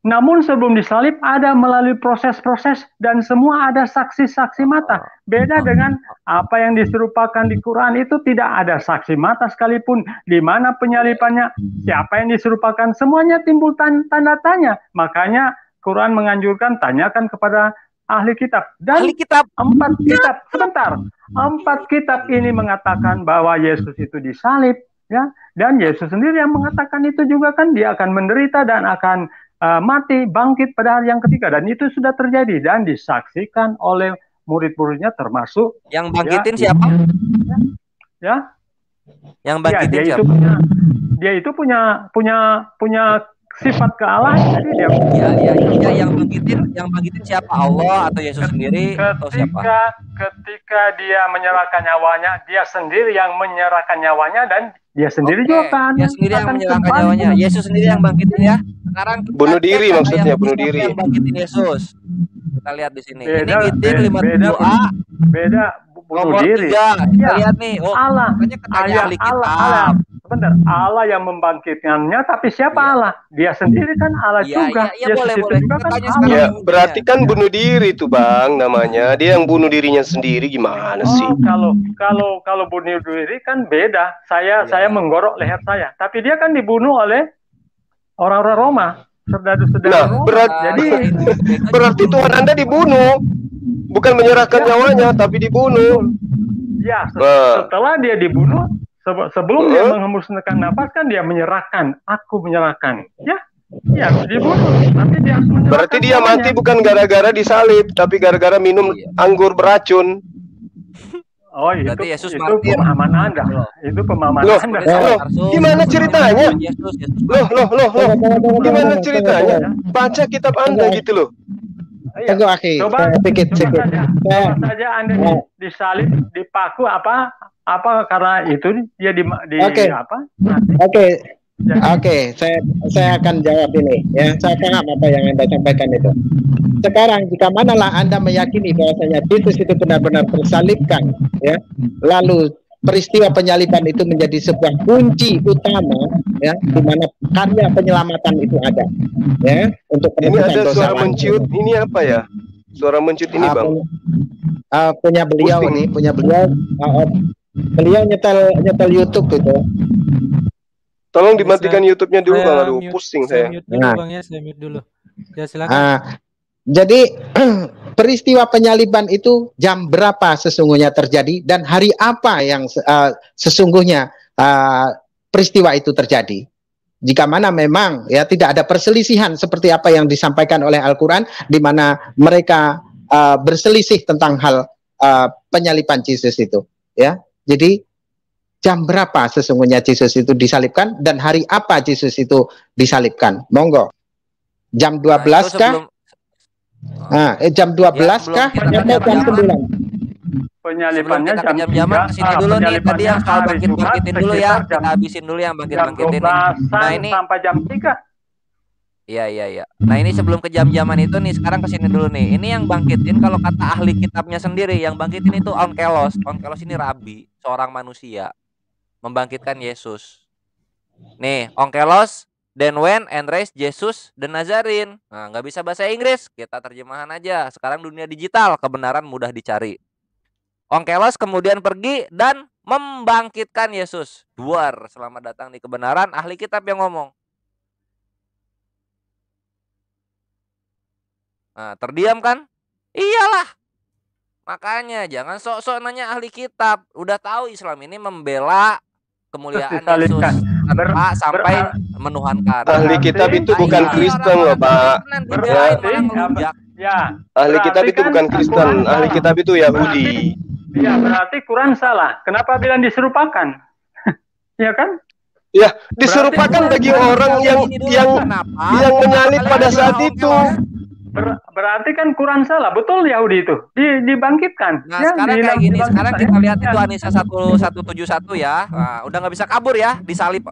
Namun sebelum disalib ada melalui proses-proses dan semua ada saksi-saksi mata. Beda dengan apa yang diserupakan di Quran, itu tidak ada saksi mata sekalipun. Di mana penyalibannya, siapa yang diserupakan, semuanya timbul tanda tanya. Makanya Quran menganjurkan tanyakan kepada ahli kitab. Dan ahli kitab. 4 kitab, sebentar. 4 kitab ini mengatakan bahwa Yesus itu disalib, ya. Dan Yesus sendiri yang mengatakan itu juga kan, dia akan menderita dan akan mati, bangkit pada hari yang ketiga, dan itu sudah terjadi dan disaksikan oleh murid-muridnya, termasuk yang bangkitin siapa? Ya, yang bangkitin siapa? Dia itu punya sifat kealahan, jadi dia yang bangkitin siapa? Allah atau Yesus sendiri atau siapa? Ketika dia menyerahkan nyawanya, dia sendiri yang menyerahkan nyawanya, dan dia sendiri juga kan. Dia sendiri yang menyerahkan nyawanya. Yesus sendiri yang bangkitin ya. Sekarang bunuh diri maksudnya, bunuh diri. Yang bangkitin Yesus. Kita lihat di sini. Beda, ini Giting 57A. Beda bunuh diri. Kita lihat nih. Oh, Allah. Katanya ahli kitab. Allah. Sebentar, Allah yang membangkitkannya, tapi siapa Allah? Dia sendiri kan Allah juga. Iya, boleh. Juga kan ya, berarti kan bunuh diri itu Bang namanya. Dia yang bunuh dirinya sendiri, gimana sih? Kalau bunuh diri kan beda. Saya menggorok leher saya, tapi dia kan dibunuh oleh orang-orang Roma. Saudara-saudara Roma. Berarti Tuhan Anda dibunuh. Bukan menyerahkan nyawanya, tapi dibunuh. Ya, setelah dia dibunuh, sebelum dia menghembuskan nafas kan dia menyerahkan, aku menyerahkan. Ya, dibunuh. Tapi dia berarti dia mati bukan gara-gara disalib, tapi gara-gara minum anggur beracun. Oh, berarti Yesus itu pemahaman Anda. Itu pemahaman Anda. Gimana ceritanya? Loh. Gimana ceritanya? Baca kitab Anda gitu loh. Tunggu akhi. Coba saja Anda disalib, dipaku apa karena itu dia apa? Oke, saya akan jawab ini ya. Saya paham apa yang Anda sampaikan itu. Sekarang jika manalah Anda meyakini bahwasanya Yesus itu benar-benar tersalibkan, ya, lalu peristiwa penyaliban itu menjadi sebuah kunci utama, ya, di mana karya penyelamatan itu ada, ya, untuk ini ada suara menciut. Ini apa ya? Suara menciut ini, Bang? Punya beliau ini, beliau nyetel YouTube itu. Tolong dimatikan YouTube-nya dulu, Bang. Aduh, pusing saya. Mute dulu, Bang, ya. Saya mute dulu. Ya, silakan. Jadi peristiwa penyaliban itu jam berapa sesungguhnya terjadi dan hari apa yang sesungguhnya peristiwa itu terjadi. Jika mana memang ya tidak ada perselisihan seperti apa yang disampaikan oleh Al-Quran, di mana mereka berselisih tentang hal penyaliban Yesus itu, ya. Jadi jam berapa sesungguhnya Yesus itu disalibkan dan hari apa Yesus itu disalibkan? Monggo. Jam 12 kah? Jam 12 kah? Atau jam 9? Penyalibannya jam-jaman kesini dulu nih. Tadi yang soal bangkit-bangkitin dulu ya. Kita habisin dulu yang bangkit-bangkitin. Nah, ini sampai jam 3. Iya. Nah, ini sebelum ke jam-jaman itu nih, sekarang kesini dulu nih. Ini yang bangkitin kalau kata ahli kitabnya sendiri, yang bangkitin itu onkelos. Onkelos ini rabi, seorang manusia membangkitkan Yesus. Nih, onkelos then when and raise Jesus the Nazarene. Nah, nggak bisa bahasa Inggris, kita terjemahan aja. Sekarang dunia digital, kebenaran mudah dicari. Onkelos kemudian pergi dan membangkitkan Yesus. Duar, selamat datang di kebenaran, ahli kitab yang ngomong. Nah, terdiam kan? Iyalah. Makanya jangan sok-sok nanya ahli kitab. Udah tahu Islam ini membela kemuliaan Yesus sampai menuhankan. Ahli kitab itu bukan Kristen loh, Pak. Ya. Ahli kitab itu bukan Kristen, ahli kitab itu Yahudi. Ya, berarti Quran salah. Kenapa bilang diserupakan? Ya kan? Ya, diserupakan bagi orang yang menyalib pada saat itu. Berarti kan Quran salah, betul Yahudi itu dibangkitkan. Nah, ya, sekarang kayak gini, sekarang kita lihat itu An-Nisa 1171 ya. Nah, udah nggak bisa kabur ya, disalib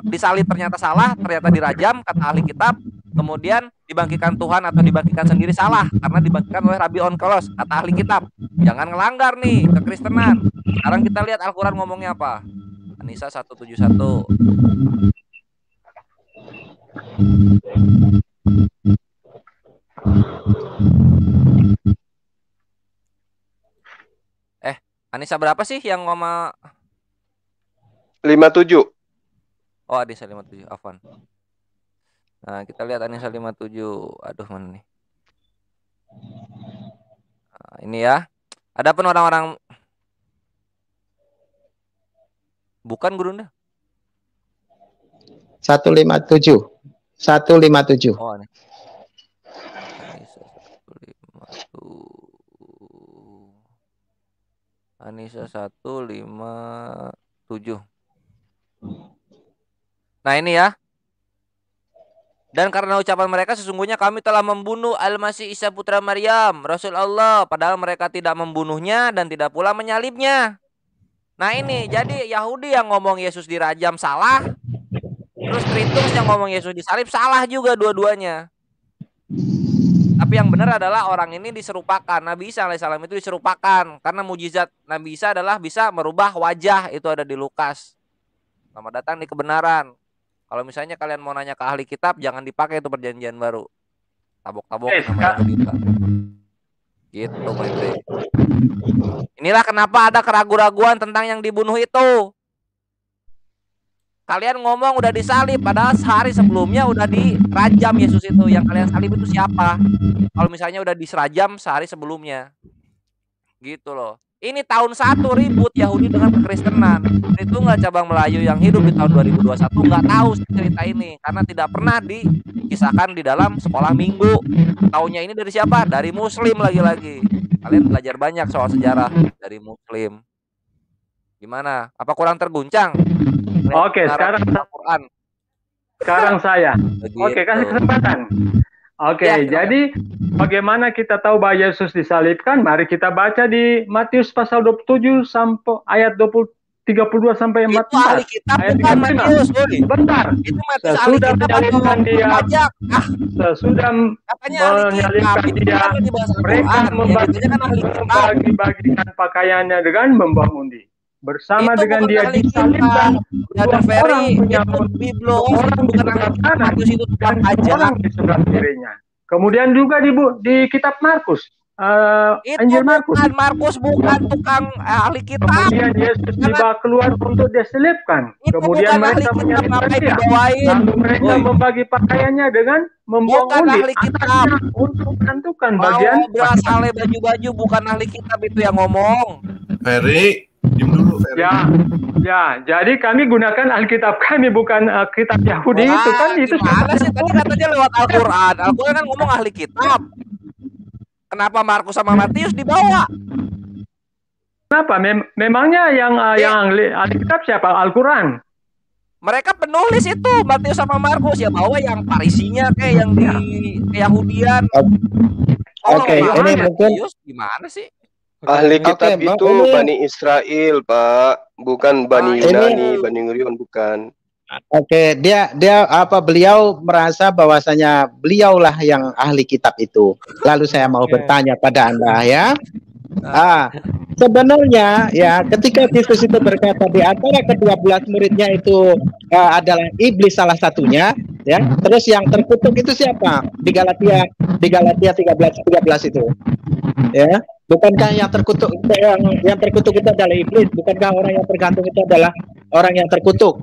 ternyata salah, ternyata dirajam kata ahli kitab, kemudian dibangkitkan Tuhan atau dibangkitkan sendiri salah karena dibangkitkan oleh Rabi Onkelos kata ahli kitab. Jangan ngelanggar nih kekristenan. Sekarang kita lihat Al-Quran ngomongnya apa. An-Nisa 171. Anissa berapa sih yang ngoma 57. Oh, Anissa 57, Afwan. Nah, kita lihat Anissa 57. Aduh, mana nih? Nah, ini ya. Adapun orang-orang bukan Gurunda. 157. 157. Oh, ini. Anissa 157. Nah, ini ya. Dan karena ucapan mereka sesungguhnya kami telah membunuh Al-Masih Isa putra Maryam, Rasul Allah, padahal mereka tidak membunuhnya dan tidak pula menyalibnya. Nah ini, jadi Yahudi yang ngomong Yesus dirajam salah, terus Tritums yang ngomong Yesus disalib salah juga dua-duanya. Tapi yang benar adalah orang ini diserupakan, Nabi Isa alaihissalam itu diserupakan, karena mujizat Nabi Isa adalah bisa merubah wajah, itu ada di Lukas. Selamat datang di kebenaran. Kalau misalnya kalian mau nanya ke ahli kitab, jangan dipakai itu perjanjian baru. Tabok-tabok sama Yahudi. Gitu, Pak Indri. Inilah kenapa ada keraguan-raguan tentang yang dibunuh itu. Kalian ngomong udah disalib, padahal sehari sebelumnya udah dirajam Yesus itu. Yang kalian salib itu siapa? Kalau misalnya udah diserajam sehari sebelumnya. Gitu loh. Ini tahun 1 ribut Yahudi dengan kekristenan. Itu nggak cabang Melayu yang hidup di tahun 2021 nggak tahu cerita ini karena tidak pernah dikisahkan di dalam sekolah minggu. Taunya ini dari siapa? Dari Muslim lagi-lagi. Kalian belajar banyak soal sejarah dari Muslim. Gimana? Apa kurang terguncang? Oke, sekarang Al-Quran. Sekarang saya. Oke, kasih kesempatan. Oke, ya, jadi bagaimana kita tahu bahwa Yesus disalibkan? Mari kita baca di Matius pasal 27 sampai ayat 32 sampai 44. Itu ahli kitab bukan Matius, Bentar. Itu Matius sesudah menyalibkan dia. Sesudah menyalibkan dia, mereka membagi-bagikan pakaiannya dengan membawa undi. Bersama itu dengan dia disalibkan ada Ferry itu Biblo bukan Matius itu tukang ajar di sebelah kirinya. Kemudian juga di kitab Markus, Injil Markus bukan tukang ahli kitab. Kemudian Yesus dibawa keluar untuk diselipkan. Kemudian mereka menyalibkan dia. Lalu mereka membagi pakaiannya dengan membawa undi untuk menentukan bagian. Saleh baju-baju bukan ahli kitab itu yang ngomong. Ferry. Dulu, ya, jadi kami gunakan Alkitab kami bukan kitab Yahudi. Wah, itu kan itu sih tadi katanya lewat Al-Quran. Al-Quran kan ngomong ahli kitab. Kenapa Markus sama Matius dibawa? Kenapa? Memangnya yang ahli kitab siapa? Al-Quran. Mereka penulis itu Matius sama Markus ya, bawa yang Parisinya kayak yang di Yahudian. Oke, ini mungkin gimana sih? Ahli kitab itu Bani Israel, Pak, bukan Bani Yunani, Bani Ngurion bukan. Oke, beliau merasa bahwasanya beliaulah yang ahli kitab itu. Lalu saya mau bertanya pada Anda ya. Sebenarnya ya ketika Yesus itu berkata di antara ke-12 muridnya itu adalah iblis salah satunya ya. Terus yang terkutuk itu siapa? Di Galatia 13:13 itu. Ya. Bukankah yang terkutuk itu adalah iblis? Bukankah orang yang tergantung itu adalah orang yang terkutuk?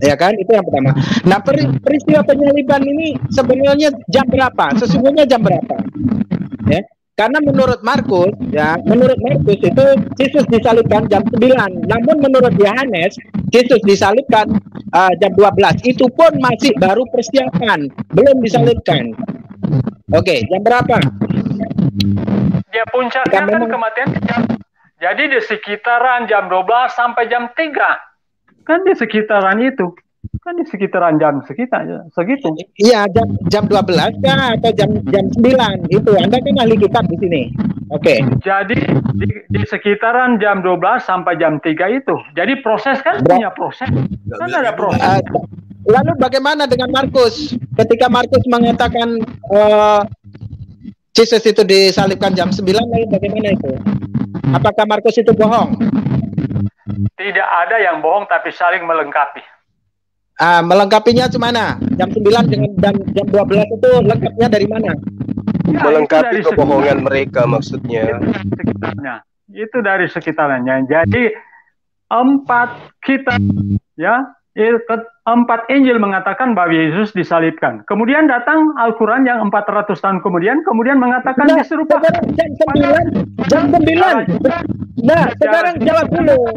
Ya kan? Itu yang pertama. Nah, peristiwa penyaliban ini sebenarnya jam berapa? Sesungguhnya jam berapa? Ya. Karena menurut Markus itu Yesus disalibkan jam 9. Namun menurut Yohanes, Yesus disalibkan jam 12. Itu pun masih baru persiapan, belum disalibkan. Oke, jam berapa? Dia puncaknya kan kematian jam. Jadi di sekitaran jam 12 sampai jam 3. Kan di sekitaran itu. Kan di sekitaran jam segitu. Iya, jam 12 kah atau jam 9 itu. Anda kan ahli kitab di sini. Oke. Jadi di sekitaran jam 12 sampai jam 3 itu. Jadi proses kan punya proses. Kan ada proses. Lalu bagaimana dengan Markus? Ketika Markus mengatakan Yesus itu disalibkan jam 9, lalu bagaimana itu? Apakah Markus itu bohong? Tidak ada yang bohong, tapi saling melengkapi. Melengkapinya cemana? Jam 9 dengan jam 12 itu lengkapnya dari mana? Ya, melengkapi kebohongan mereka maksudnya. Itu dari sekitarannya. Jadi 4 kitab ya, 4 Injil mengatakan bahwa Yesus disalibkan. Kemudian datang Al-Quran yang 400 tahun kemudian mengatakan diserupakan. Jam 9. Nah, sekarang jawab dulu.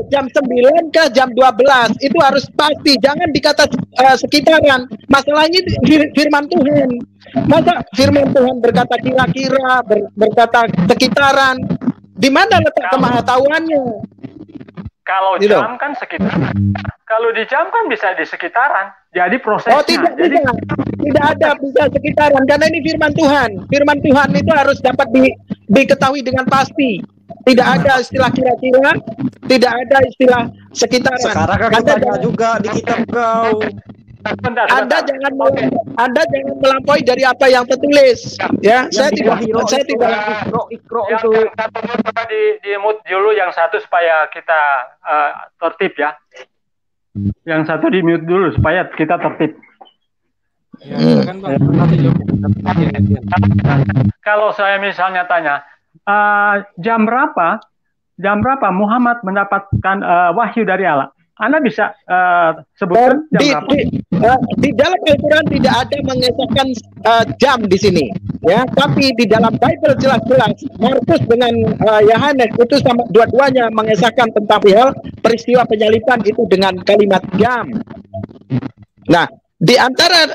Jam 9 ke jam 12 itu harus pasti. Jangan dikata sekitaran. Masalahnya firman Tuhan. Masa firman Tuhan berkata kira-kira, berkata sekitaran? Di mana letak kemahatauannya? Kalau jam kan sekitar. Kalau di jam kan bisa di sekitaran. Jadi prosesnya. Oh, tidak ada bisa sekitaran karena ini firman Tuhan. Firman Tuhan itu harus dapat diketahui dengan pasti. Tidak ada istilah kira-kira, tidak ada istilah sekitaran. Sekarang kan Anda juga di kitab kau. Anda jangan melampaui dari apa yang tertulis, ya. Saya tidak. Ikro itu di mute dulu yang satu supaya kita tertib ya. Yang satu di mute dulu supaya kita tertib. Kalau saya misalnya tanya jam berapa Muhammad mendapatkan wahyu dari Allah? Anda bisa sebutkan jam berapa? Di dalam Al-Quran tidak ada mengesahkan jam di sini, ya. Tapi di dalam Bible jelas-jelas Markus dengan Yohanes itu sama dua-duanya mengesahkan tentang hal peristiwa penyaliban itu dengan kalimat jam. Nah, di antara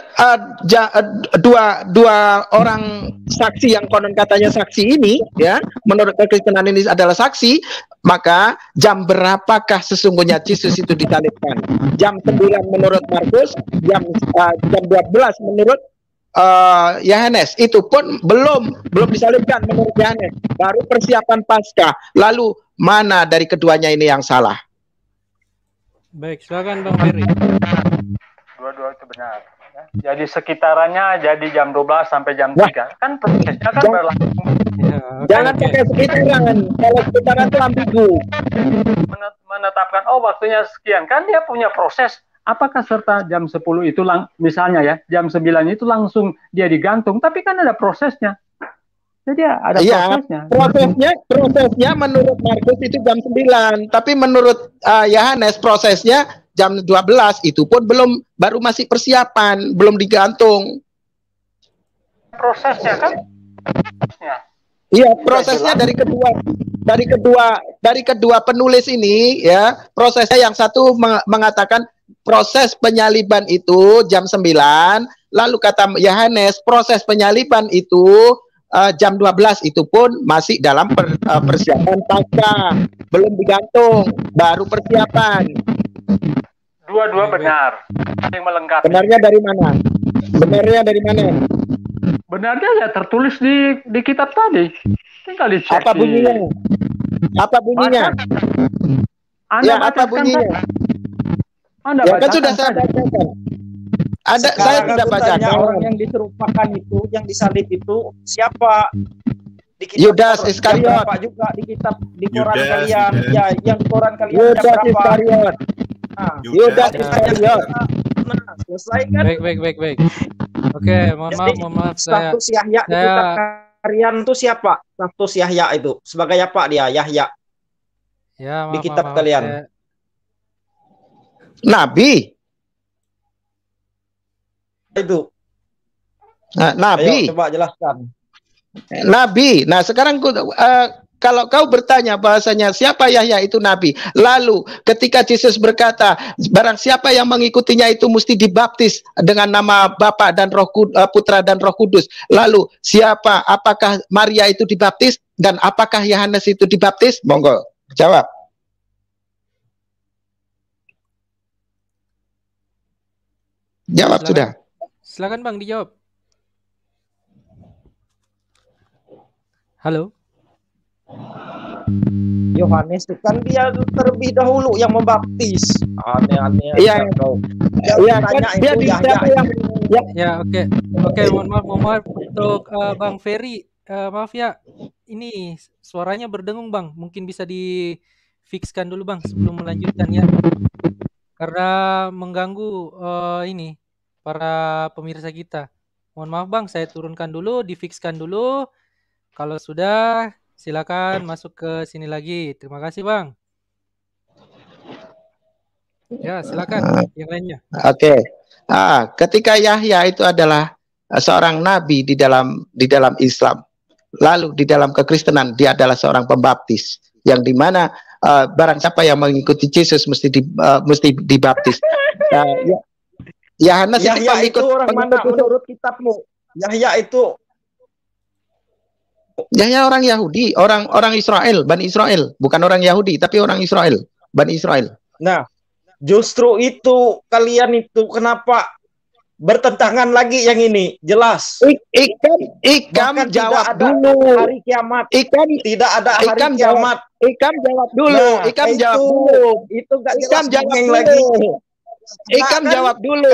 dua orang saksi yang konon katanya saksi ini, ya, menurut kekristenan ini adalah saksi, maka jam berapakah sesungguhnya Yesus itu disalibkan? Jam 9 menurut Markus, jam 12 menurut Yohanes. Itu pun belum disalibkan menurut Yohanes. Baru persiapan Paskah. Lalu mana dari keduanya ini yang salah? Baik, silakan Bang Ferry. Dua-dua itu benar. Ya. Jadi sekitarannya jadi jam 12 sampai jam 3. Kan prosesnya kan berlangsung. Ya, jangan pakai sekitaran. Kalau sekitaran itu ambigu. Menetapkan waktunya sekian. Kan dia punya proses. Apakah serta jam 10 itu misalnya ya, jam 9 itu langsung dia digantung, tapi kan ada prosesnya. Jadi ada prosesnya. Prosesnya menurut Markus itu jam 9, tapi menurut Yohanes prosesnya jam 12 itu pun baru masih persiapan, belum digantung. Prosesnya kan? Iya, prosesnya dari kedua penulis ini, ya. Prosesnya yang satu mengatakan proses penyaliban itu jam 9, lalu kata Yohanes proses penyaliban itu jam 12 itu pun masih dalam persiapan Paskah, belum digantung, baru persiapan. Dua-dua benar. Yang melengkapi. Benarnya dari mana? Benarnya ya tertulis di kitab tadi. Tinggal dicek. Apa bunyinya? Anda apa bunyinya? Anda ya kan sudah saya bacakan. Saya tidak bacakan. Orang yang diserupakan itu, yang disalib itu siapa? Yudas Iskariot. Juga di kitab di koran kalian. Ya, yang di koran kalian Yudas Iskariot. Yudas Iskariot. Nah, selesai kan? Baik. Oke, mohon maaf saya. Status Yahya di kitab kalian itu siapa? Status Yahya itu sebagai apa dia? Yahya. Ya, di kitab kalian. Nabi. Itu. Nabi. Ayo, coba jelaskan. Nabi. Nah, sekarang kalau kau bertanya bahasanya siapa Yahya itu nabi. Lalu ketika Yesus berkata, barang siapa yang mengikutinya itu mesti dibaptis dengan nama Bapa dan Putra dan Roh Kudus. Lalu apakah Maria itu dibaptis dan apakah Yohanes itu dibaptis? Monggo, jawab. Jawab sudah. Silakan Bang dijawab. Halo. Yohanes itu kan dia terlebih dahulu yang membaptis. Aneh-aneh. Iya. Iya, kan dia siapa yang ya oke, mohon maaf untuk Bang Ferry. Maaf ya. Ini suaranya berdengung, Bang. Mungkin bisa difikskan dulu, Bang, sebelum melanjutkan ya. Karena mengganggu ini para pemirsa kita. Mohon maaf Bang, saya turunkan dulu, difikskan dulu. Kalau sudah, silakan masuk ke sini lagi. Terima kasih, Bang. Ya, silakan yang lainnya. Oke. Ketika Yahya itu adalah seorang nabi di dalam Islam, lalu di dalam kekristenan dia adalah seorang pembaptis, yang dimana barang siapa yang mengikuti Yesus mesti dibaptis. Yohanes Yahya itu orang mana menurut kitabmu? Yahya itu Yahya orang Yahudi, orang Israel, Bani Israel, bukan orang Yahudi tapi orang Israel, Bani Israel. Nah, justru itu kalian itu kenapa bertentangan lagi yang ini? Jelas. Ikam jawab dulu. Hari kiamat. Tidak ada hari kiamat. Ikam jawab dulu. Nah, Ikam jawab dulu. Itu gak jelas jawab dulu. Lagi. Ikam jawab dulu.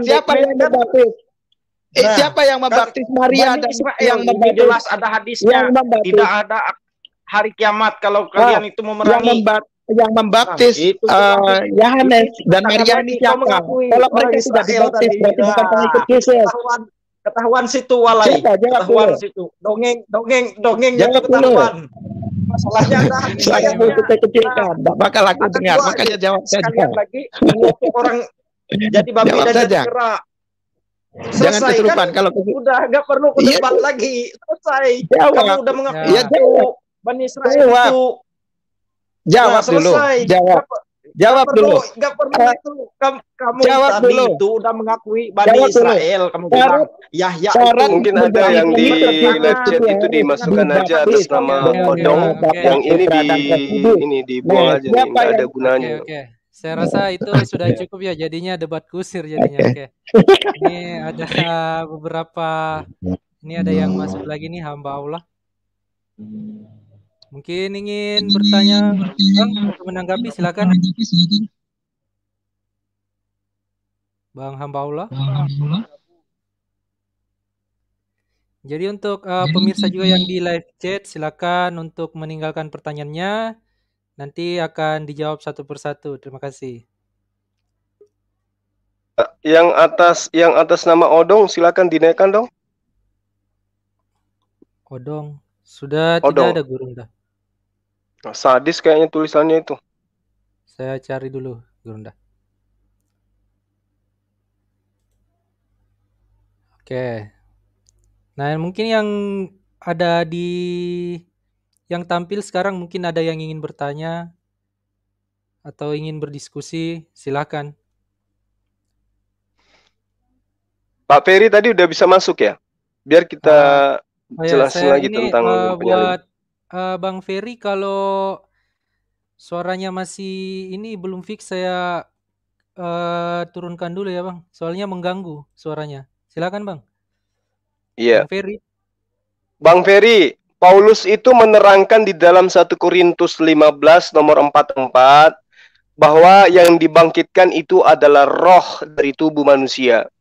Siapa yang membaptis? Siapa yang membaptis Maria dan yang membaptis? Jelas ada hadisnya. Tidak ada hari kiamat kalau kalian itu memerangi. Yang membaptis Yohanes dan Maria ini siapa? Kalau mereka tidak dibaptis berarti bukan pengikut Yesus. Ketahuan situ walai. Ketahuan situ. Dongeng yang ketahuan. Masalahnya ada saya mau kecilkan, tidak bakal aku dengar, makanya jawab saja. Sekalian lagi mengutuk orang jadi babi dan jadi kera. Jangan kesurupan kalau udah nggak perlu debat lagi, selesai. Kamu udah mengakui Bani Israel itu. Jawab dulu. Jawab dulu. Nggak perlu itu. Kamu jawab tadi dulu. Itu udah mengakui Bani Israel. Kamu bilang Yahya itu. Mungkin ada yang di live chat itu dimasukkan aja atas nama Odong. Yang ini dibuang aja nih, nggak ada gunanya. Oke. Saya rasa itu sudah cukup ya, jadinya debat kusir jadinya. Oke. Ini ada beberapa. Ini ada yang masuk lagi nih, hamba Allah. Mungkin ingin bertanya, Bang, untuk menanggapi, silakan. Bang hamba Allah. Jadi untuk pemirsa juga yang di live chat, silakan untuk meninggalkan pertanyaannya. Nanti akan dijawab satu persatu. Terima kasih. Yang atas nama Odong, silakan dinaikkan dong. Odong, sudah Odong. tidak ada Gurunda. Sadis kayaknya tulisannya itu. Saya cari dulu Gurunda. Oke. Nah, mungkin yang ada yang tampil sekarang mungkin ada yang ingin bertanya atau ingin berdiskusi, silakan. Pak Ferry tadi udah bisa masuk ya? Biar kita jelasin lagi tentang buat Bang Ferry, kalau suaranya masih ini belum fix, saya turunkan dulu ya Bang. Soalnya mengganggu suaranya. Silakan Bang. Iya. Bang Ferry. Bang Ferry, Paulus itu menerangkan di dalam 1 Korintus 15 nomor 44 bahwa yang dibangkitkan itu adalah roh dari tubuh manusia.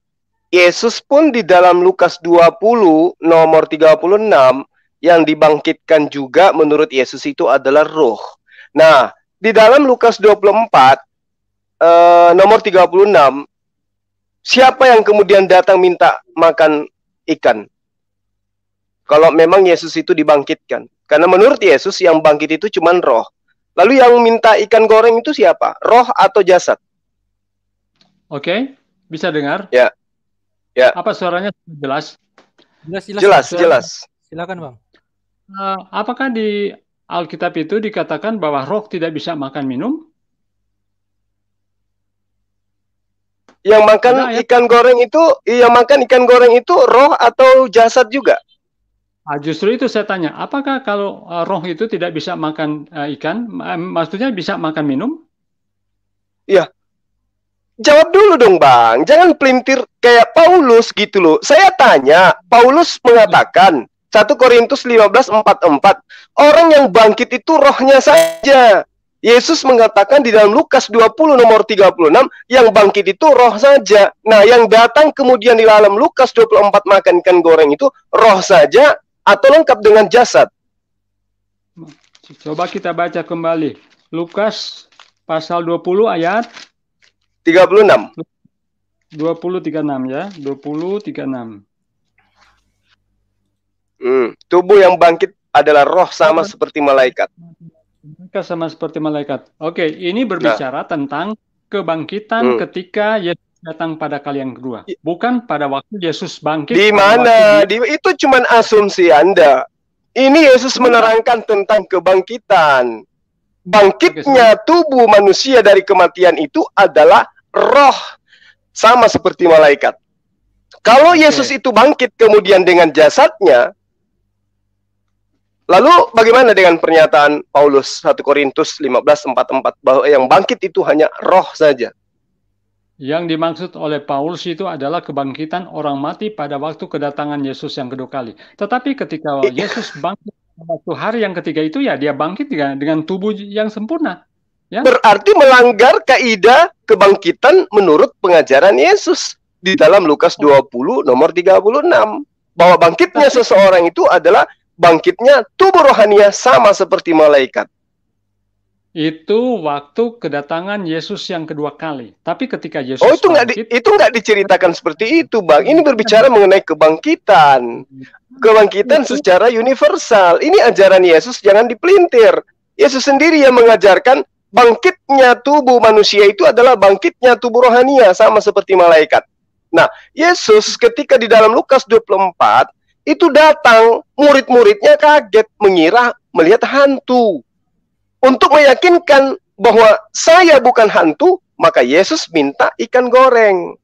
Yesus pun di dalam Lukas 20 nomor 36 yang dibangkitkan juga menurut Yesus itu adalah roh. Nah, di dalam Lukas 24 nomor 36, siapa yang kemudian datang minta makan ikan? Kalau memang Yesus itu dibangkitkan. Karena menurut Yesus yang bangkit itu cuma roh. Lalu yang minta ikan goreng itu siapa? Roh atau jasad? Oke, bisa dengar? Ya. Ya. Apa suaranya jelas? Jelas. Silakan Bang. Apakah di Alkitab itu dikatakan bahwa roh tidak bisa makan minum? Yang makan ikan goreng itu roh atau jasad juga? Justru itu saya tanya, apakah kalau roh itu tidak bisa makan ikan, maksudnya bisa makan minum? Iya. Jawab dulu dong Bang, jangan pelintir kayak Paulus gitu loh. Saya tanya, Paulus mengatakan 1 Korintus 15:44, orang yang bangkit itu rohnya saja. Yesus mengatakan di dalam Lukas 20 nomor 36, yang bangkit itu roh saja. Nah, yang datang kemudian di dalam Lukas 24 makan ikan goreng itu roh saja atau lengkap dengan jasad? Coba kita baca kembali. Lukas pasal 20 ayat 36. 20:36 ya, 20:36. Tubuh yang bangkit adalah roh sama seperti malaikat. Mereka sama seperti malaikat. Oke, ini berbicara tentang kebangkitan ketika Yesus datang pada kali yang kedua, bukan pada waktu Yesus bangkit. Di mana? Itu cuma asumsi Anda. Ini Yesus menerangkan tentang kebangkitan. Bangkitnya tubuh manusia dari kematian itu adalah roh sama seperti malaikat. Kalau Yesus itu bangkit kemudian dengan jasadnya, lalu bagaimana dengan pernyataan Paulus 1 Korintus 15:44 bahwa yang bangkit itu hanya roh saja? Yang dimaksud oleh Paulus itu adalah kebangkitan orang mati pada waktu kedatangan Yesus yang kedua kali. Tetapi ketika Yesus bangkit waktu hari yang ketiga itu, ya dia bangkit dengan tubuh yang sempurna. Ya? Berarti melanggar kaidah kebangkitan menurut pengajaran Yesus di dalam Lukas 20 nomor 36. Bahwa bangkitnya seseorang itu adalah bangkitnya tubuh rohania sama seperti malaikat. Itu waktu kedatangan Yesus yang kedua kali. Tapi ketika Yesus itu nggak diceritakan seperti itu, Bang. Ini berbicara mengenai kebangkitan. Kebangkitan secara universal. Ini ajaran Yesus, jangan dipelintir. Yesus sendiri yang mengajarkan bangkitnya tubuh manusia itu adalah bangkitnya tubuh rohania sama seperti malaikat. Nah, Yesus ketika di dalam Lukas 24 itu datang, murid-muridnya kaget, mengira melihat hantu. Untuk meyakinkan bahwa saya bukan hantu, maka Yesus minta ikan goreng.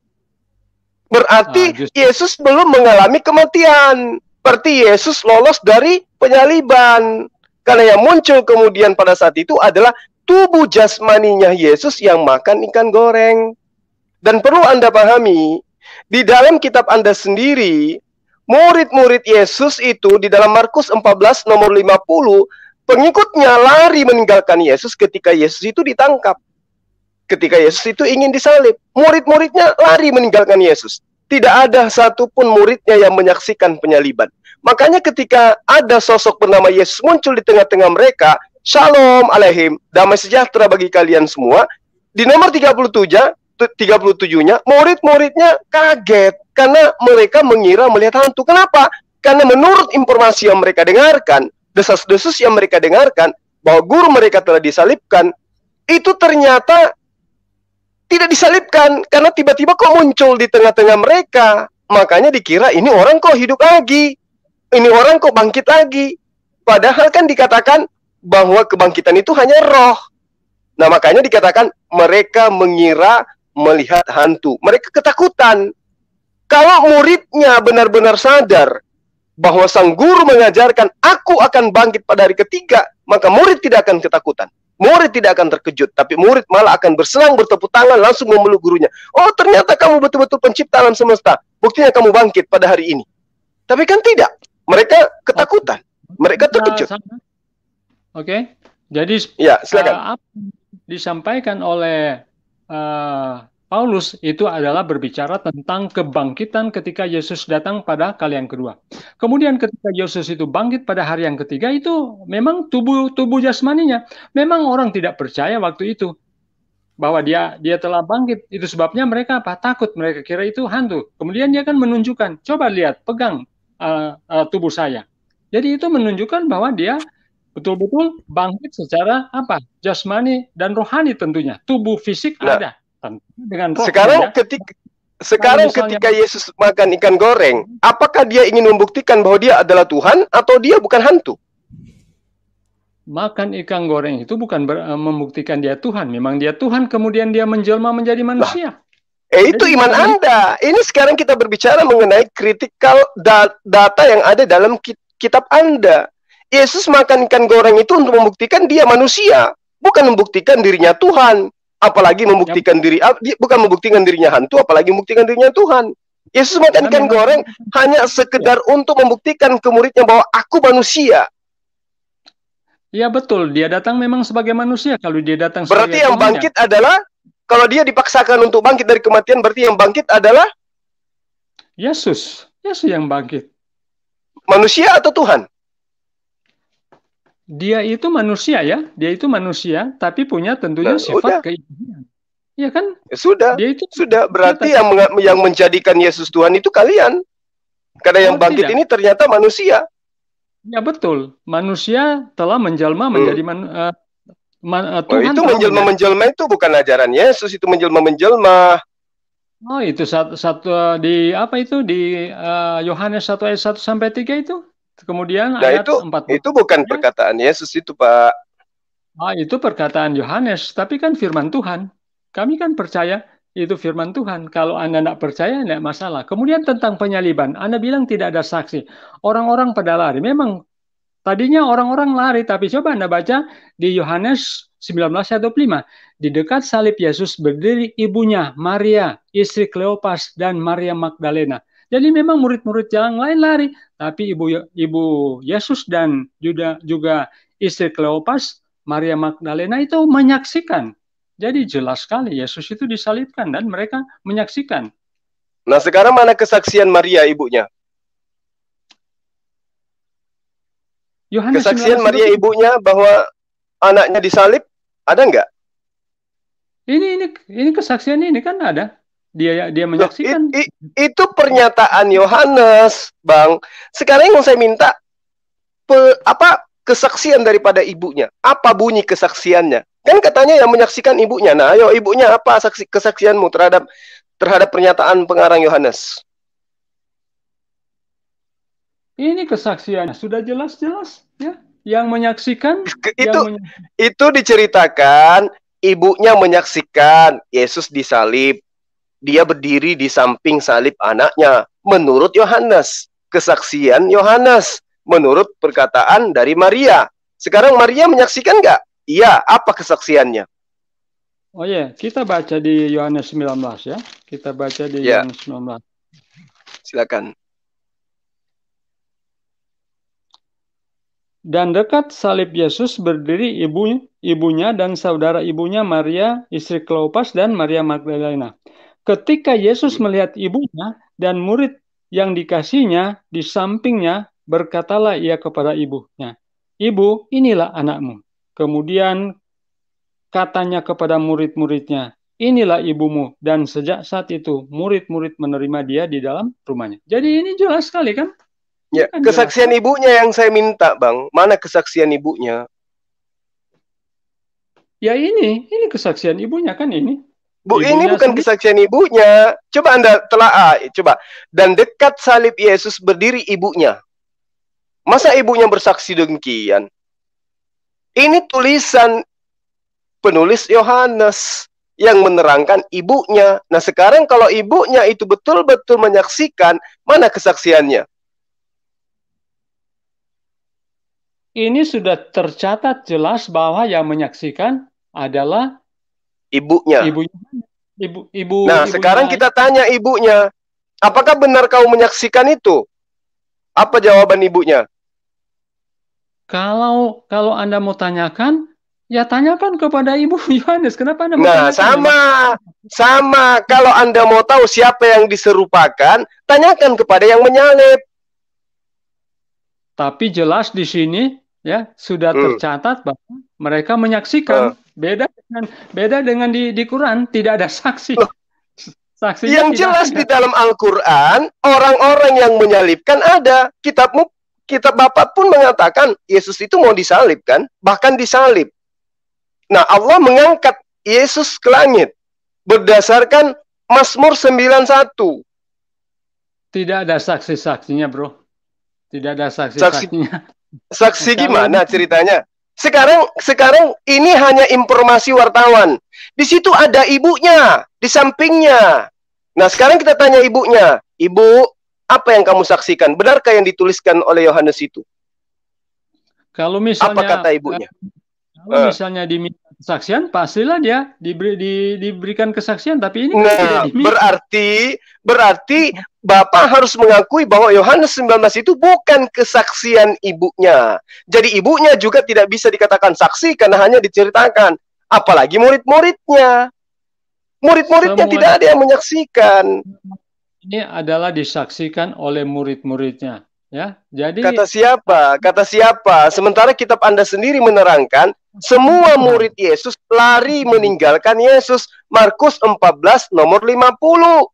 Berarti Yesus belum mengalami kematian. Berarti Yesus lolos dari penyaliban. Karena yang muncul kemudian pada saat itu adalah tubuh jasmaninya Yesus yang makan ikan goreng. Dan perlu Anda pahami, di dalam kitab Anda sendiri, murid-murid Yesus itu di dalam Markus 14 nomor 50, pengikutnya lari meninggalkan Yesus ketika Yesus itu ditangkap. Ketika Yesus itu ingin disalib, murid-muridnya lari meninggalkan Yesus. Tidak ada satupun muridnya yang menyaksikan penyaliban. Makanya ketika ada sosok bernama Yesus muncul di tengah-tengah mereka, Shalom alaihim, damai sejahtera bagi kalian semua. Di nomor 37-nya, murid-muridnya kaget karena mereka mengira melihat hantu. Kenapa? Karena menurut informasi yang mereka dengarkan, desas-desus yang mereka dengarkan, bahwa guru mereka telah disalibkan, itu ternyata tidak disalibkan, karena tiba-tiba kok muncul di tengah-tengah mereka. Makanya dikira ini orang kok hidup lagi, ini orang kok bangkit lagi. Padahal kan dikatakan bahwa kebangkitan itu hanya roh. Nah, makanya dikatakan mereka mengira melihat hantu. Mereka ketakutan. Kalau muridnya benar-benar sadar bahwa sang guru mengajarkan aku akan bangkit pada hari ketiga, maka murid tidak akan ketakutan. Murid tidak akan terkejut, tapi murid malah akan bersenang, bertepuk tangan, langsung memeluk gurunya. Oh, ternyata kamu betul-betul pencipta alam semesta. Buktinya kamu bangkit pada hari ini. Tapi kan tidak. Mereka ketakutan. Mereka terkejut. Oke. Jadi ya, silakan. Apa disampaikan oleh Paulus itu adalah berbicara tentang kebangkitan ketika Yesus datang pada kali yang kedua. Kemudian ketika Yesus itu bangkit pada hari yang ketiga, itu memang tubuh jasmaninya. Memang orang tidak percaya waktu itu bahwa dia telah bangkit. Itu sebabnya mereka takut, mereka kira itu hantu. Kemudian dia kan menunjukkan, coba lihat, pegang tubuh saya. Jadi itu menunjukkan bahwa dia betul-betul bangkit secara jasmani dan rohani tentunya. Tubuh fisik ada. Dengan roh, sekarang ketika Yesus makan ikan goreng, apakah dia ingin membuktikan bahwa dia adalah Tuhan atau dia bukan hantu? Makan ikan goreng itu bukan membuktikan dia Tuhan. Memang dia Tuhan, kemudian dia menjelma menjadi manusia. Itu iman Anda. Ini sekarang kita berbicara mengenai critical data yang ada dalam kitab Anda. Yesus makan ikan goreng itu untuk membuktikan dia manusia, bukan membuktikan dirinya Tuhan. Apalagi membuktikan bukan membuktikan dirinya hantu, apalagi membuktikan dirinya Tuhan. Yesus makan ikan goreng hanya sekedar untuk membuktikan ke muridnya bahwa aku manusia. Ya betul, dia datang memang sebagai manusia. Kalau dia datang berarti yang bangkit adalah, kalau dia dipaksakan untuk bangkit dari kematian, berarti yang bangkit adalah Yesus. Yesus yang bangkit. Manusia atau Tuhan? Dia itu manusia ya, dia itu manusia, tapi punya tentunya sifat keilahian. Ya kan? Sudah, sudah. Berarti yang menjadikan Yesus Tuhan itu kalian. Karena yang bangkit ini ternyata manusia. Ya betul, manusia telah menjelma menjadi Tuhan itu menjelma itu bukan ajaran Yesus, itu menjelma. Oh, itu satu di apa itu di Yohanes 1 ayat 1 sampai 3 itu. Kemudian ayat 40. Itu bukan perkataan Yesus itu, Pak. Itu perkataan Yohanes, tapi kan firman Tuhan. Kami kan percaya itu firman Tuhan. Kalau Anda tidak percaya, tidak masalah. Kemudian tentang penyaliban, Anda bilang tidak ada saksi. Orang-orang pada lari. Memang tadinya orang-orang lari, tapi coba Anda baca di Yohanes 19 ayat 25. Di dekat salib Yesus berdiri ibunya, Maria, istri Kleopas, dan Maria Magdalena. Jadi memang murid-murid yang lain lari, tapi ibu Yesus dan juga istri Kleopas, Maria Magdalena itu menyaksikan. Jadi jelas sekali Yesus itu disalibkan dan mereka menyaksikan. Nah, sekarang mana kesaksian Maria ibunya? Yohanes kesaksian Maria ibunya bahwa anaknya disalib ada nggak? Ini kesaksian ini kan ada. Dia menyaksikan. Itu pernyataan Yohanes, Bang. Sekarang yang saya minta kesaksian daripada ibunya. Apa bunyi kesaksiannya? Kan katanya yang menyaksikan ibunya. Nah, ayo ibunya apa kesaksianmu terhadap pernyataan pengarang Yohanes? Ini kesaksiannya sudah jelas-jelas ya. Yang menyaksikan itu diceritakan ibunya menyaksikan Yesus disalib. Dia berdiri di samping salib anaknya. Menurut Yohanes, kesaksian Yohanes. Menurut perkataan dari Maria. Sekarang Maria menyaksikan nggak? Iya, apa kesaksiannya? Oh ya, kita baca di Yohanes 19 ya. Kita baca di Yohanes 19. Silakan. Dan dekat salib Yesus berdiri ibunya dan saudara ibunya Maria, istri Kleopas, dan Maria Magdalena. Ketika Yesus melihat ibunya dan murid yang dikasihnya di sampingnya, berkatalah ia kepada ibunya, "Ibu, inilah anakmu." Kemudian katanya kepada murid-muridnya, "Inilah ibumu." Dan sejak saat itu, murid-murid menerima dia di dalam rumahnya. Jadi ini jelas sekali kan? Ya, kesaksian ibunya yang saya minta, Bang. Mana kesaksian ibunya? Ya ini kesaksian ibunya kan ini. Bu, ini bukan kesaksian ibunya. Coba Anda telaah, coba. Dan dekat salib Yesus berdiri ibunya. Masa ibunya bersaksi demikian? Ini tulisan penulis Yohanes yang menerangkan ibunya. Nah, sekarang kalau ibunya itu betul-betul menyaksikan, mana kesaksiannya? Ini sudah tercatat jelas bahwa yang menyaksikan adalah ibunya. Nah, sekarang kita tanya ibunya, apakah benar kau menyaksikan itu? Apa jawaban ibunya? Kalau Anda mau tanyakan, ya tanyakan kepada Ibu Yohanes. Kenapa Anda mau tanyakan? Sama. Kalau Anda mau tahu siapa yang diserupakan, tanyakan kepada yang menyalib. Tapi jelas di sini ya sudah tercatat bahwa mereka menyaksikan. Beda dengan di Quran, tidak ada saksi. Saksinya yang jelas di dalam Al-Quran, orang-orang yang menyalibkan ada. Kitab Bapak pun mengatakan Yesus itu mau disalib kan, bahkan disalib. Nah, Allah mengangkat Yesus ke langit berdasarkan Mazmur 91. Tidak ada saksi-saksinya, bro. Tidak ada saksi-saksinya. Saksi gimana ceritanya? Sekarang ini hanya informasi wartawan. Di situ ada ibunya, di sampingnya. Nah, sekarang kita tanya ibunya. Ibu, apa yang kamu saksikan? Benarkah yang dituliskan oleh Yohanes itu? Kalau misalnya apa kata ibunya? Kalau misalnya diminta kesaksian, pastilah dia diberikan kesaksian. Tapi ini tidak diminta. Berarti Bapak harus mengakui bahwa Yohanes 19 itu bukan kesaksian ibunya. Jadi ibunya juga tidak bisa dikatakan saksi karena hanya diceritakan. Apalagi murid-muridnya. Murid-muridnya tidak ada yang menyaksikan. Ini adalah disaksikan oleh murid-muridnya. Ya, jadi kata siapa? Sementara kitab Anda sendiri menerangkan semua murid Yesus lari meninggalkan Yesus. Markus 14 nomor 50.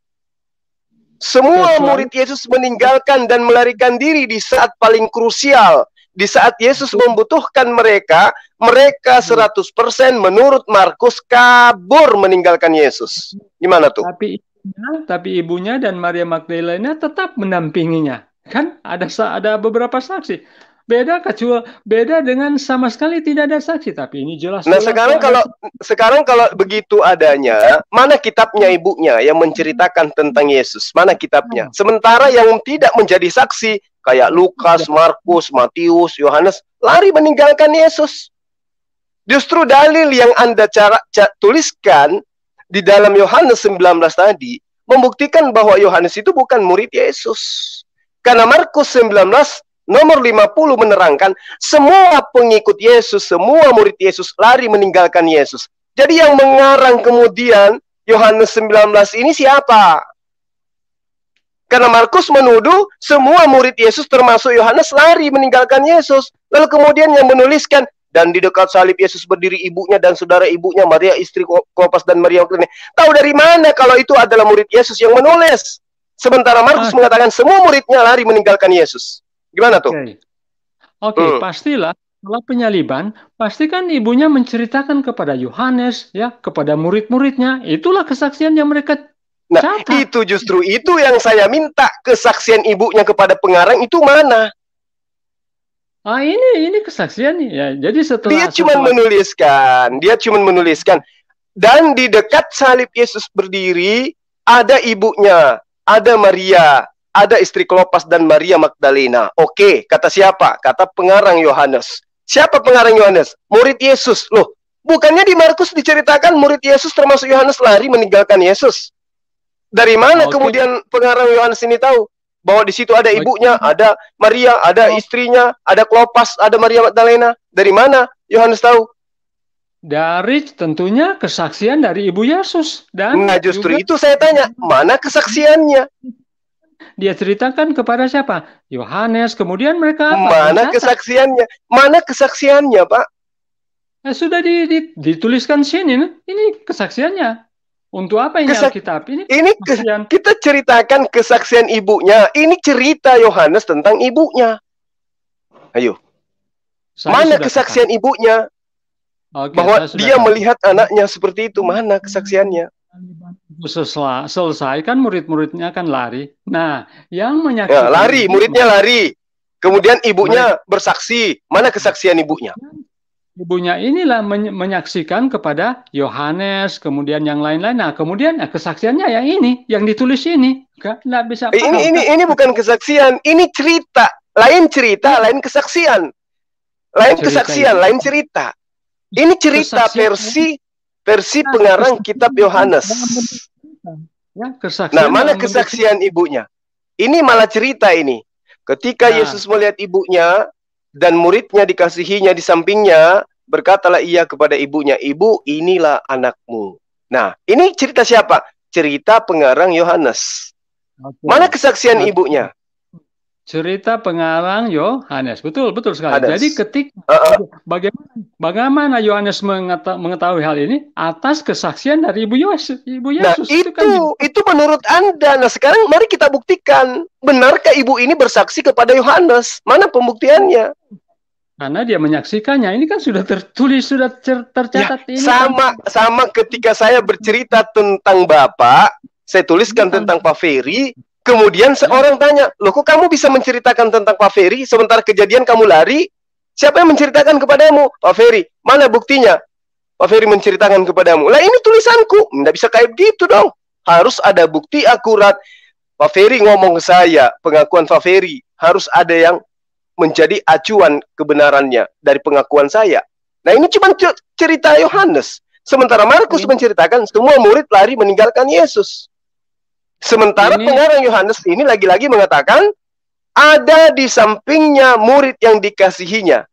Semua murid Yesus meninggalkan dan melarikan diri di saat paling krusial. Di saat Yesus membutuhkan mereka, mereka 100% menurut Markus kabur meninggalkan Yesus. Gimana tuh? Tapi ibunya dan Maria Magdalena tetap mendampinginya. Kan ada beberapa saksi. Beda dengan sama sekali tidak ada saksi, tapi ini jelas. Nah, sekarang kalau begitu adanya, mana kitabnya ibunya yang menceritakan tentang Yesus? Mana kitabnya? Sementara yang tidak menjadi saksi kayak Lukas, Markus, Matius, Yohanes lari meninggalkan Yesus. Justru dalil yang Anda tuliskan di dalam Yohanes 19 tadi membuktikan bahwa Yohanes itu bukan murid Yesus. Karena Markus 19 nomor 50 menerangkan semua pengikut Yesus, semua murid Yesus lari meninggalkan Yesus. Jadi yang mengarang kemudian Yohanes 19 ini siapa? Karena Markus menuduh semua murid Yesus termasuk Yohanes lari meninggalkan Yesus. Lalu kemudian yang menuliskan, dan di dekat salib Yesus berdiri ibunya dan saudara ibunya, Maria istri Klopas dan Maria Magdalena. Tahu dari mana kalau itu adalah murid Yesus yang menulis? Sementara Markus mengatakan semua muridnya lari meninggalkan Yesus. Gimana tuh? Oke, pastilah setelah penyaliban, pastikan ibunya menceritakan kepada Yohanes, ya, kepada murid-muridnya. Itulah kesaksian yang mereka catat. Itu justru itu yang saya minta, kesaksian ibunya kepada pengarang itu mana? Ini kesaksian nih. Ya, jadi dia cuma menuliskan, dan di dekat salib Yesus berdiri ada ibunya, ada Maria, ada istri Klopas dan Maria Magdalena. Oke, kata siapa? Kata pengarang Yohanes. Siapa pengarang Yohanes? Murid Yesus. Loh, bukannya di Markus diceritakan murid Yesus termasuk Yohanes lari meninggalkan Yesus? Dari mana kemudian pengarang Yohanes ini tahu bahwa di situ ada ibunya, ada Maria, ada istrinya, ada Klopas, ada Maria Magdalena? Dari mana Yohanes tahu? Dari tentunya kesaksian dari ibu Yesus. Dan justru itu saya tanya, mana kesaksiannya? Dia ceritakan kepada siapa? Yohanes. Kemudian mereka apa? Mana kesaksiannya? Mana kesaksiannya, Pak? Sudah dituliskan sini. Ini kesaksiannya. Untuk apa ini Alkitab? Ini kita ceritakan kesaksian ibunya. Ini cerita Yohanes tentang ibunya. Ayo. Mana kesaksian ibunya? Bahwa dia melihat anaknya seperti itu. Mana kesaksiannya? Selesai kan murid-muridnya akan lari. Nah, yang menyaksikan muridnya lari. Kemudian ibunya bersaksi. Mana kesaksian ibunya? Ibunya inilah menyaksikan kepada Yohanes, kemudian yang lain-lain. Nah, kemudian kesaksiannya yang ini, yang ditulis ini. Nggak bisa paham. Ini bukan kesaksian, ini cerita. Lain cerita, lain kesaksian. Lain kesaksian, lain cerita. Ini cerita versi pengarang kitab Yohanes. Nah, mana kesaksian ibunya? Ini malah cerita ini. Ketika Yesus melihat ibunya dan muridnya dikasihinya di sampingnya, berkatalah ia kepada ibunya, "Ibu, inilah anakmu." Nah, ini cerita siapa? Cerita pengarang Yohanes. Mana kesaksian ibunya? Cerita pengarang Yohanes. Betul sekali. Jadi bagaimana Yohanes mengetahui hal ini? Atas kesaksian dari ibu Yesus. Nah, itu menurut Anda. Nah, sekarang mari kita buktikan. Benarkah ibu ini bersaksi kepada Yohanes? Mana pembuktiannya? Karena dia menyaksikannya. Ini kan sudah tertulis, sudah tercatat. Ini sama ketika saya bercerita tentang Bapak, saya tuliskan tentang Pak Ferry. Kemudian seorang tanya, "Loh, kok kamu bisa menceritakan tentang Pak Ferry sementara kejadian kamu lari? Siapa yang menceritakan kepadamu?" "Pak Ferry." "Mana buktinya?" "Pak Ferry menceritakan kepadamu." Lah, ini tulisanku. Nggak bisa kayak gitu dong. Harus ada bukti akurat. Pak Ferry ngomong ke saya, pengakuan Pak Ferry harus ada yang menjadi acuan kebenarannya dari pengakuan saya. Nah, ini cuma cerita Yohanes. Sementara Markus menceritakan semua murid lari meninggalkan Yesus. Sementara pengarang Yohanes ini lagi-lagi mengatakan ada di sampingnya murid yang dikasihinya.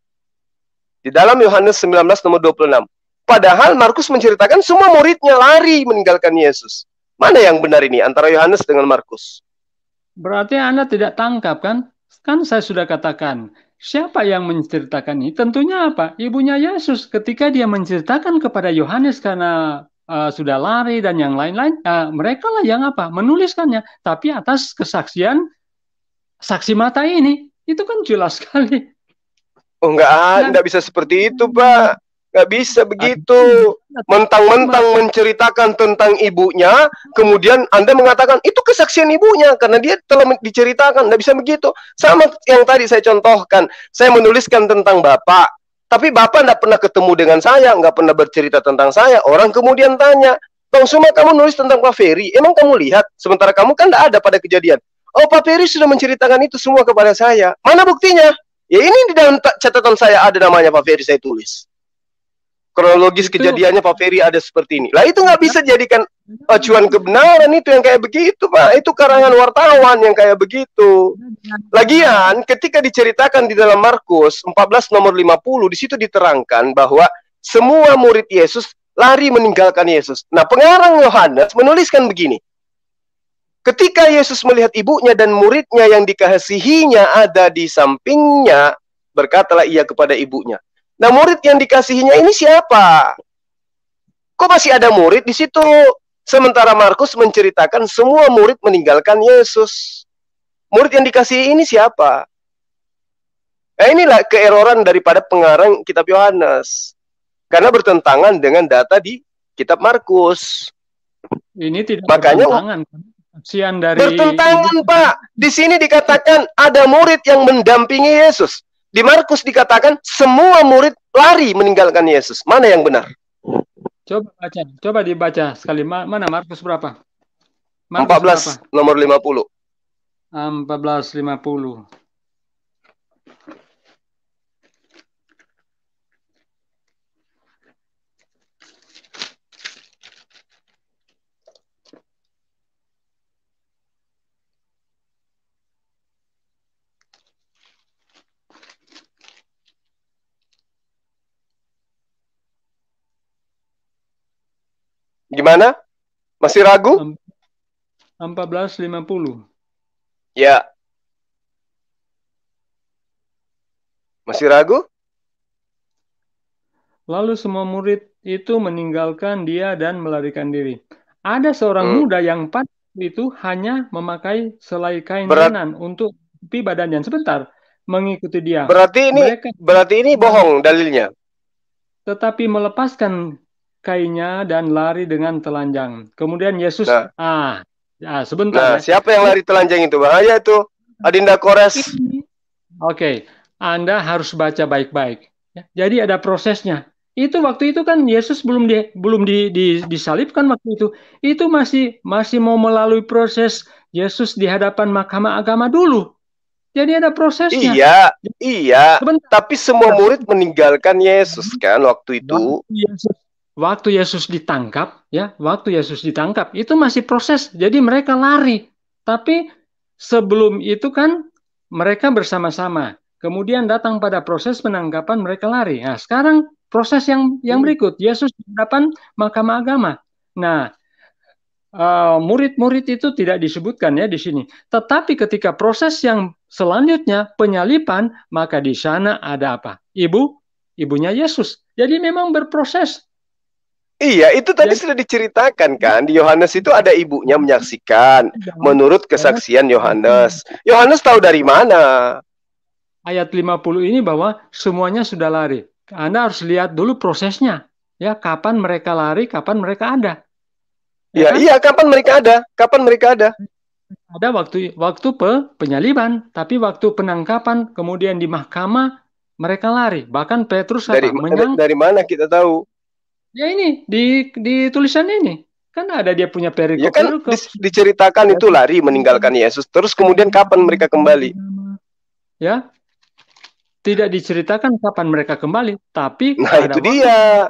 Di dalam Yohanes 19 nomor 26. Padahal Markus menceritakan semua muridnya lari meninggalkan Yesus. Mana yang benar ini antara Yohanes dengan Markus? Berarti Anda tidak tangkap kan? Kan saya sudah katakan, siapa yang menceritakan ini? Tentunya apa? Ibunya Yesus. Ketika dia menceritakan kepada Yohanes karena sudah lari dan yang lain-lain, mereka lah yang apa? Menuliskannya. Tapi atas kesaksian saksi mata ini. Itu kan jelas sekali. Oh enggak bisa seperti itu, Pak. Nggak bisa begitu. Mentang-mentang menceritakan tentang ibunya, kemudian Anda mengatakan itu kesaksian ibunya karena dia telah diceritakan. Nggak bisa begitu. Sama yang tadi saya contohkan. Saya menuliskan tentang Bapak, tapi Bapak nggak pernah ketemu dengan saya, nggak pernah bercerita tentang saya. Orang kemudian tanya, Bang Suma, kamu nulis tentang Pak Ferry, emang kamu lihat? Sementara kamu kan nggak ada pada kejadian. Oh, Pak Ferry sudah menceritakan itu semua kepada saya. Mana buktinya? Ya ini di dalam catatan saya ada namanya Pak Ferry, saya tulis. Kronologis kejadiannya Pak Ferry ada seperti ini. Lah itu nggak bisa jadikan acuan kebenaran itu yang kayak begitu, Pak. Itu karangan wartawan yang kayak begitu. Lagian ketika diceritakan di dalam Markus 14 nomor 50, di situ diterangkan bahwa semua murid Yesus lari meninggalkan Yesus. Nah, pengarang Yohanes menuliskan begini. Ketika Yesus melihat ibunya dan muridnya yang dikasihinya ada di sampingnya, berkatalah ia kepada ibunya, nah, murid yang dikasihinya ini siapa? Kok masih ada murid di situ? Sementara Markus menceritakan semua murid meninggalkan Yesus. Murid yang dikasihi ini siapa? Nah, inilah keeroran daripada pengarang kitab Yohanes. Karena bertentangan dengan data di kitab Markus. Ini tidak makanya bertentangan. Dari bertentangan, Pak. Di sini dikatakan ada murid yang mendampingi Yesus. Di Markus dikatakan semua murid lari meninggalkan Yesus. Mana yang benar? Coba dibaca sekali. Mana Markus berapa? Markus 14 berapa? Nomor 50. 14:50. Gimana? Masih ragu? 14:50. Ya. Masih ragu? Lalu semua murid itu meninggalkan dia dan melarikan diri. Ada seorang muda yang pada itu hanya memakai selai kain lenan untuk menutupi badannya. Sebentar, mengikuti dia. Berarti ini bohong dalilnya. Tetapi melepaskan kainnya dan lari dengan telanjang. Kemudian Yesus, sebentar. Nah, siapa yang lari telanjang itu? Bahaya itu, Adinda Kores. Oke, Anda harus baca baik-baik. Jadi ada prosesnya. Itu waktu itu kan Yesus belum disalibkan waktu itu. Itu masih mau melalui proses Yesus di hadapan mahkamah agama dulu. Jadi ada prosesnya. Iya. Sebentar. Tapi semua murid meninggalkan Yesus kan waktu itu. Waktu Yesus ditangkap, itu masih proses. Jadi mereka lari. Tapi sebelum itu kan mereka bersama-sama. Kemudian datang pada proses penangkapan, mereka lari. Nah, sekarang proses yang berikut, Yesus di hadapan mahkamah agama. Nah, murid-murid itu tidak disebutkan ya di sini. Tetapi ketika proses yang selanjutnya penyaliban, maka di sana ada apa? Ibunya Yesus. Jadi memang berproses. Iya, itu tadi sudah diceritakan kan. Di Yohanes itu ada ibunya menyaksikan. Menurut kesaksian Yohanes. Yohanes tahu dari mana? Ayat 50 ini bahwa semuanya sudah lari. Anda harus lihat dulu prosesnya. Ya, kapan mereka lari, kapan mereka ada. Iya, kapan mereka ada? Ada waktu penyaliban, tapi waktu penangkapan, kemudian di mahkamah, mereka lari. Bahkan Petrus dari mana kita tahu? Ya ini di tulisan ini kan ada dia punya perikop. Ya kan diceritakan itu lari meninggalkan Yesus. Terus kemudian kapan mereka kembali? Ya, tidak diceritakan kapan mereka kembali. Tapi itu dia.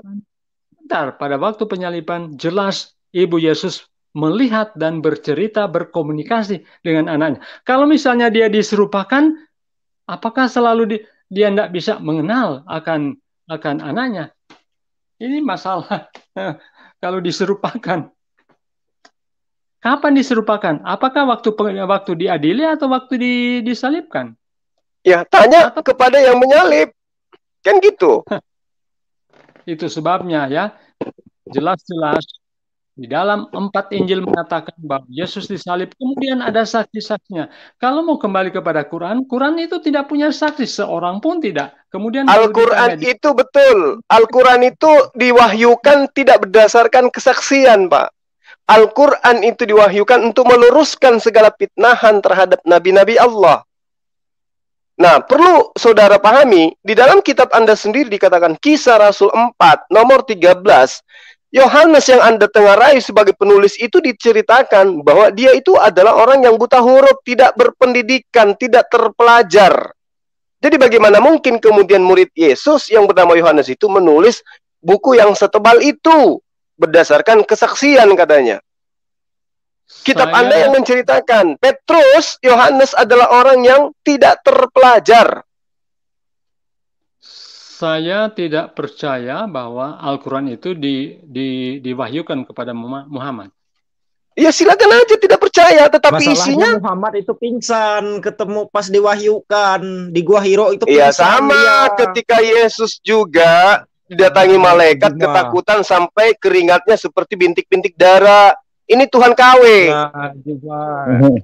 Pada waktu penyaliban jelas Ibu Yesus melihat dan bercerita, berkomunikasi dengan anaknya. Kalau misalnya dia diserupakan, apakah selalu dia tidak bisa mengenal akan anaknya? Ini masalah kalau diserupakan. Kapan diserupakan? Apakah waktu diadili atau waktu disalibkan? Ya, tanya kepada yang menyalib. Kan gitu. Itu sebabnya ya. Jelas-jelas Di dalam 4 Injil mengatakan bahwa Yesus disalib, kemudian ada saksi-saksinya. Kalau mau kembali kepada Quran, Quran itu tidak punya saksi, seorang pun tidak. Kemudian Al-Quran itu betul. Al-Quran itu diwahyukan tidak berdasarkan kesaksian, Pak. Al-Quran itu diwahyukan untuk meluruskan segala fitnahan terhadap nabi-nabi Allah. Nah, perlu saudara pahami, di dalam kitab Anda sendiri dikatakan Kisah Rasul 4, nomor 13, Yohanes yang Anda tengarai sebagai penulis itu diceritakan bahwa dia itu adalah orang yang buta huruf, tidak berpendidikan, tidak terpelajar. Jadi bagaimana mungkin kemudian murid Yesus yang bernama Yohanes itu menulis buku yang setebal itu berdasarkan kesaksian katanya. Kitab Anda yang menceritakan Petrus, Yohanes adalah orang yang tidak terpelajar. Saya tidak percaya bahwa Al-Quran itu diwahyukan kepada Muhammad. Ya silakan aja tidak percaya, tetapi masalahnya isinya Muhammad itu pingsan ketemu pas diwahyukan di Gua Hiro itu ya pingsan. sama ketika Yesus juga didatangi malaikat ketakutan sampai keringatnya seperti bintik-bintik darah. Ini Tuhan KW.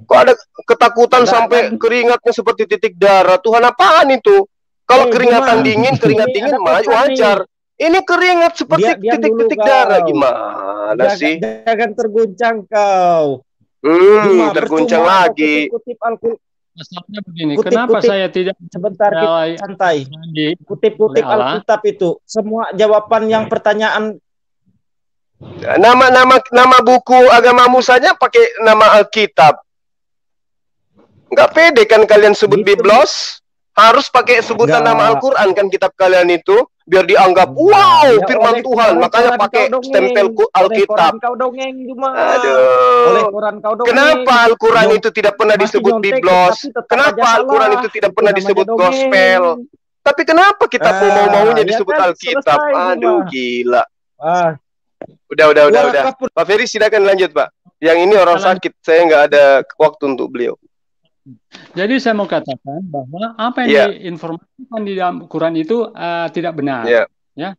Kok ada ketakutan sampai keringatnya seperti titik darah? Tuhan apaan itu? Kalau keringatan dingin, keringat dingin wajar. Ini keringat seperti titik-titik darah, gimana sih? Jangan terguncang kau. Terguncang lagi. Masalahnya begini, kenapa saya tidak sebentar kita santai. Kutip-kutip Alkitab itu semua jawaban yang pertanyaan. Nama buku agamamu saja pakai nama Alkitab. Nggak pede kan kalian sebut Biblos? Harus pakai sebutan nama Al-Quran kan kitab kalian itu, biar dianggap wow firman Tuhan, makanya pakai stempel Alkitab. Aduh. Kenapa Al-Quran itu tidak pernah disebut Biblos? Kenapa Al-Quran itu tidak pernah disebut Gospel? Tapi kenapa kita mau-maunya disebut Alkitab? Aduh, gila. Udah. Pak Ferry silakan lanjut, Pak. Yang ini orang sakit, saya nggak ada waktu untuk beliau. Jadi saya mau katakan bahwa apa yang diinformasikan di dalam Quran itu tidak benar. Ya,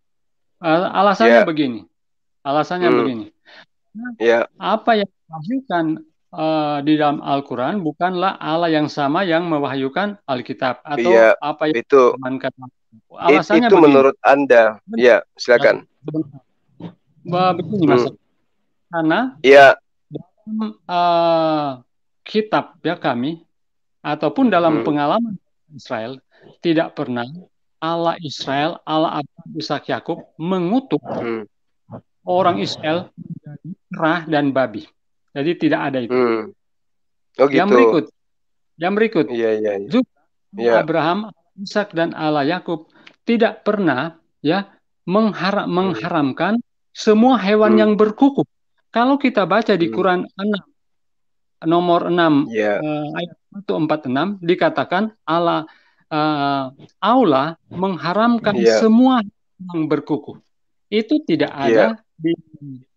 alasannya begini. Apa yang diwahyukan di dalam Al-Quran bukanlah Allah yang sama yang mewahyukan Alkitab atau apa yang diamankan. Alasannya itu begini. Menurut Anda, ya silakan. Begini Mas, karena dalam kitab kami ataupun dalam pengalaman Israel tidak pernah Allah Israel, Allah Abraham, Ishak, Yakub mengutuk orang Israel menjadi kera dan babi. Jadi tidak ada itu. Yang berikut. Juga Abraham, Ishak dan Allah Yakub tidak pernah mengharamkan semua hewan yang berkuku. Kalau kita baca di Quran 6 nomor 6 ayat 146 dikatakan Allah mengharamkan semua yang berkuku. Itu tidak ada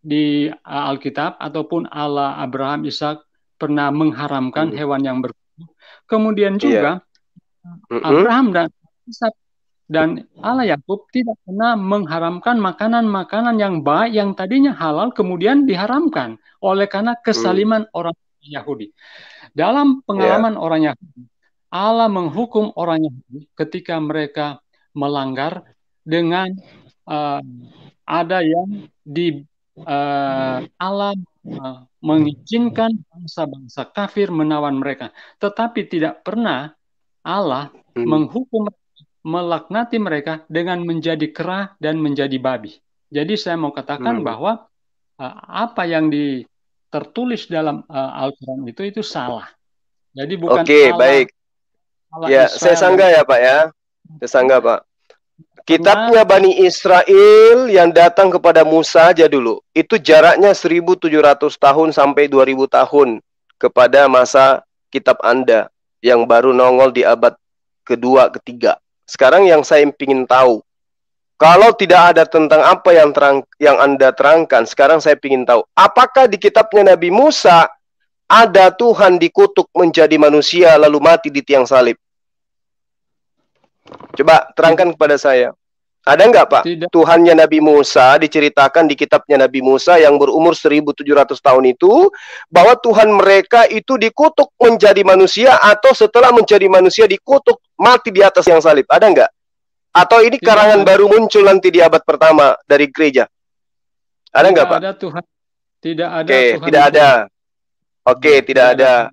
di Alkitab ataupun Allah Abraham Ishak pernah mengharamkan hewan yang berkuku. Kemudian juga Abraham dan Ishak dan Allah Yakub tidak pernah mengharamkan makanan-makanan yang baik yang tadinya halal kemudian diharamkan oleh karena kesaliman orang Yahudi. Dalam pengalaman orang Yahudi, Allah menghukum orang Yahudi ketika mereka melanggar dengan ada yang Allah mengizinkan bangsa-bangsa kafir menawan mereka, tetapi tidak pernah Allah menghukum, melaknati mereka dengan menjadi kera dan menjadi babi. Jadi saya mau katakan bahwa apa yang tertulis dalam Al-Quran itu salah. Jadi bukan baik. Ya, saya sanggah ya Pak ya. Saya sanggah Pak. Kitabnya Bani Israel yang datang kepada Musa aja dulu. Itu jaraknya 1700 tahun sampai 2000 tahun kepada masa kitab Anda yang baru nongol di abad kedua, ketiga. Sekarang yang saya ingin tahu, kalau tidak ada tentang apa yang Anda terangkan, sekarang saya ingin tahu, apakah di kitabnya Nabi Musa ada Tuhan dikutuk menjadi manusia lalu mati di tiang salib? Coba terangkan kepada saya. Ada nggak Pak? Tidak. Tuhannya Nabi Musa diceritakan di kitabnya Nabi Musa yang berumur 1700 tahun itu, bahwa Tuhan mereka itu dikutuk menjadi manusia, atau setelah menjadi manusia dikutuk mati di atas tiang salib. Ada nggak? Atau ini karangan baru muncul nanti di abad pertama dari gereja? Ada nggak Pak? Ada Tuhan. Tidak ada. Tuhan tidak ada. Tidak ada.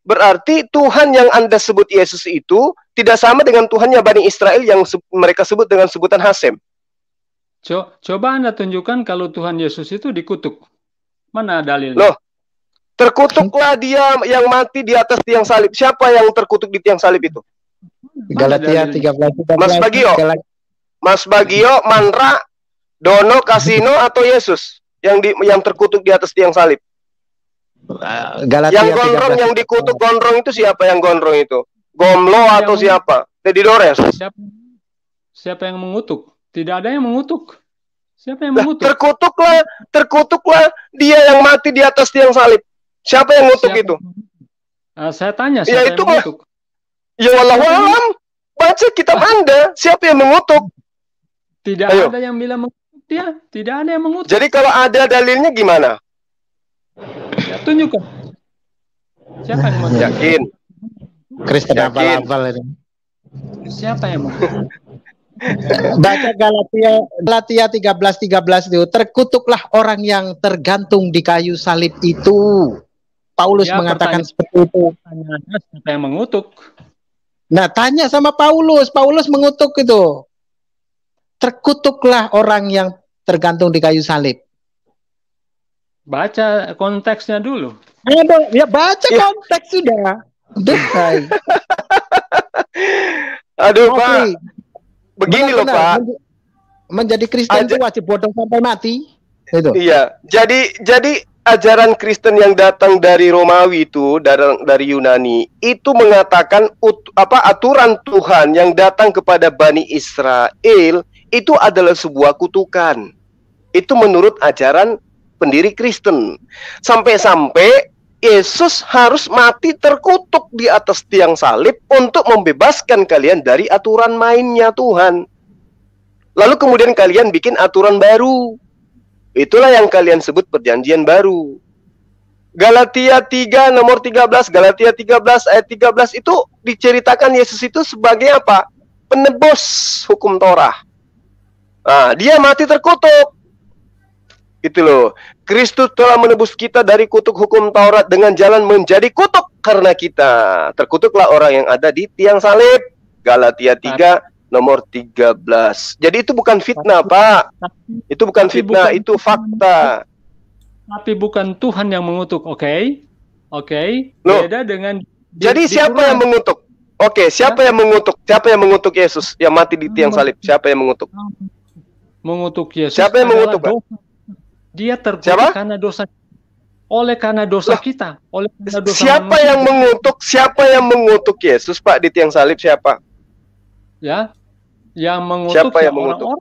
Berarti Tuhan yang Anda sebut Yesus itu tidak sama dengan Tuhannya Bani Israel yang mereka sebut dengan sebutan Hasem. Coba Anda tunjukkan kalau Tuhan Yesus itu dikutuk. Mana dalilnya? Loh, terkutuklah dia yang mati di atas tiang salib. Siapa yang terkutuk di tiang salib itu? Galatia 13. Mas Bagio, Mandra, Dono, Kasino, atau Yesus yang terkutuk di atas tiang salib? Galatia yang gondrong 13. Yang dikutuk gondrong itu siapa yang gondrong itu? Gomlo atau siapa? Teddy Dores. Siapa yang mengutuk? Tidak ada yang mengutuk. Siapa yang mengutuk? Terkutuklah dia yang mati di atas tiang salib. Siapa yang mengutuk itu? Saya tanya siapa yang mengutuk? Ya wallahu alam. Baca kitab Anda, siapa yang mengutuk? Tidak ada yang bilang mengutuk dia. Tidak ada yang mengutuk. Jadi kalau ada dalilnya gimana? Ya, tunjukkan. Siapa yang mengutuk? Yakin? Kristen abal-abal ini. Siapa yang mengutuk? Baca Galatia 13 itu. Terkutuklah orang yang tergantung di kayu salib itu. Paulus mengatakan seperti itu. Siapa yang mengutuk? Nah, tanya sama Paulus. Paulus mengutuk itu. Terkutuklah orang yang tergantung di kayu salib. Baca konteksnya dulu. Ya baca konteks sudah. Aduh Pak. Begini loh Pak. Menjadi Kristen itu wajib bodoh sampai mati. Itu. Iya. Jadi ajaran Kristen yang datang dari Romawi itu, dari Yunani, itu mengatakan aturan Tuhan yang datang kepada Bani Israel itu adalah sebuah kutukan. Itu menurut ajaran pendiri Kristen. Sampai-sampai Yesus harus mati terkutuk di atas tiang salib untuk membebaskan kalian dari aturan mainnya Tuhan. Lalu kemudian kalian bikin aturan baru. Itulah yang kalian sebut perjanjian baru. Galatia 3 nomor 13, Galatia 13 ayat 13 itu diceritakan Yesus itu sebagai apa? Penebus hukum Torah. Nah, dia mati terkutuk. Itu loh. Kristus telah menebus kita dari kutuk hukum Taurat dengan jalan menjadi kutuk karena kita. Terkutuklah orang yang ada di tiang salib. Galatia 3 nomor 13. Jadi itu bukan fitnah, Pak. Itu bukan fitnah, itu fakta. Tapi bukan Tuhan yang mengutuk, oke? Beda dengan jadi siapa yang mengutuk? Oke, siapa yang mengutuk? Siapa yang mengutuk Yesus yang mati di tiang salib? Siapa yang mengutuk? Mengutuk Yesus. Siapa yang mengutuk, Pak? Dia terkutuk karena dosa. Oleh karena dosa kita, oleh karena dosa siapa manusia. Yang mengutuk? Siapa yang mengutuk Yesus, Pak, di tiang salib? Siapa? Ya, yang mengutuk siapa yang mengutuk?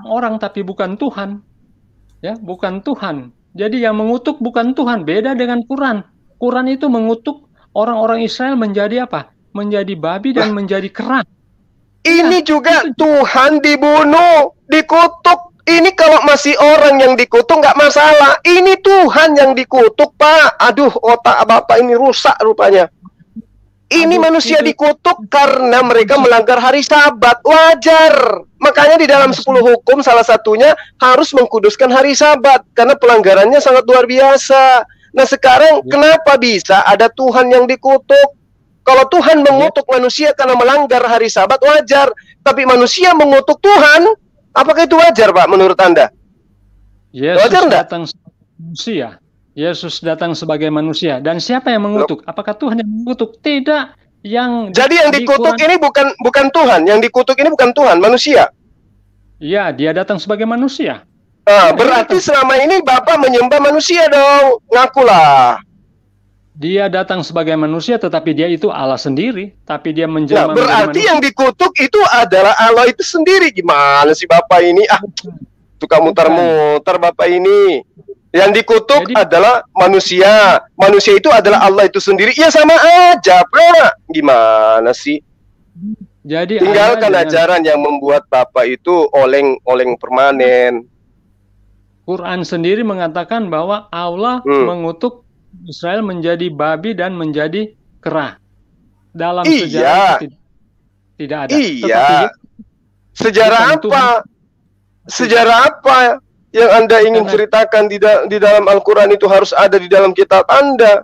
Orang tapi bukan Tuhan. Ya, bukan Tuhan. Jadi yang mengutuk bukan Tuhan. Beda dengan Quran. Quran itu mengutuk orang-orang Israel menjadi apa? Menjadi babi dan menjadi kera. Ini juga Tuhan dibunuh, dikutuk. Ini kalau masih orang yang dikutuk nggak masalah. Ini Tuhan yang dikutuk, Pak. Aduh, otak Bapak ini rusak rupanya. Ini manusia dikutuk karena mereka melanggar hari Sabat. Wajar. Makanya di dalam 10 hukum salah satunya harus mengkuduskan hari Sabat. Karena pelanggarannya sangat luar biasa. Nah sekarang kenapa bisa ada Tuhan yang dikutuk? Kalau Tuhan mengutuk manusia karena melanggar hari Sabat, wajar. Tapi manusia mengutuk Tuhan, apakah itu wajar, Pak, menurut Anda? Yesus wajar datang sebagai manusia. Yesus datang sebagai manusia. Dan siapa yang mengutuk? Apakah Tuhan yang mengutuk? Tidak. Jadi yang dikutuk ini bukan Tuhan. Yang dikutuk ini bukan Tuhan, manusia. Iya, dia datang sebagai manusia. Berarti selama ini Bapak menyembah manusia dong. Ngakulah. Dia datang sebagai manusia, tetapi dia itu Allah sendiri. Tapi dia menjelma menjadi berarti manusia. Yang dikutuk itu adalah Allah itu sendiri. Gimana sih Bapak ini? Suka mutar-mutar Bapak ini. Yang dikutuk adalah manusia. Manusia itu adalah Allah itu sendiri. Ya sama aja, Pak. Gimana sih? Jadi tinggalkan ajaran yang membuat Bapak itu oleng-oleng permanen. Quran sendiri mengatakan bahwa Allah mengutuk Israel menjadi babi dan menjadi kera. Dalam sejarah tidak ada. Iya. Sejarah apa? Sejarah apa yang Anda ingin ceritakan di dalam Al-Quran itu harus ada di dalam kitab Anda?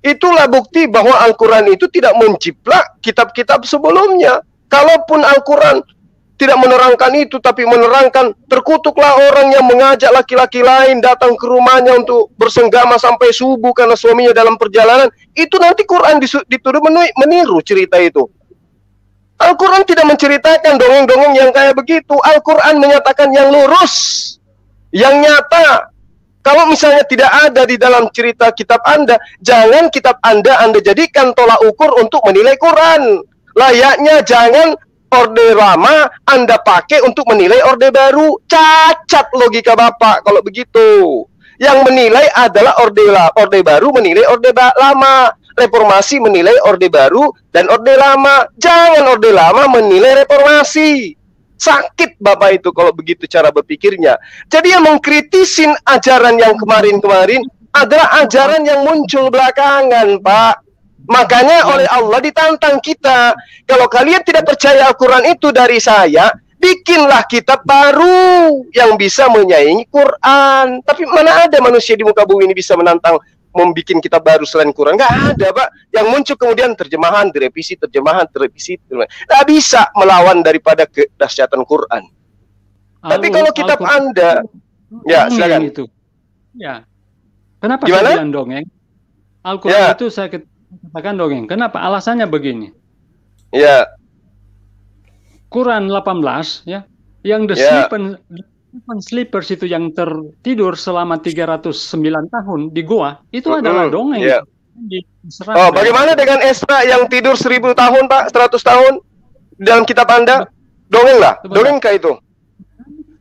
Itulah bukti bahwa Al-Quran itu tidak menciplak kitab-kitab sebelumnya. Kalaupun Al-Quran tidak menerangkan itu, tapi menerangkan terkutuklah orang yang mengajak laki-laki lain datang ke rumahnya untuk bersenggama sampai subuh karena suaminya dalam perjalanan. Itu nanti Quran dituduh meniru cerita itu. Al-Quran tidak menceritakan dongeng-dongeng yang kayak begitu. Al-Quran menyatakan yang lurus, yang nyata. Kalau misalnya tidak ada di dalam cerita kitab Anda, jangan kitab Anda jadikan tolak ukur untuk menilai Quran. Layaknya jangan Orde Lama Anda pakai untuk menilai Orde Baru. Cacat logika Bapak kalau begitu. Yang menilai adalah Orde Baru menilai Orde Lama. Reformasi menilai Orde Baru dan Orde Lama. Jangan Orde Lama menilai Reformasi. Sakit Bapak itu kalau begitu cara berpikirnya. Jadi yang mengkritisin ajaran yang kemarin-kemarin adalah ajaran yang muncul belakangan, Pak. Makanya oleh Allah ditantang kita. Kalau kalian tidak percaya Al-Quran itu dari saya, bikinlah kitab baru yang bisa menyaingi Quran. Tapi mana ada manusia di muka bumi ini bisa menantang membuat kitab baru selain Quran? Nggak ada, Pak. Yang muncul kemudian terjemahan, direvisi, terjemahan, direvisi. Nggak bisa melawan daripada kedahsyatan Quran. Tapi kalau kitab Anda, ya silakan. Itu. Ya. Kenapa saya bilang dongeng? Al-Quran itu saya katakan dongeng. Kenapa? Alasannya begini. Ya. Quran 18 ya, yang sleepers itu yang tertidur selama 309 tahun di goa, itu adalah dongeng. Yeah. Oh, bagaimana dengan Esra yang tidur 1000 tahun, Pak? 100 tahun dalam kitab Anda? Dongeng lah. Dongengkah itu?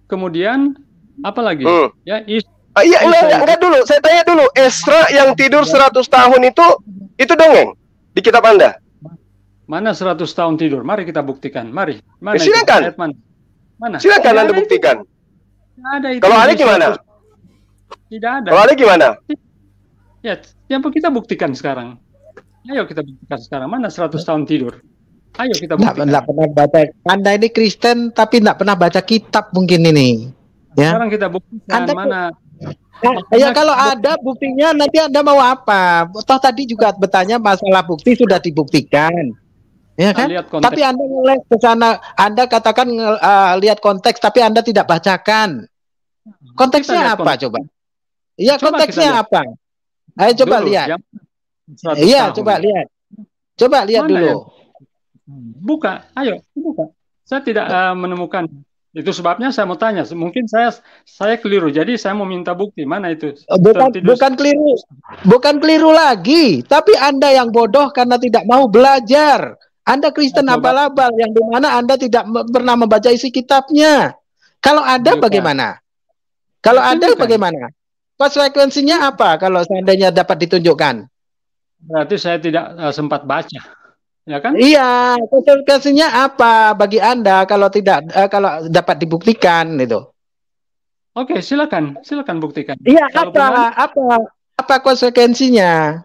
Kemudian apa lagi? Ya, enggak dulu. Saya tanya dulu, Esra yang tidur 100 tahun itu dongeng di kitab Anda? Mana 100 tahun tidur? Mari kita buktikan. Mari. Mana silakan. Mana? Silakan Anda buktikan. Ada itu. Kalau ada gimana? Tidak ada. Kalau ada gimana? Ya, yang kita buktikan sekarang. Ayo kita buktikan sekarang. Mana 100 tahun tidur? Ayo kita buktikan. Nggak pernah baca. Anda ini Kristen tapi nggak pernah baca kitab mungkin ini. Ya. Sekarang kita buktikan mana. Ya kalau ada buktinya nanti Anda mau apa? Toh tadi juga bertanya masalah bukti sudah dibuktikan. Ya kan? Tapi Anda mulai ke sana, Anda katakan lihat konteks tapi Anda tidak bacakan. Konteksnya apa coba? Iya, konteksnya apa? Ayo coba lihat. Iya, coba lihat. Coba lihat dulu. Buka, ayo buka. Saya tidak menemukan. Itu sebabnya saya mau tanya. Mungkin saya keliru. Jadi saya mau minta bukti. Mana itu? Bukan keliru. Bukan keliru lagi. Tapi Anda yang bodoh karena tidak mau belajar. Anda Kristen abal-abal yang dimana Anda tidak pernah membaca isi kitabnya. Kalau ada bagaimana? Kalau ada bagaimana? Konsekuensinya apa kalau seandainya dapat ditunjukkan? Berarti saya tidak sempat baca. Ya kan? Iya, konsekuensinya apa bagi Anda kalau tidak kalau dapat dibuktikan itu? Oke, silakan buktikan. Iya, apa konsekuensinya?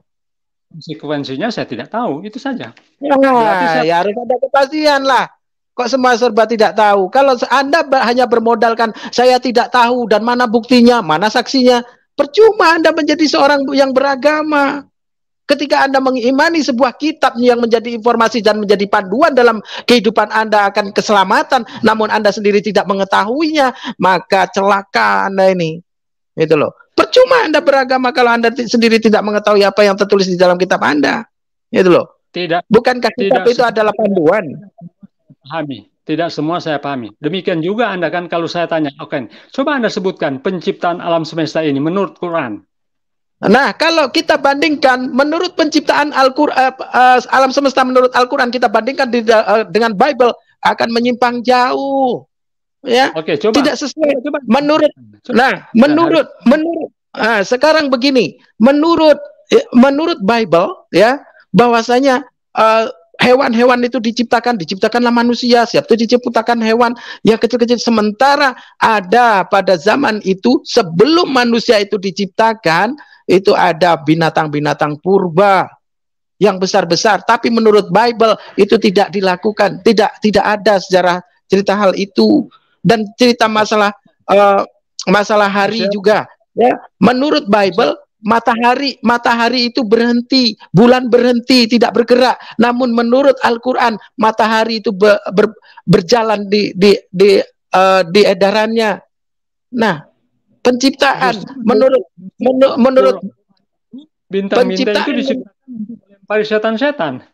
Konsekuensinya saya tidak tahu, itu saja. Ya harus ada kepastian lah. Kok semua serba tidak tahu? Kalau Anda hanya bermodalkan saya tidak tahu dan mana buktinya, mana saksinya, percuma Anda menjadi seorang yang beragama. Ketika Anda mengimani sebuah kitab yang menjadi informasi dan menjadi panduan dalam kehidupan Anda akan keselamatan, namun Anda sendiri tidak mengetahuinya, maka celaka Anda ini. Itu loh. Percuma Anda beragama kalau Anda sendiri tidak mengetahui apa yang tertulis di dalam kitab Anda. Itu loh. Tidak. Bukankah kitab itu adalah panduan? Pahami. Tidak semua saya pahami. Demikian juga Anda kan kalau saya tanya, oke, coba Anda sebutkan penciptaan alam semesta ini menurut Quran. Nah, kalau kita bandingkan menurut penciptaan alam semesta menurut Al-Quran, kita bandingkan dengan Bible akan menyimpang jauh. Ya. Oke, coba. Tidak sesuai. Menurut sekarang begini, menurut Bible ya, bahwasanya hewan-hewan itu diciptakanlah manusia, siap itu diciptakan hewan yang kecil-kecil. Sementara ada pada zaman itu sebelum manusia itu diciptakan, itu ada binatang-binatang purba yang besar-besar, tapi menurut Bible itu tidak dilakukan, tidak ada sejarah cerita hal itu. Dan cerita masalah hari juga, ya, menurut Bible matahari itu berhenti, bulan berhenti, tidak bergerak. Namun menurut Al-Quran matahari itu berjalan di edarannya. Nah, penciptaan menurut bintang-bintang itu diciptakan oleh setan-setan.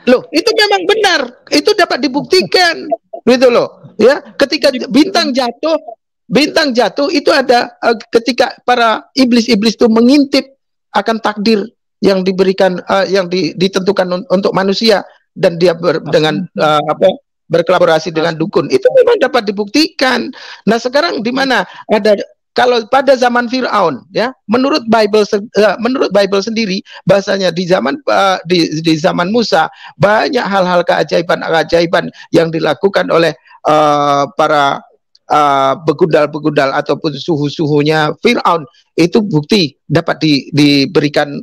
Loh, itu memang benar, itu dapat dibuktikan, gitu loh. Ya, ketika bintang jatuh itu ada ketika para iblis-iblis itu mengintip akan takdir yang diberikan, yang ditentukan untuk manusia, dan dia berkolaborasi dengan dukun. Itu memang dapat dibuktikan. Nah, sekarang di mana ada? Kalau pada zaman Firaun, ya, menurut Bible sendiri, bahasanya di zaman Musa banyak hal-hal keajaiban yang dilakukan oleh para begudal-begudal ataupun suhu-suhunya Firaun. Itu bukti dapat diberikan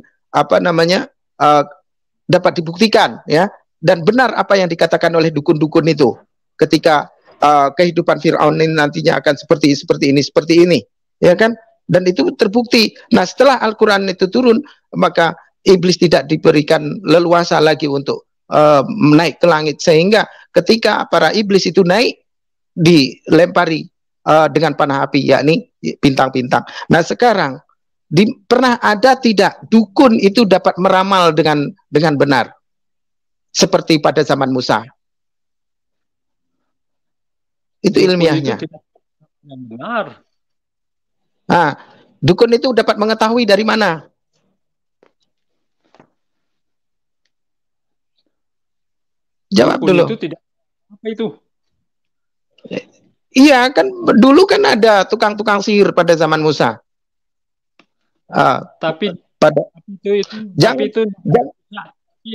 dapat dibuktikan, ya, dan benar apa yang dikatakan oleh dukun-dukun itu ketika kehidupan Firaun ini nantinya akan seperti ini. Ya kan, dan itu terbukti. Nah, setelah Al-Quran itu turun, maka iblis tidak diberikan leluasa lagi untuk naik ke langit, sehingga ketika para iblis itu naik, dilempari dengan panah api, yakni bintang-bintang. Nah, sekarang pernah ada tidak dukun itu dapat meramal dengan benar seperti pada zaman Musa? Itu ilmiahnya. Itu tidak benar. Nah, dukun itu dapat mengetahui dari mana? Jawab dukun dulu. Itu tidak apa itu? Iya, kan dulu kan ada tukang-tukang sihir pada zaman Musa. Tapi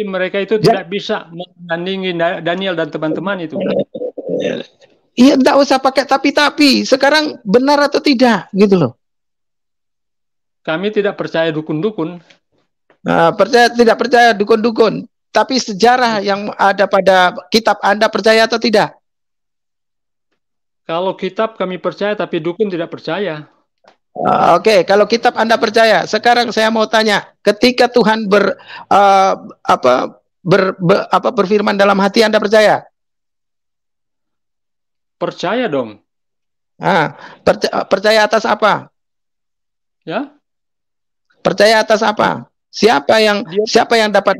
mereka itu tidak bisa menandingi Daniel dan teman-teman itu. Iya, tidak usah pakai tapi. Sekarang benar atau tidak, gitu loh. Kami tidak percaya dukun-dukun. Tidak percaya dukun-dukun. Tapi sejarah yang ada pada kitab Anda percaya atau tidak? Kalau kitab kami percaya, tapi dukun tidak percaya. Oke, kalau kitab Anda percaya. Sekarang saya mau tanya, ketika Tuhan berfirman dalam hati, Anda percaya? Percaya dong. Percaya atas apa? Ya? Percaya atas apa? Siapa yang dapat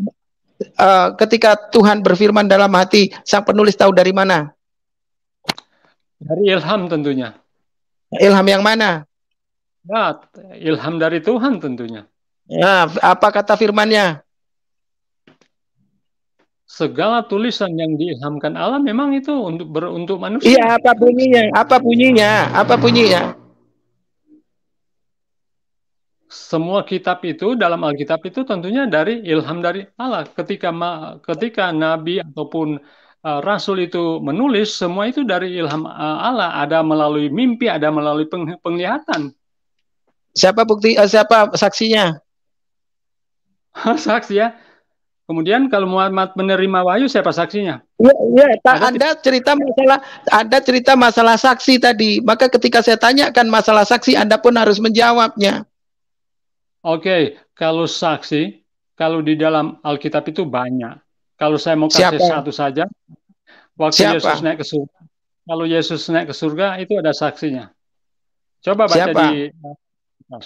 ketika Tuhan berfirman dalam hati, sang penulis tahu dari mana? Dari ilham tentunya. Ilham yang mana? Ya, ilham dari Tuhan tentunya. Ya, apa kata firman-Nya? Segala tulisan yang diilhamkan Allah memang itu untuk manusia. Iya, apa bunyinya? Apa bunyinya? Semua kitab itu dalam Alkitab itu tentunya dari ilham dari Allah. Ketika nabi ataupun rasul itu menulis, semua itu dari ilham Allah. Ada melalui mimpi, ada melalui penglihatan. Siapa saksinya? Saksi ya. Kemudian kalau Muhammad menerima wahyu, siapa saksinya? Ya, Anda cerita masalah saksi tadi. Maka ketika saya tanyakan masalah saksi, Anda pun harus menjawabnya. Oke, kalau saksi, kalau di dalam Alkitab itu banyak. Kalau saya mau kasih satu saja, waktu Yesus naik ke surga. Kalau Yesus naik ke surga, itu ada saksinya. Coba baca di... Ya,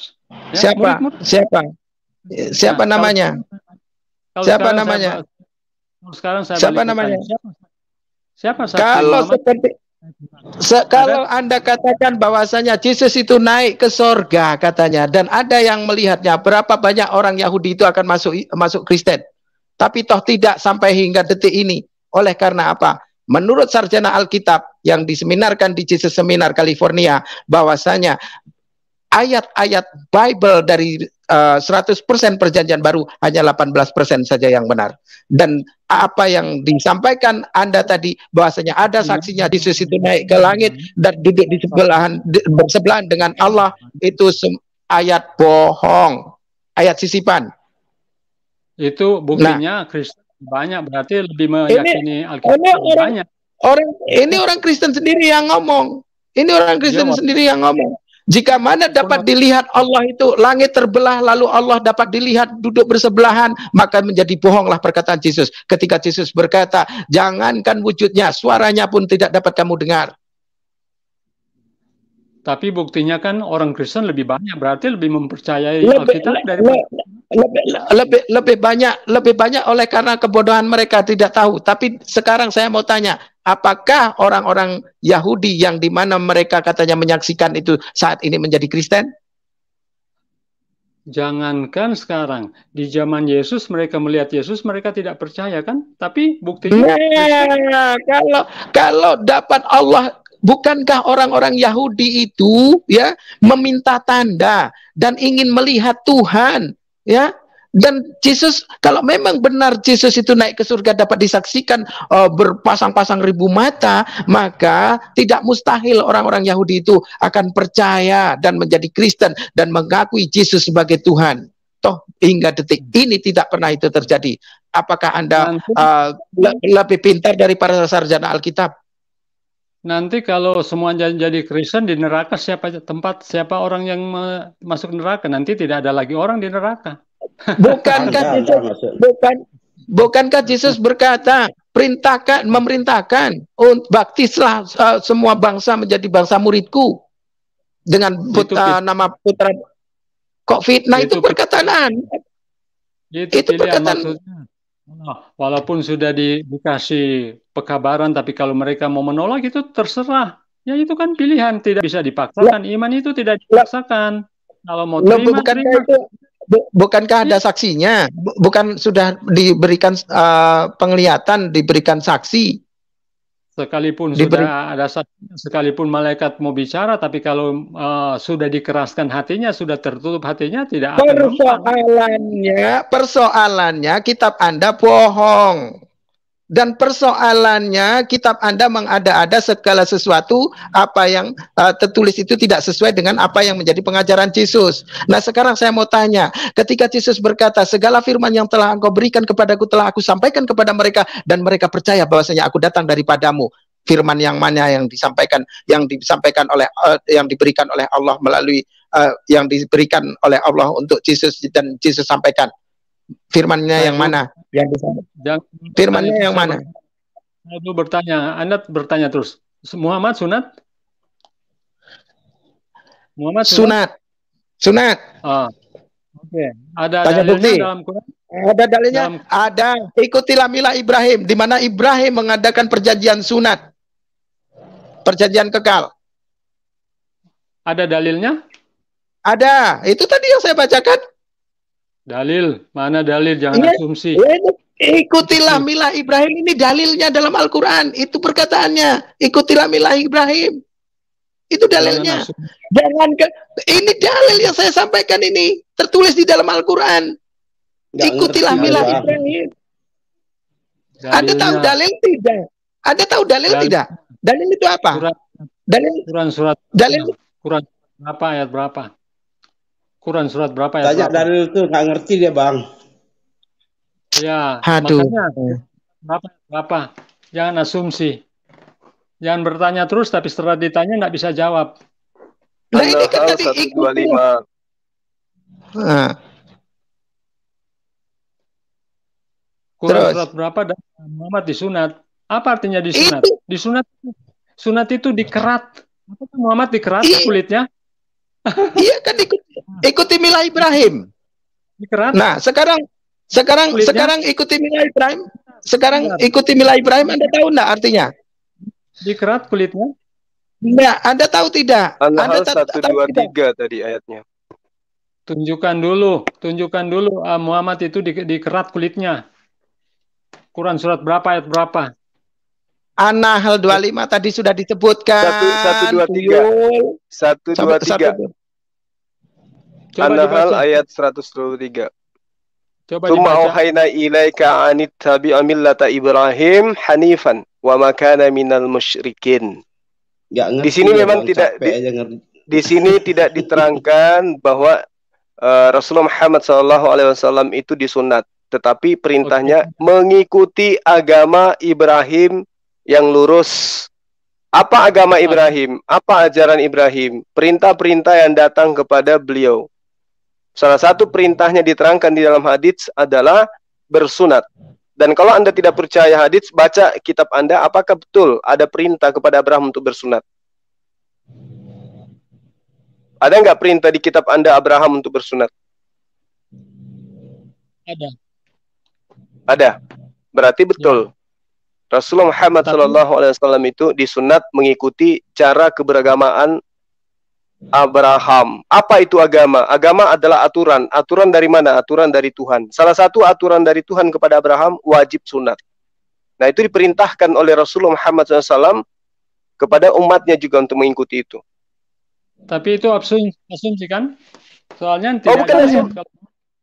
Siapa namanya? Siapa namanya? Sekarang saya siapa namanya? Siapa saksi? Kalau Anda katakan bahwasanya Yesus itu naik ke sorga katanya, dan ada yang melihatnya, berapa banyak orang Yahudi itu akan masuk Kristen, tapi toh tidak sampai hingga detik ini. Oleh karena apa? Menurut sarjana Alkitab yang diseminarkan di Jesus Seminar California, bahwasanya ayat-ayat Bible dari 100% perjanjian baru hanya 18% saja yang benar. Dan apa yang disampaikan Anda tadi bahwasanya ada saksinya Yesus itu naik ke langit dan duduk di bersebelahan dengan Allah, itu ayat bohong, ayat sisipan. Itu buktinya Kristen banyak, berarti lebih meyakini Alkitab banyak. Orang Kristen sendiri yang ngomong. Ini orang Kristen sendiri yang ngomong. Jika mana dapat dilihat Allah itu langit terbelah, lalu Allah dapat dilihat duduk bersebelahan, maka menjadi bohonglah perkataan Yesus. Ketika Yesus berkata, jangankan wujudnya, suaranya pun tidak dapat kamu dengar. Tapi buktinya kan orang Kristen lebih banyak, berarti lebih mempercayai Alkitab daripada lebih banyak oleh karena kebodohan mereka tidak tahu. Tapi sekarang saya mau tanya, apakah orang-orang Yahudi yang dimana mereka katanya menyaksikan itu saat ini menjadi Kristen? Jangankan sekarang, di zaman Yesus mereka melihat Yesus, mereka tidak percaya kan? Tapi buktinya kalau dapat Allah, bukankah orang-orang Yahudi itu ya meminta tanda dan ingin melihat Tuhan? Ya, dan Yesus, kalau memang benar Yesus itu naik ke surga dapat disaksikan berpasang-pasang ribu mata, maka tidak mustahil orang-orang Yahudi itu akan percaya dan menjadi Kristen dan mengakui Yesus sebagai Tuhan. Toh hingga detik ini tidak pernah itu terjadi. Apakah Anda lebih pintar dari para sarjana Alkitab? Nanti kalau semua jadi Kristen di neraka, siapa orang yang masuk neraka? Nanti tidak ada lagi orang di neraka. Bukankah Yesus berkata, memerintahkan baptislah semua bangsa menjadi bangsa muridku dengan nama putra. Kok fitnah itu perkataan? Itu perkataan. Maksudnya. Walaupun sudah dikasih pekabaran, tapi kalau mereka mau menolak itu terserah. Ya itu kan pilihan, tidak bisa dipaksakan. Iman itu tidak dipaksakan. Kalau mau terima, terima. Bukankah ada saksinya? Bukan sudah diberikan penglihatan, diberikan saksi? Sekalipun sudah ada saksi, sekalipun malaikat mau bicara, tapi kalau sudah dikeraskan hatinya, sudah tertutup hatinya, tidak akan. Persoalannya kitab Anda bohong. Dan persoalannya kitab Anda mengada-ada segala sesuatu apa yang tertulis itu tidak sesuai dengan apa yang menjadi pengajaran Yesus. Nah sekarang saya mau tanya, ketika Yesus berkata, segala firman yang telah engkau berikan kepadaku telah aku sampaikan kepada mereka, dan mereka percaya bahwasanya aku datang daripadamu. Firman yang mana yang disampaikan oleh yang diberikan oleh Allah melalui yang diberikan oleh Allah untuk Yesus dan Yesus sampaikan? Firmannya yang mana? Firmannya yang mana? Saya dulu bertanya, Anda bertanya terus. Muhammad sunat? Muhammad sunat? Sunat. Oke. Ada dalilnya dalam Quran? Ada dalilnya? Ada. Ikutilah milah Ibrahim, di mana Ibrahim mengadakan perjanjian sunat. Perjanjian kekal. Ada dalilnya? Ada. Itu tadi yang saya bacakan. Dalil, mana dalil? Jangan asumsi. Ikutilah milah Ibrahim, ini dalilnya dalam Al-Quran. Itu perkataannya. Ikutilah milah Ibrahim. Itu dalilnya. Ini dalil yang saya sampaikan ini. Tertulis di dalam Al-Quran. Ikutilah milah Ibrahim. Anda tahu dalil tidak? Anda tahu dalil tidak? Dalil itu apa? Dalil Quran berapa, ayat berapa? Quran surat berapa ya? Tanya dalil itu nggak ngerti dia bang. Ya, makanya berapa? Jangan asumsi. Jangan bertanya terus, tapi setelah ditanya nggak bisa jawab. Nah ini kan tadi 125. Quran surat berapa dan Muhammad disunat? Apa artinya disunat? Sunat itu dikerat. Apa Muhammad dikerat kulitnya? Iya kan ikuti milah Ibrahim. Nah sekarang ikuti milah Ibrahim. Sekarang ikuti milah Ibrahim. Anda tahu enggak artinya? Dikerat kulitnya? Enggak. Anda tahu tidak? An-Nahl 123 tadi ayatnya. Tunjukkan dulu Muhammad itu dikerat kulitnya. Quran surat berapa, ayat berapa? An-Nahl 25 tadi sudah disebutkan. 123. An-Nahl ayat 123. Coba Tsumma dibaca. auhayna ilaika an ittabi'a millata Ibrahim hanifan wa ma kana minal musyrikin. Di sini memang tidak di sini tidak diterangkan bahwa Rasulullah Muhammad SAW itu disunat, tetapi perintahnya mengikuti agama Ibrahim yang lurus. Apa agama Ibrahim? Apa ajaran Ibrahim? Perintah-perintah yang datang kepada beliau. Salah satu perintahnya diterangkan di dalam hadits adalah bersunat. Dan kalau Anda tidak percaya hadits, baca kitab Anda, apakah betul ada perintah kepada Abraham untuk bersunat? Ada nggak perintah di kitab Anda Abraham untuk bersunat? Ada. Ada. Berarti betul. Rasulullah Muhammad SAW itu disunat mengikuti cara keberagamaan Abraham. Apa itu agama? Agama adalah aturan. Aturan dari mana? Aturan dari Tuhan. Salah satu aturan dari Tuhan kepada Abraham wajib sunat. Nah, itu diperintahkan oleh Rasulullah Muhammad SAW kepada umatnya juga untuk mengikuti itu. Tapi itu asumsi kan? Soalnya tidak bukan asumsi.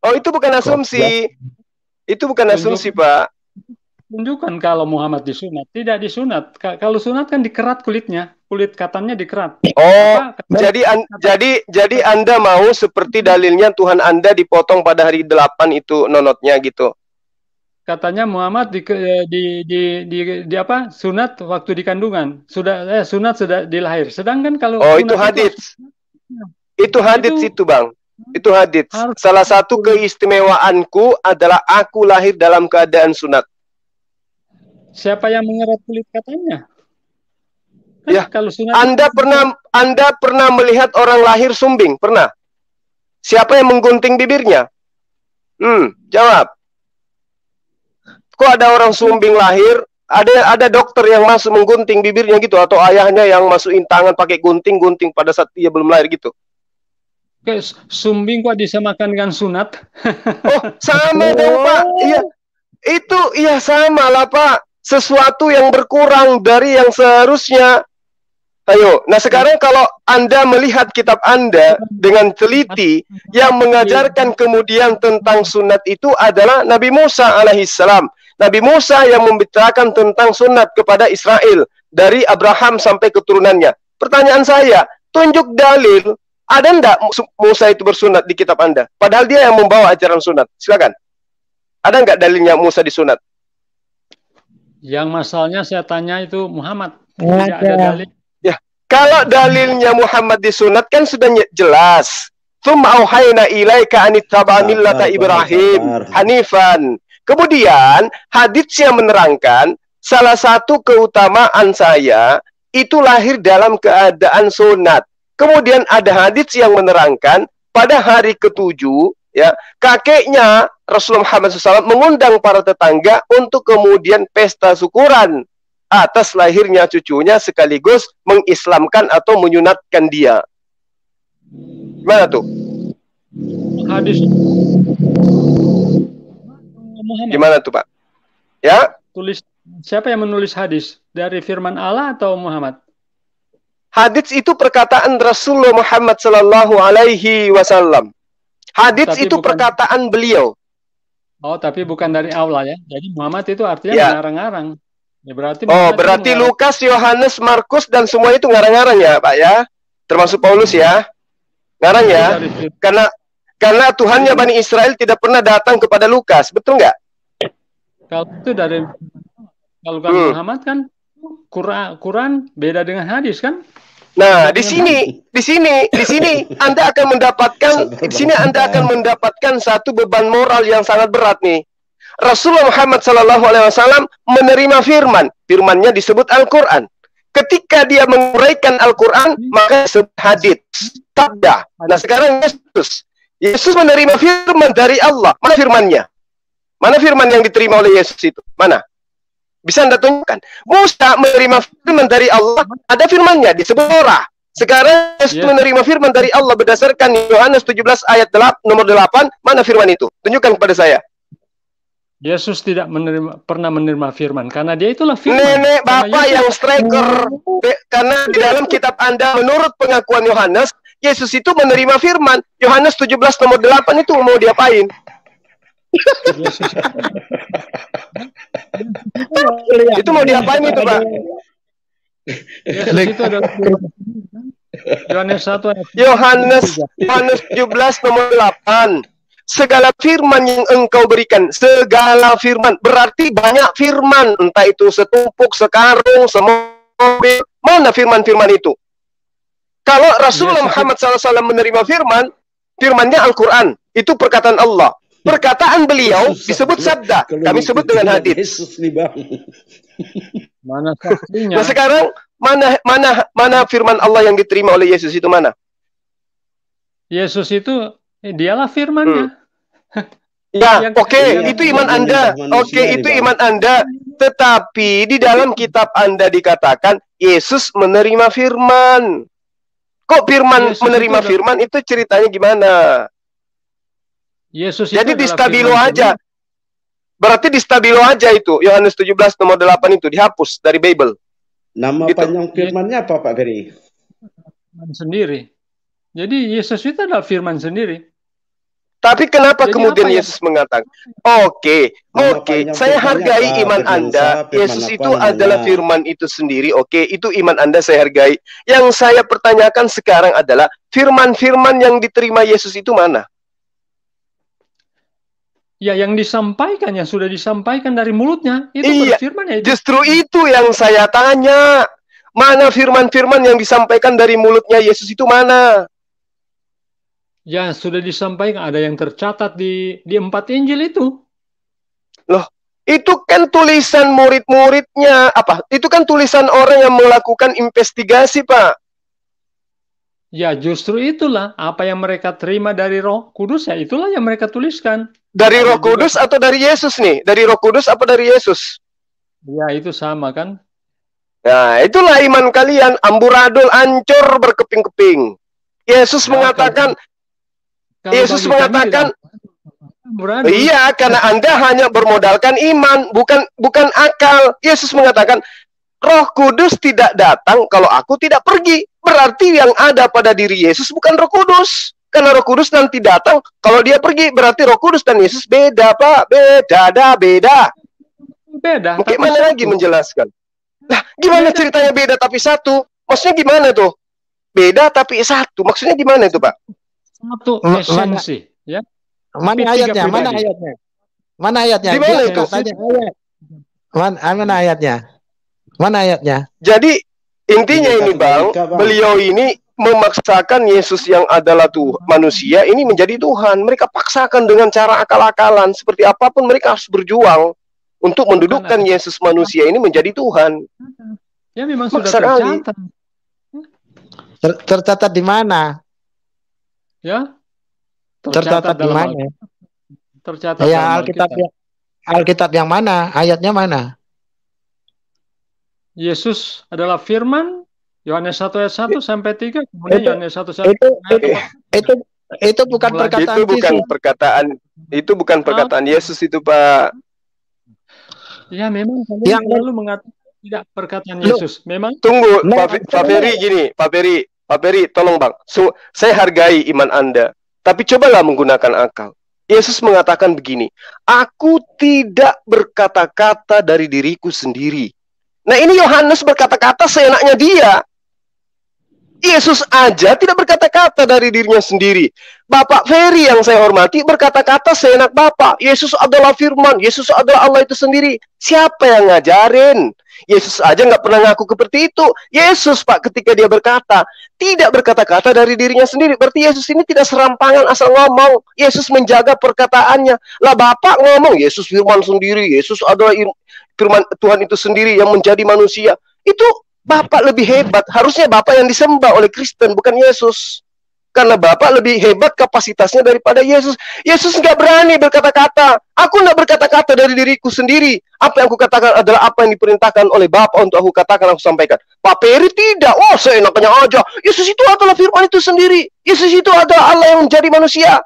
Oh, itu bukan asumsi. Itu bukan asumsi, Pak. Tunjukkan kalau Muhammad disunat. Tidak disunat. Kalau sunat kan dikerat kulitnya. Kulit katannya dikerat. Oh, jadi Anda mau seperti dalilnya Tuhan Anda dipotong pada hari 8 itu nonotnya gitu. Katanya Muhammad di apa? Sunat waktu di kandungan. Sunat sudah dilahir. Sedangkan kalau itu hadits. Itu hadits itu, Bang. Itu hadits. Salah satu keistimewaanku adalah aku lahir dalam keadaan sunat. Siapa yang mengerat kulit katanya? Ya, Anda pernah melihat orang lahir sumbing? Pernah? Siapa yang menggunting bibirnya? Jawab. Kok ada orang sumbing lahir? Ada dokter yang masuk menggunting bibirnya gitu, atau ayahnya yang masukin tangan pakai gunting pada saat dia belum lahir gitu? Sumbing kok disamakan dengan sunat? Oh, sama dong, Pak. Iya. Itu sama lah, Pak. Sesuatu yang berkurang dari yang seharusnya. Ayo, nah sekarang kalau Anda melihat kitab Anda dengan teliti, yang mengajarkan kemudian tentang sunat itu adalah Nabi Musa alaihissalam. Nabi Musa yang membicarakan tentang sunat kepada Israel dari Abraham sampai keturunannya. Pertanyaan saya, tunjuk dalil, ada enggak Musa itu bersunat di kitab Anda? Padahal dia yang membawa ajaran sunat. Silakan. Ada enggak dalilnya Musa disunat? Yang masalahnya saya tanya itu Muhammad. Tidak ada dalil. Ya, kalau dalilnya Muhammad disunat kan sudah jelas. Tsumma auhayna ilaika an ittabi'a millata Ibrahim hanifan. Kemudian hadits yang menerangkan salah satu keutamaan saya itu lahir dalam keadaan sunat. Kemudian ada hadits yang menerangkan pada hari ke-7 ya, kakeknya Rasulullah Muhammad SAW mengundang para tetangga untuk kemudian pesta syukuran atas lahirnya cucunya sekaligus mengislamkan atau menyunatkan dia. Gimana tuh? Hadis. Muhammad. Gimana tuh, Pak? Ya? Siapa yang menulis hadis? Dari firman Allah atau Muhammad? Hadits itu perkataan Rasulullah Muhammad sallallahu alaihi wasallam. Hadits itu perkataan beliau. Oh, tapi bukan dari Allah ya. Jadi Muhammad itu artinya ngarang-ngarang. Ya, berarti Lukas, Yohanes, Markus dan semua itu ngarang-ngarang ya, Pak ya. Termasuk Paulus ya. Ngarang ya. Karena Tuhannya Bani Israel tidak pernah datang kepada Lukas, betul nggak? Kalau itu dari Muhammad kan Quran beda dengan hadis kan? Nah, di sini Anda akan mendapatkan satu beban moral yang sangat berat nih. Rasulullah Muhammad SAW menerima firmannya disebut Al-Quran. Ketika dia menguraikan Al-Quran, maka disebut hadits, sabda. Nah, sekarang Yesus menerima firman dari Allah. Mana firmannya? Mana firman yang diterima oleh Yesus itu? Mana? Bisa Anda tunjukkan? Musa menerima firman dari Allah, ada firmannya disebut Torah. Sekarang Yesus menerima firman dari Allah berdasarkan Yohanes 17 ayat nomor 8, mana firman itu? Tunjukkan kepada saya. Yesus tidak pernah menerima firman karena dia itulah firman. Nenek bapak yang striker. Karena di dalam kitab Anda menurut pengakuan Yohanes, Yesus itu menerima firman. Yohanes 17 nomor 8 itu mau diapain? Itu mau diapain itu, Pak? Yesus itu adalah Yohanes 1 Yohanes 17 nomor 8. Segala firman yang engkau berikan, segala firman, berarti banyak firman, entah itu setumpuk, sekarung, semobil, mana firman-firman itu? Kalau Rasulullah Muhammad SAW menerima firman, firmannya Al-Quran, itu perkataan Allah. Perkataan beliau disebut sabda, kami sebut dengan hadits. Mana saksinya? Nah sekarang mana firman Allah yang diterima oleh Yesus itu mana? Yesus itu dialah firmannya. Ya, oke, itu iman Anda. Oke, itu iman Anda. Tetapi di dalam kitab Anda dikatakan Yesus menerima firman. Kok firman Yesus menerima itu firman itu ceritanya gimana? Yesus Jadi itu di adalah stabilo firman aja. Berarti di stabilo aja itu. Yohanes 17 nomor 8 itu dihapus dari Bible. Nama Gitu. panjang firmannya apa, Pak Ferry? Firman sendiri. Jadi Yesus itu adalah firman sendiri. Tapi kenapa Jadi kemudian apa ya? Yesus mengatakan, oke, saya hargai iman Anda. Yesus itu adalah firman itu sendiri. Oke, itu iman Anda saya hargai. Yang saya pertanyakan sekarang adalah firman-firman yang diterima Yesus itu mana? Ya, yang disampaikan, yang sudah disampaikan dari mulutnya, itu Iya, berfirman ya itu. justru itu yang saya tanya. Mana firman-firman yang disampaikan dari mulutnya Yesus itu mana? Ya, sudah disampaikan, ada yang tercatat di 4 Injil itu. Loh, itu kan tulisan murid-muridnya. Apa? Itu kan tulisan orang yang melakukan investigasi, Pak. Ya, justru itulah apa yang mereka terima dari Roh Kudus, ya itulah yang mereka tuliskan. Dari Ada Roh Kudus juga, atau dari Yesus nih? Dari Roh Kudus apa dari Yesus? ya itu sama kan? Nah, itulah iman kalian. Amburadul ancur berkeping-keping. Yesus Ya, mengatakan, kalau Yesus bagi kami mengatakan, amburadul. iya, karena Anda hanya bermodalkan iman, bukan akal. Yesus mengatakan, Roh Kudus tidak datang kalau aku tidak pergi. Berarti yang ada pada diri Yesus bukan Roh Kudus. Karena Roh Kudus nanti datang kalau dia pergi. Berarti Roh Kudus dan Yesus beda, Pak. Beda. Beda. Mungkin Tapi mana satu. lagi menjelaskan? Lah, gimana ceritanya beda tapi satu? Maksudnya gimana tuh? Beda tapi satu. Maksudnya gimana itu, Pak? Satu Mana esensi, ya. mana Tapi tiga ayatnya? Mana pribadi. ayatnya? Mana ayatnya? Di mana Dia itu? tanya ayat. Mana ayatnya? Mana ayatnya? Jadi intinya Tidak ini, Bang, kategorika, Bang. beliau ini memaksakan Yesus yang adalah manusia ini menjadi Tuhan. Mereka paksakan dengan cara akal-akalan. Seperti apapun mereka harus berjuang untuk mendudukkan Yesus manusia ini menjadi Tuhan. Ya memang sudah Maksa kali. tercatat. Tercatat di mana? Ya. Tercatat di dalam mana? Tercatat Ya dalam Alkitab yang mana? Ayatnya mana? Yesus adalah firman, Yohanes 1 ayat 1 sampai 3, kemudian Yohanes 1 sampai Itu bukan perkataan itu bukan perkataan Yesus itu, Pak. Ya memang kalian selalu mengatakan tidak perkataan Yesus. Memang Tunggu, Pak Ferry gini, Pak Ferry, tolong Bang. Saya hargai iman Anda, tapi cobalah menggunakan akal. Yesus mengatakan begini, aku tidak berkata-kata dari diriku sendiri. Nah ini Yohanes berkata-kata seenaknya dia. Yesus aja tidak berkata-kata dari dirinya sendiri. Bapak Ferry yang saya hormati berkata-kata seenak Bapak. Yesus adalah firman, Yesus adalah Allah itu sendiri. Siapa yang ngajarin? Yesus aja nggak pernah ngaku seperti itu. Yesus, Pak, ketika dia berkata, tidak berkata-kata dari dirinya sendiri. Berarti Yesus ini tidak serampangan asal ngomong. Yesus menjaga perkataannya. Lah Bapak ngomong, Yesus firman sendiri. Yesus adalah firman Tuhan itu sendiri yang menjadi manusia. Itu Bapak lebih hebat. Harusnya Bapak yang disembah oleh Kristen, bukan Yesus. Karena Bapak lebih hebat kapasitasnya daripada Yesus. Yesus nggak berani berkata-kata. Aku nggak berkata-kata dari diriku sendiri. Apa yang aku katakan adalah apa yang diperintahkan oleh Bapak untuk aku katakan, aku sampaikan. Pak Ferry tidak. Oh, seenaknya aja. Yesus itu adalah firman itu sendiri. Yesus itu adalah Allah yang menjadi manusia.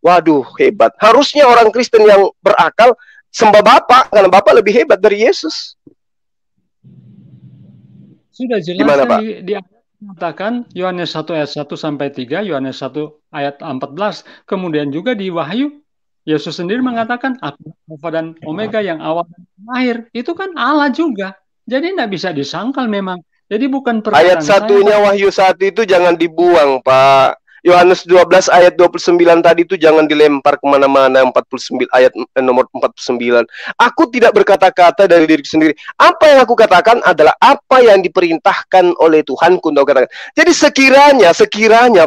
Waduh, hebat. Harusnya orang Kristen yang berakal sembah Bapak, karena Bapak lebih hebat dari Yesus. sudah jelas Gimana, Pak? Katakan Yohanes 1 ayat 1 sampai 3, Yohanes 1 ayat 14. Kemudian juga di Wahyu, Yesus sendiri mengatakan Aku Alfa dan Omega, yang awal dan akhir. Itu kan Allah juga. Jadi tidak bisa disangkal memang. Jadi bukan ayat perkataan satunya saya. Wahyu 1 itu jangan dibuang, Pak. Yohanes 12 ayat 29 tadi itu jangan dilempar kemana-mana. 49 ayat nomor 49. Aku tidak berkata-kata dari diri sendiri. Apa yang aku katakan adalah apa yang diperintahkan oleh Tuhanku untuk katakan. Jadi sekiranya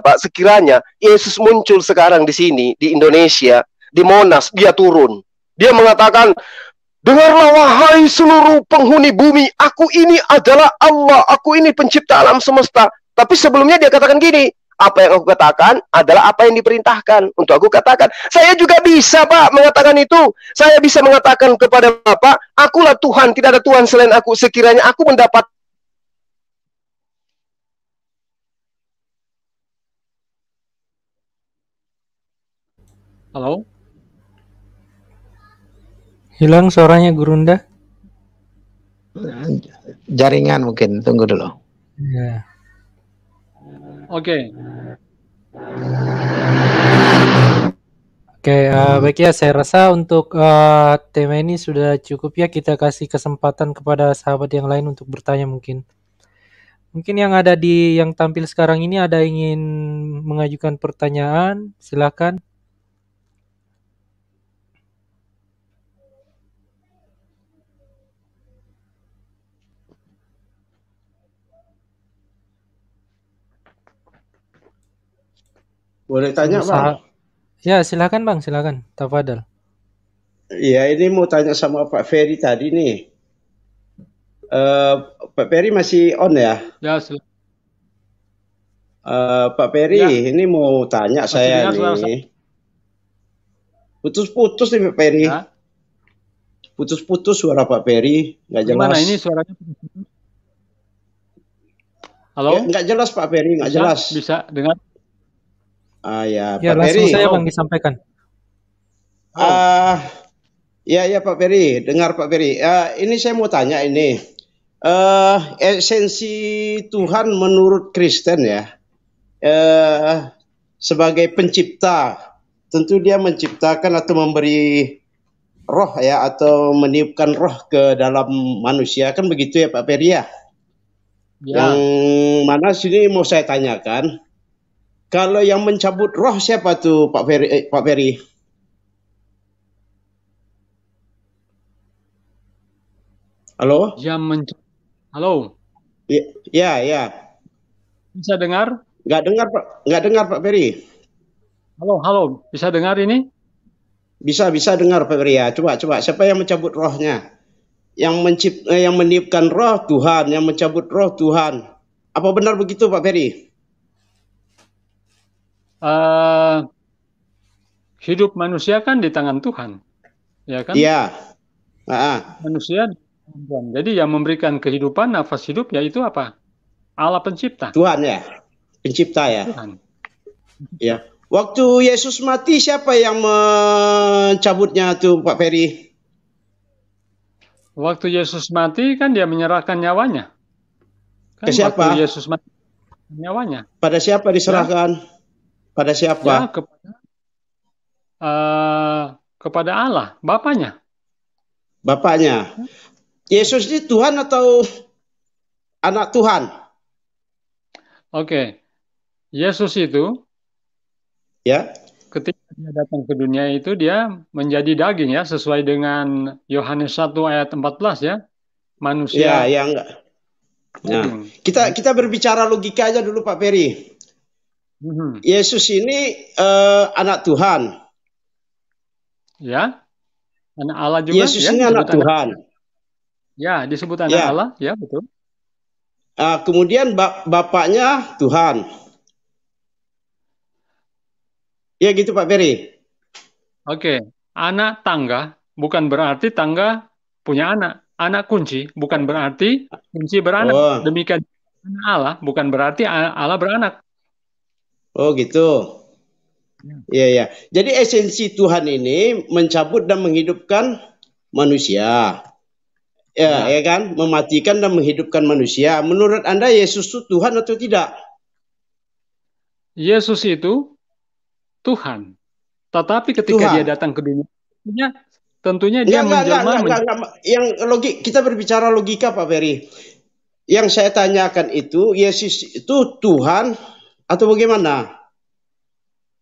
Pak, sekiranya Yesus muncul sekarang di sini di Indonesia, di Monas, dia turun. Dia mengatakan, dengarlah wahai seluruh penghuni bumi, aku ini adalah Allah, aku ini pencipta alam semesta. Tapi sebelumnya dia katakan gini, apa yang aku katakan adalah apa yang diperintahkan untuk aku katakan. Saya juga bisa, Pak, mengatakan itu. Saya bisa mengatakan kepada Bapak, akulah Tuhan, tidak ada Tuhan selain aku. Sekiranya aku mendapat Halo? Hilang suaranya Gurunda. Jaringan mungkin, tunggu dulu. Ya. Oke. Oke, baik ya, saya rasa untuk tema ini sudah cukup ya. Kita kasih kesempatan kepada sahabat yang lain untuk bertanya mungkin. Mungkin yang ada yang tampil sekarang ini ada ingin mengajukan pertanyaan, silakan. Boleh tanya, Bang? Ya, silakan Bang, silakan. Tafadhal. Iya, ini mau tanya sama Pak Ferry tadi nih. Pak Ferry masih on ya? Ya, Pak Ferry, ya. Ini mau tanya masih saya nih. Putus-putus nih Pak Ferry. Ya. Putus-putus suara Pak Ferry, nggak jelas. Gimana ini suaranya putus-putus? Halo? Ya, nggak jelas Pak Ferry, nggak jelas. Bisa dengar? Ya, ya, Pak langsung Ferry. Saya Bang disampaikan. Ya Pak Ferry, dengar Pak Ferry. Ini saya mau tanya ini. Esensi Tuhan menurut Kristen ya, sebagai pencipta, tentu dia menciptakan atau memberi roh ya, atau meniupkan roh ke dalam manusia, kan begitu ya Pak Ferry ya? Yang mana sini mau saya tanyakan, kalau yang mencabut roh siapa tuh Pak Ferry? Halo? Halo? Ya. Bisa dengar? Nggak dengar Pak Ferry. Halo. Bisa dengar ini? Bisa dengar Pak Ferry ya. Coba. Siapa yang mencabut rohnya? Yang meniupkan roh Tuhan, yang mencabut roh Tuhan. Apa benar begitu Pak Ferry? Hidup manusia kan di tangan Tuhan, ya kan? Iya. Manusia di tangan Tuhan. Jadi yang memberikan kehidupan, nafas hidup, yaitu apa? Allah pencipta. Tuhan ya, pencipta ya. Tuhan. Ya. Waktu Yesus mati, siapa yang mencabutnya tuh Pak Ferry? Waktu Yesus mati kan dia menyerahkan nyawanya. Kan ke siapa? Waktu Yesus mati nyawanya. Pada siapa diserahkan? Ya. Pada siapa? Ya, kepada Allah, Bapaknya. Bapaknya. Yesus ini Tuhan atau anak Tuhan? Oke. Yesus itu ya, ketika dia datang ke dunia itu dia menjadi daging ya, sesuai dengan Yohanes 1 ayat 14 ya. Manusia. Ya, enggak. Nah, kita berbicara logika aja dulu Pak Ferry. Yesus ini anak Tuhan. Ya. Anak Allah juga. Yesus ini anak Tuhan. Ya, disebut anak Allah, ya betul. Kemudian bapaknya Tuhan. Ya gitu Pak Ferry. Oke, anak tangga bukan berarti tangga punya anak. Anak kunci bukan berarti kunci beranak. Demikian anak Allah bukan berarti Allah beranak. Oh gitu. Iya. Jadi esensi Tuhan ini mencabut dan menghidupkan manusia. Ya kan, mematikan dan menghidupkan manusia. Menurut Anda Yesus itu Tuhan atau tidak? Yesus itu Tuhan. Tetapi ketika dia datang ke dunia, tentunya dia menjelma. Yang kita berbicara logika, Pak Ferry. Yang saya tanyakan itu, Yesus itu Tuhan atau bagaimana?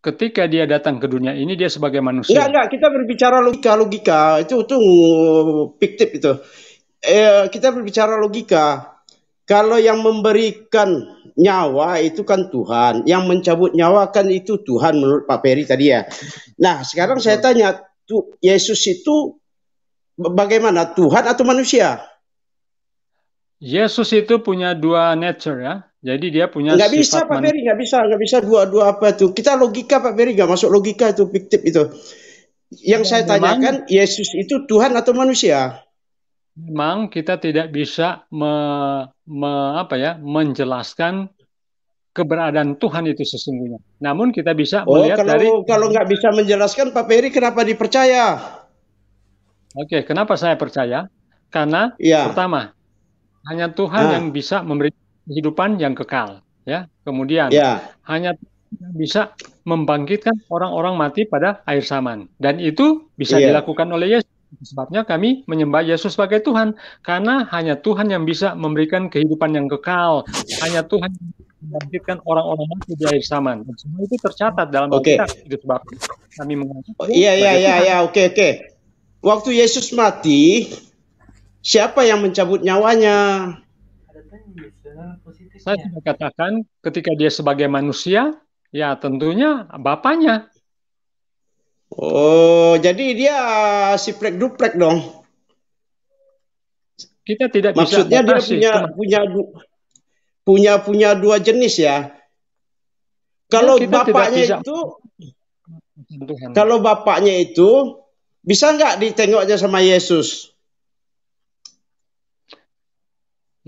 Ketika dia datang ke dunia ini, dia sebagai manusia. Enggak, kita berbicara logika. Itu fiktif itu. Kita berbicara logika. Kalau yang memberikan nyawa itu kan Tuhan, yang mencabut nyawa kan itu Tuhan menurut Pak Ferry tadi ya. Nah, sekarang saya tanya, Yesus itu bagaimana, Tuhan atau manusia? Yesus itu punya dua nature ya. Jadi dia punya nggak bisa Pak Ferry, nggak bisa dua apa itu. Kita logika Pak Ferry, nggak masuk logika itu, fiktif itu. Yang saya tanyakan, Yesus itu Tuhan atau manusia? Memang kita tidak bisa menjelaskan keberadaan Tuhan itu sesungguhnya. Namun kita bisa melihat kalau nggak bisa menjelaskan Pak Ferry, kenapa dipercaya? Oke, kenapa saya percaya? Karena pertama, hanya Tuhan yang bisa memberi kehidupan yang kekal, ya. Kemudian hanya Tuhan yang bisa membangkitkan orang-orang mati pada akhir zaman, dan itu bisa dilakukan oleh Yesus. Sebabnya kami menyembah Yesus sebagai Tuhan, karena hanya Tuhan yang bisa memberikan kehidupan yang kekal, hanya Tuhan yang membangkitkan orang-orang mati di akhir zaman. Dan semua itu tercatat dalam Alkitab. Itu sebabnya kami mengatakan. Oke. Waktu Yesus mati, siapa yang mencabut nyawanya? Saya sudah katakan, ketika dia sebagai manusia, ya tentunya Bapaknya. Oh, jadi dia siprek duprek dong. Kita tidak maksudnya bisa dia punya dua jenis ya. Kalau bapaknya itu bisa nggak ditengoknya sama Yesus?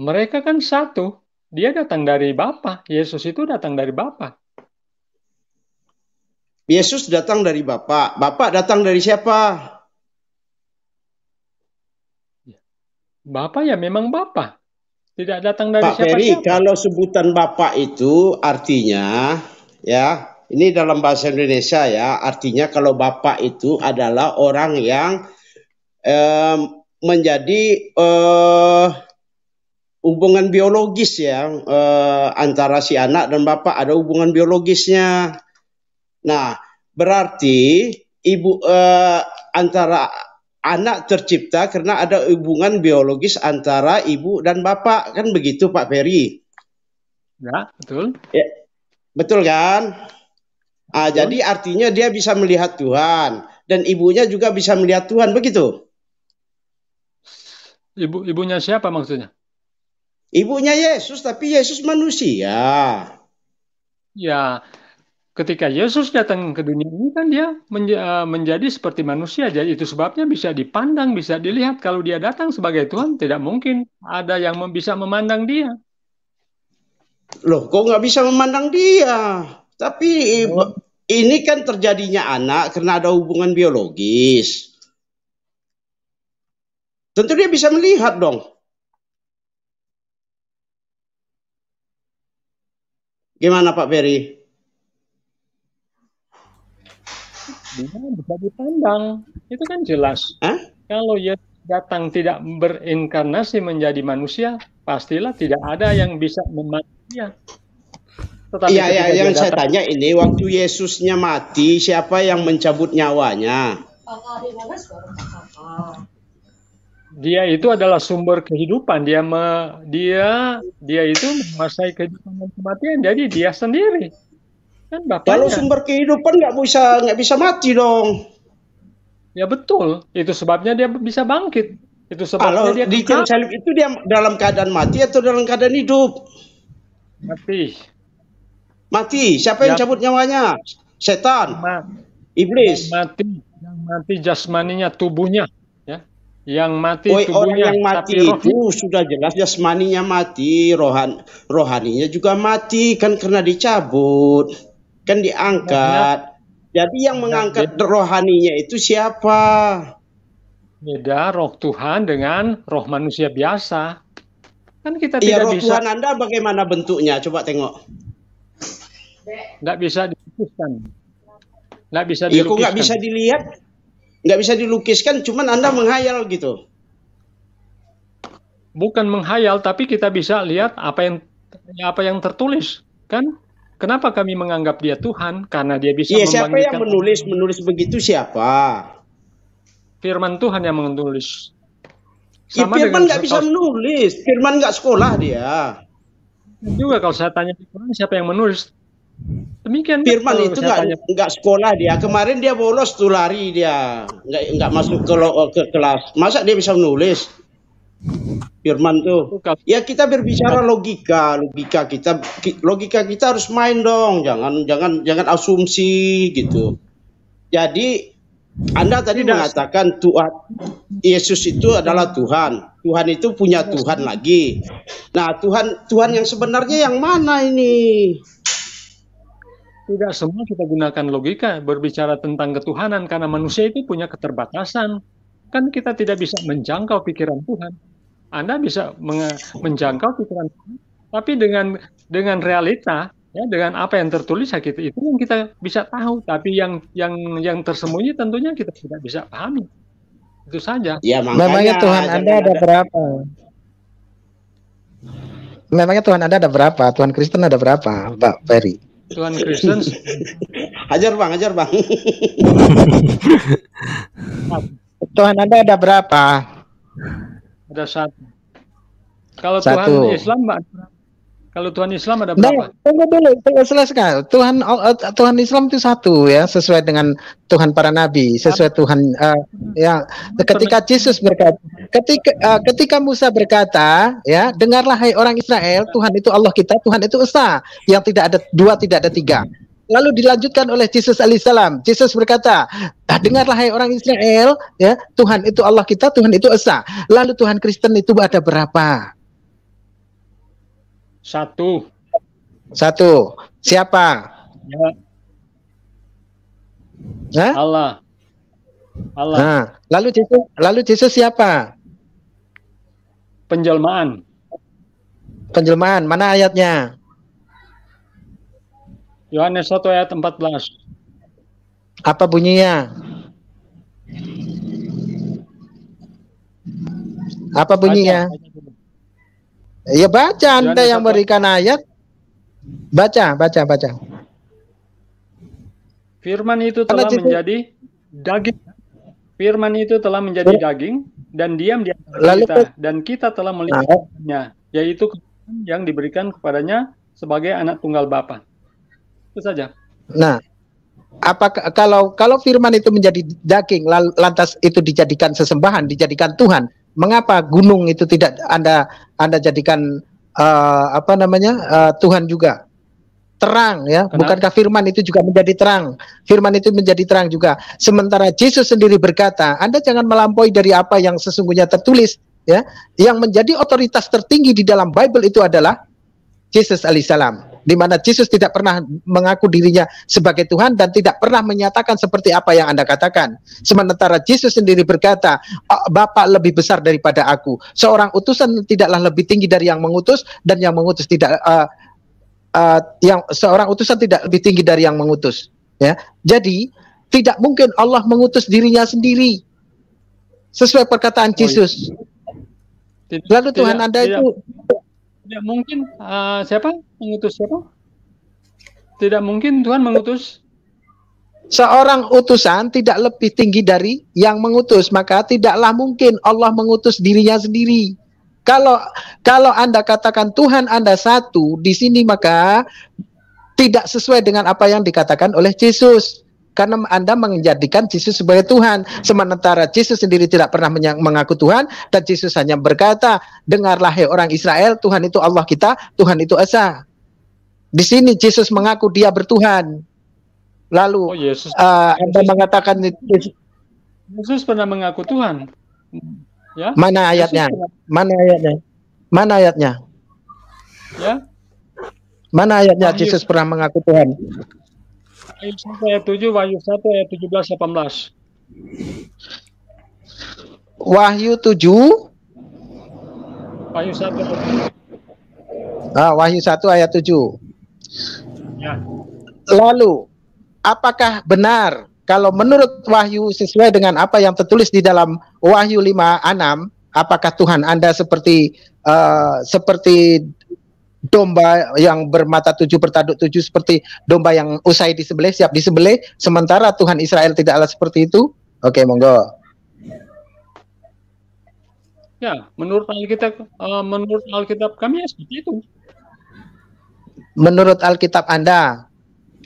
Mereka kan satu. Dia datang dari Bapa. Yesus itu datang dari Bapa. Yesus datang dari Bapa. Bapa datang dari siapa? Bapa ya memang Bapa. Tidak datang dari siapa-siapa. Pak Ferry, kalau sebutan Bapa itu artinya, ya, ini dalam bahasa Indonesia ya, artinya kalau Bapa itu adalah orang yang menjadi hubungan biologis ya, antara si anak dan bapak ada hubungan biologisnya. Nah, berarti antara anak tercipta karena ada hubungan biologis antara ibu dan bapak, kan begitu Pak Ferry? Ya, betul. Ya, betul kan? Jadi artinya dia bisa melihat Tuhan dan ibunya juga bisa melihat Tuhan, begitu? Ibunya siapa maksudnya? Ibunya Yesus, tapi Yesus manusia. Ya, ketika Yesus datang ke dunia ini kan dia menjadi seperti manusia. Jadi itu sebabnya bisa dipandang, bisa dilihat. Kalau dia datang sebagai Tuhan, tidak mungkin ada yang bisa memandang dia. Loh, kok nggak bisa memandang dia? Tapi ini kan terjadinya anak karena ada hubungan biologis. Tentu dia bisa melihat dong. Gimana Pak Ferry? Dia bisa dipandang, itu kan jelas. Kalau Yesus datang tidak berinkarnasi menjadi manusia, pastilah tidak ada yang bisa memandang dia. Iya, yang saya tanya ini, waktu Yesusnya mati, siapa yang mencabut nyawanya? Dia itu adalah sumber kehidupan. Dia itu menguasai kehidupan dan kematian. Jadi dia sendiri. Kan kalau sumber kehidupan nggak bisa mati dong. Ya betul, itu sebabnya dia bisa bangkit. Itu sebabnya dia di tiang salib itu dia dalam keadaan mati atau dalam keadaan hidup? Mati. Siapa yang cabut nyawanya? Setan, iblis. Yang mati jasmaninya, tubuhnya, ya. Yang mati tubuhnya. Orang yang mati itu sudah jelas jasmaninya mati, rohaninya juga mati kan karena dicabut. Kan diangkat. Jadi yang mengangkat rohaninya itu siapa? Beda roh Tuhan dengan roh manusia biasa. Kan kita Iya, tidak roh bisa. Tuhan Anda bagaimana bentuknya? Coba tengok. Nggak bisa dilukiskan. Nggak bisa Iya, kok dilukiskan. nggak bisa dilihat? Nggak bisa dilukiskan, cuman Anda menghayal gitu. Bukan menghayal, tapi kita bisa lihat apa yang tertulis, kan? Kenapa kami menganggap dia Tuhan? Karena dia bisa Iya, siapa yang membangkitkan. menulis begitu siapa? Firman Tuhan yang menulis. Ya, Sama Firman dengan nggak bisa menulis. Firman nggak sekolah dia. juga kalau saya tanya siapa yang menulis. Demikian Firman kalau itu saya nggak sekolah dia. Kemarin dia bolos tuh lari dia. Nggak masuk ke kelas. Masa dia bisa menulis? Firman tuh. Ya kita berbicara logika kita harus main dong. Jangan asumsi gitu. Jadi Anda tadi mengatakan Tuhan Yesus itu adalah Tuhan. Tuhan itu punya Tuhan lagi. Nah, Tuhan yang sebenarnya yang mana ini? Tidak semua kita gunakan logika berbicara tentang ketuhanan karena manusia itu punya keterbatasan. Kan kita tidak bisa menjangkau pikiran Tuhan. Anda bisa menjangkau pikiran Tuhan, tapi dengan realita, ya, dengan apa yang tertulis itu yang kita bisa tahu. Tapi yang tersembunyi tentunya kita tidak bisa pahami. Itu saja. Ya, memangnya Tuhan Anda ada berapa? Memangnya Tuhan Anda ada berapa? Tuhan Kristen ada berapa, Pak Ferry? Tuhan Kristen. Ajar bang. Tuhan Anda ada berapa? Ada satu. Kalau Satu. Tuhan Islam ada berapa? Tunggu dulu, selesai. Tuhan Islam itu satu ya, sesuai dengan Tuhan para nabi, sesuai Tuhan ya. Ketika Yesus berkata, ketika Musa berkata, ya, dengarlah hai orang Israel, Tuhan itu Allah kita, Tuhan itu esa, yang tidak ada dua, tidak ada tiga. Lalu dilanjutkan oleh Yesus alaihissalam. Yesus berkata, dengarlah hai orang Israel, ya, Tuhan itu Allah kita, Tuhan itu esa. Lalu Tuhan Kristen itu ada berapa? Satu. Siapa? Ya. Allah. Nah, lalu Yesus siapa? Penjelmaan. Mana ayatnya? Yohanes 1 ayat 14. Apa bunyinya? Ya baca, Anda yang berikan ayat. Baca. Firman itu telah menjadi daging. Firman itu telah menjadi daging dan diam di antara kita, dan kita telah melihatnya, yaitu yang diberikan kepadanya sebagai anak tunggal Bapa. Itu saja. Nah, apakah kalau firman itu menjadi daging, lantas itu dijadikan sesembahan, dijadikan Tuhan, mengapa gunung itu tidak Anda jadikan Tuhan juga? Terang, ya. Kenapa? Bukankah firman itu juga menjadi terang? Firman itu menjadi terang juga. Sementara Yesus sendiri berkata, Anda jangan melampaui dari apa yang sesungguhnya tertulis, ya. Yang menjadi otoritas tertinggi di dalam Bible itu adalah Yesus alaihissalam, di mana Yesus tidak pernah mengaku dirinya sebagai Tuhan dan tidak pernah menyatakan seperti apa yang Anda katakan. Sementara Yesus sendiri berkata, Bapa lebih besar daripada aku. Seorang utusan tidaklah lebih tinggi dari yang mengutus, dan yang mengutus tidak seorang utusan tidak lebih tinggi dari yang mengutus. Ya, jadi tidak mungkin Allah mengutus dirinya sendiri sesuai perkataan Yesus. Lalu Tuhan Anda itu tidak mungkin. Siapa mengutus siapa? Tidak mungkin Tuhan mengutus. Seorang utusan tidak lebih tinggi dari yang mengutus, maka tidaklah mungkin Allah mengutus dirinya sendiri. Kalau Anda katakan Tuhan Anda satu di sini, maka tidak sesuai dengan apa yang dikatakan oleh Yesus. Karena Anda menjadikan Yesus sebagai Tuhan, sementara Yesus sendiri tidak pernah mengaku Tuhan, dan Yesus hanya berkata, dengarlah hai orang Israel, Tuhan itu Allah kita, Tuhan itu esa. Di sini Yesus mengaku dia bertuhan. Lalu Anda mengatakan Yesus pernah mengaku Tuhan. Ya? Mana ayatnya? Ya? Mana ayatnya Yesus pernah mengaku Tuhan? Ayat 7, Wahyu 1 ayat 17-18. Wahyu 7. Wahyu 1. Wahyu 1 ayat 7. Ya. Lalu, apakah benar kalau menurut Wahyu sesuai dengan apa yang tertulis di dalam Wahyu 5:6, apakah Tuhan Anda seperti domba yang bermata 7 bertanduk 7, seperti domba yang usai disembelih, siap disembelih, sementara Tuhan Israel tidaklah seperti itu? Oke, monggo. Ya, menurut Alkitab kami ya seperti itu. Menurut Alkitab Anda,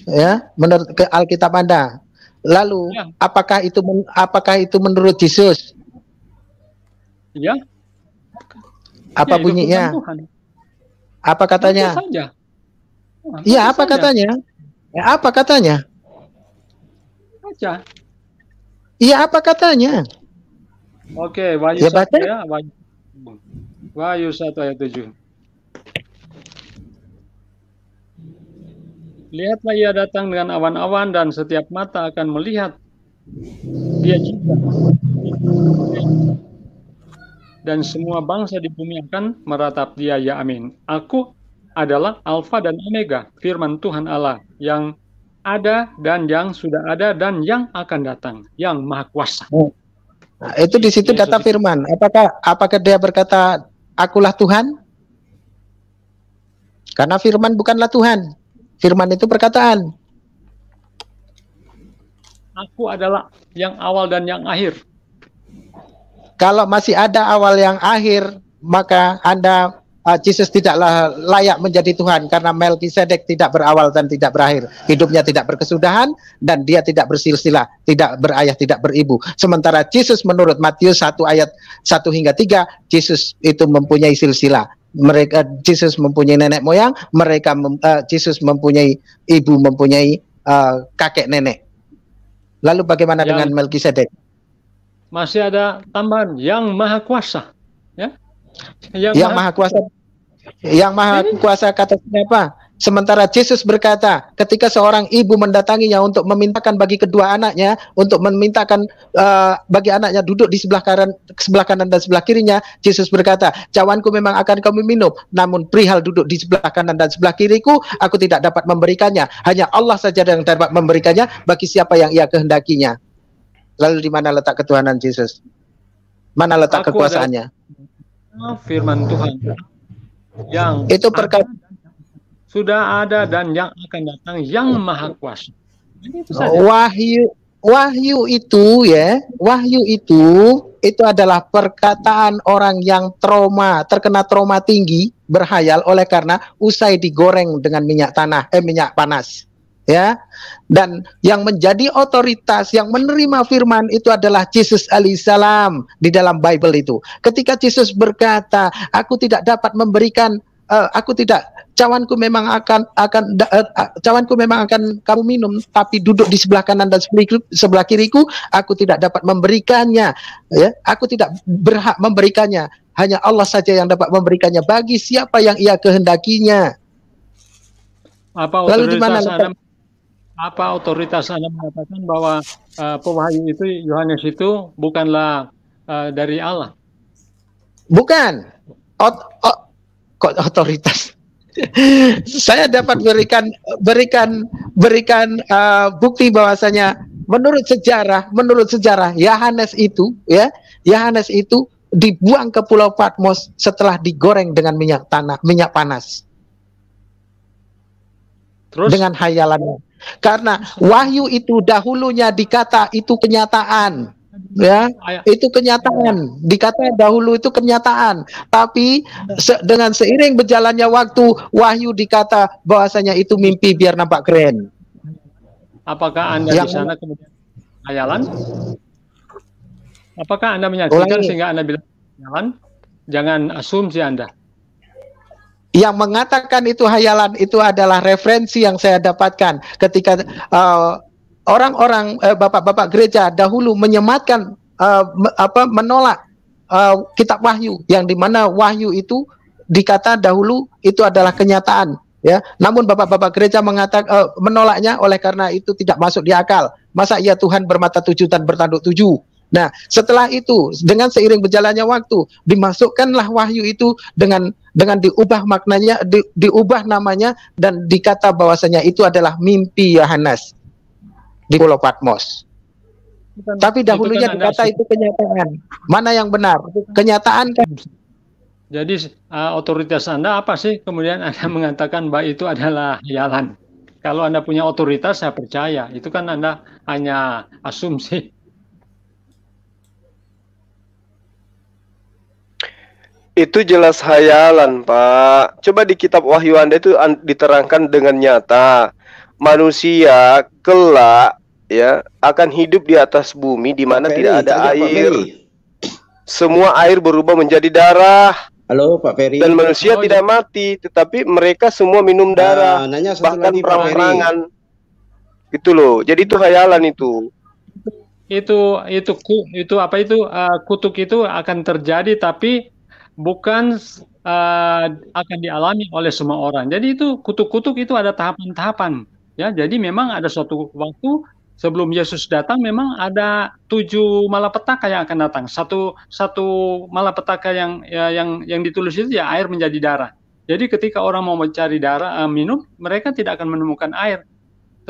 ya, menurut Alkitab Anda. Lalu, ya. apakah itu menurut Yesus? Ya. Apa bunyinya? Apa katanya? Iya, apa katanya? Ya, apa katanya? Baca. Iya, apa katanya? Oke, Wahyu 1 ya, Wahyu 1 ayat 7. Lihatlah ia datang dengan awan-awan dan setiap mata akan melihat dia juga. Dan semua bangsa di bumi akan meratap dia, ya amin. Aku adalah Alfa dan Omega, firman Tuhan Allah, yang ada dan yang sudah ada dan yang akan datang, yang maha kuasa. Nah, itu di situ kata firman. Apakah dia berkata, akulah Tuhan? Karena firman bukanlah Tuhan. Firman itu perkataan. Aku adalah yang awal dan yang akhir. Kalau masih ada awal yang akhir, maka Anda, Yesus tidaklah layak menjadi Tuhan, karena Melkisedek tidak berawal dan tidak berakhir. Hidupnya tidak berkesudahan, dan dia tidak bersilsilah, tidak berayah, tidak beribu. Sementara Yesus menurut Matius 1 ayat 1 hingga 3, Yesus itu mempunyai silsilah. Yesus mempunyai nenek moyang, Yesus mempunyai ibu, mempunyai kakek nenek. Lalu bagaimana dengan Melkisedek? Masih ada tambahan, yang maha kuasa, ya? Yang maha kuasa. Yang maha kuasa kata siapa? Sementara Yesus berkata, ketika seorang ibu mendatanginya untuk memintakan bagi kedua anaknya, untuk memintakan bagi anaknya duduk di sebelah kanan dan sebelah kirinya, Yesus berkata, cawanku memang akan kamu minum, namun perihal duduk di sebelah kanan dan sebelah kiriku, aku tidak dapat memberikannya. Hanya Allah saja yang dapat memberikannya bagi siapa yang ia kehendakinya. Lalu di mana letak ketuhanan Yesus? Mana letak kekuasaannya? Firman Tuhan yang itu perkata sudah ada dan yang akan datang, yang maha kuasa. Wahyu itu ya, wahyu itu adalah perkataan orang yang terkena trauma tinggi, berhayal oleh karena usai digoreng dengan minyak panas. Ya, dan yang menjadi otoritas yang menerima firman itu adalah Yesus alaihissalam di dalam Bible itu. Ketika Yesus berkata, aku tidak dapat memberikan, cawanku memang akan kamu minum, tapi duduk di sebelah kanan dan sebelah kiriku, aku tidak dapat memberikannya. Ya, aku tidak berhak memberikannya. Hanya Allah saja yang dapat memberikannya bagi siapa yang ia kehendakinya. Lalu di mana apa otoritas Anda mengatakan bahwa pewahyu itu, Yohanes itu bukanlah dari Allah? Bukan. Kok otoritas? Saya dapat berikan bukti bahwasanya menurut sejarah Yohanes itu dibuang ke Pulau Patmos setelah digoreng dengan minyak panas. Terus? Dengan hayalannya. Karena wahyu itu dahulunya dikata itu kenyataan, ya, itu kenyataan, dikata dahulu itu kenyataan, tapi dengan seiring berjalannya waktu, wahyu dikata bahwasanya itu mimpi biar nampak keren. Apakah Anda di sana kemudian hayalan? Apakah Anda menyaksikan sehingga Anda bilang hayalan? Jangan asumsi Anda. Yang mengatakan itu hayalan itu adalah referensi yang saya dapatkan ketika orang-orang bapak-bapak gereja dahulu menyematkan menolak kitab wahyu, yang dimana wahyu itu dikata dahulu itu adalah kenyataan, ya. Namun bapak-bapak gereja menolaknya oleh karena itu tidak masuk di akal. Masa iya Tuhan bermata 7 dan bertanduk 7? Nah, setelah itu dengan seiring berjalannya waktu dimasukkanlah wahyu itu dengan diubah maknanya, diubah namanya, dan dikata bahwasanya itu adalah mimpi Yohanes di Pulau Patmos. Tapi dahulunya dikata itu kenyataan. Mana yang benar? Kenyataan kan? Jadi otoritas Anda apa sih? Kemudian Anda mengatakan bahwa itu adalah hayalan. Kalau Anda punya otoritas, saya percaya. Itu kan Anda hanya asumsi. Itu jelas hayalan, Pak. Coba di kitab Wahyu Anda itu diterangkan dengan nyata. Manusia kelak ya akan hidup di atas bumi di mana tidak ada air. Semua air berubah menjadi darah. Halo Pak Ferry. Dan manusia tidak mati, tetapi mereka semua minum darah. Bahkan perang-perangan. Gitu loh. Jadi itu hayalan itu. Itu apa itu kutuk itu akan terjadi, tapi bukan akan dialami oleh semua orang. Jadi itu kutuk-kutuk itu ada tahapan-tahapan. Ya, jadi memang ada suatu waktu sebelum Yesus datang memang ada 7 malapetaka yang akan datang. Satu malapetaka yang ditulis itu ya air menjadi darah. Jadi ketika orang mau mencari darah minum, mereka tidak akan menemukan air,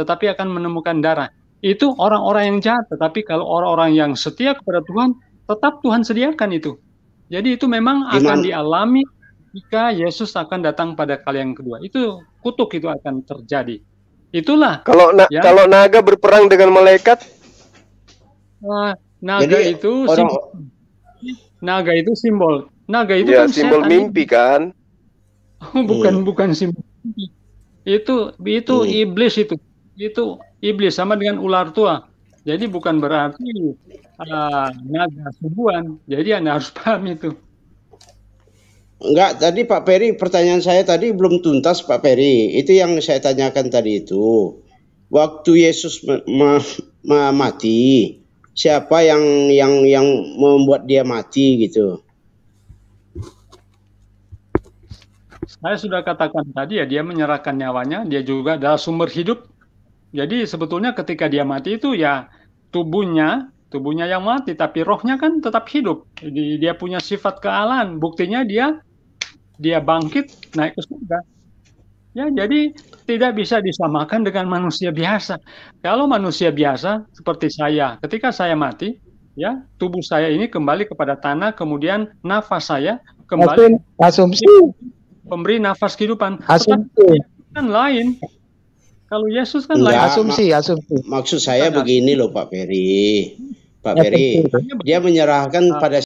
tetapi akan menemukan darah. Itu orang-orang yang jahat, tetapi kalau orang-orang yang setia kepada Tuhan, tetap Tuhan sediakan itu. Jadi itu memang akan dialami jika Yesus akan datang pada kali yang kedua. Itu kutuk itu akan terjadi. Itulah. Kalau naga berperang dengan malaikat, naga itu simbol. Naga itu ya, kan simbol mimpi kan? Bukan simbol mimpi. Itu iblis itu. Itu iblis sama dengan ular tua. Jadi bukan berarti naga subuhan. Jadi Anda harus paham itu. Enggak, tadi Pak Ferry, pertanyaan saya tadi belum tuntas Pak Ferry. Itu yang saya tanyakan tadi itu. Waktu Yesus mati, siapa yang membuat dia mati gitu? Saya sudah katakan tadi ya, dia menyerahkan nyawanya, dia juga adalah sumber hidup. Jadi sebetulnya ketika dia mati itu ya tubuhnya yang mati, tapi rohnya kan tetap hidup. Jadi dia punya sifat kealahan. Buktinya dia bangkit naik ke surga. Ya, jadi tidak bisa disamakan dengan manusia biasa. Kalau manusia biasa seperti saya, ketika saya mati, ya tubuh saya ini kembali kepada tanah, kemudian nafas saya kembali asumsi pemberi nafas kehidupan. Asumsi kan lain. Kalau Yesus kan lain. Asumsi. Maksud saya begini loh Pak Ferry. Dia menyerahkan pada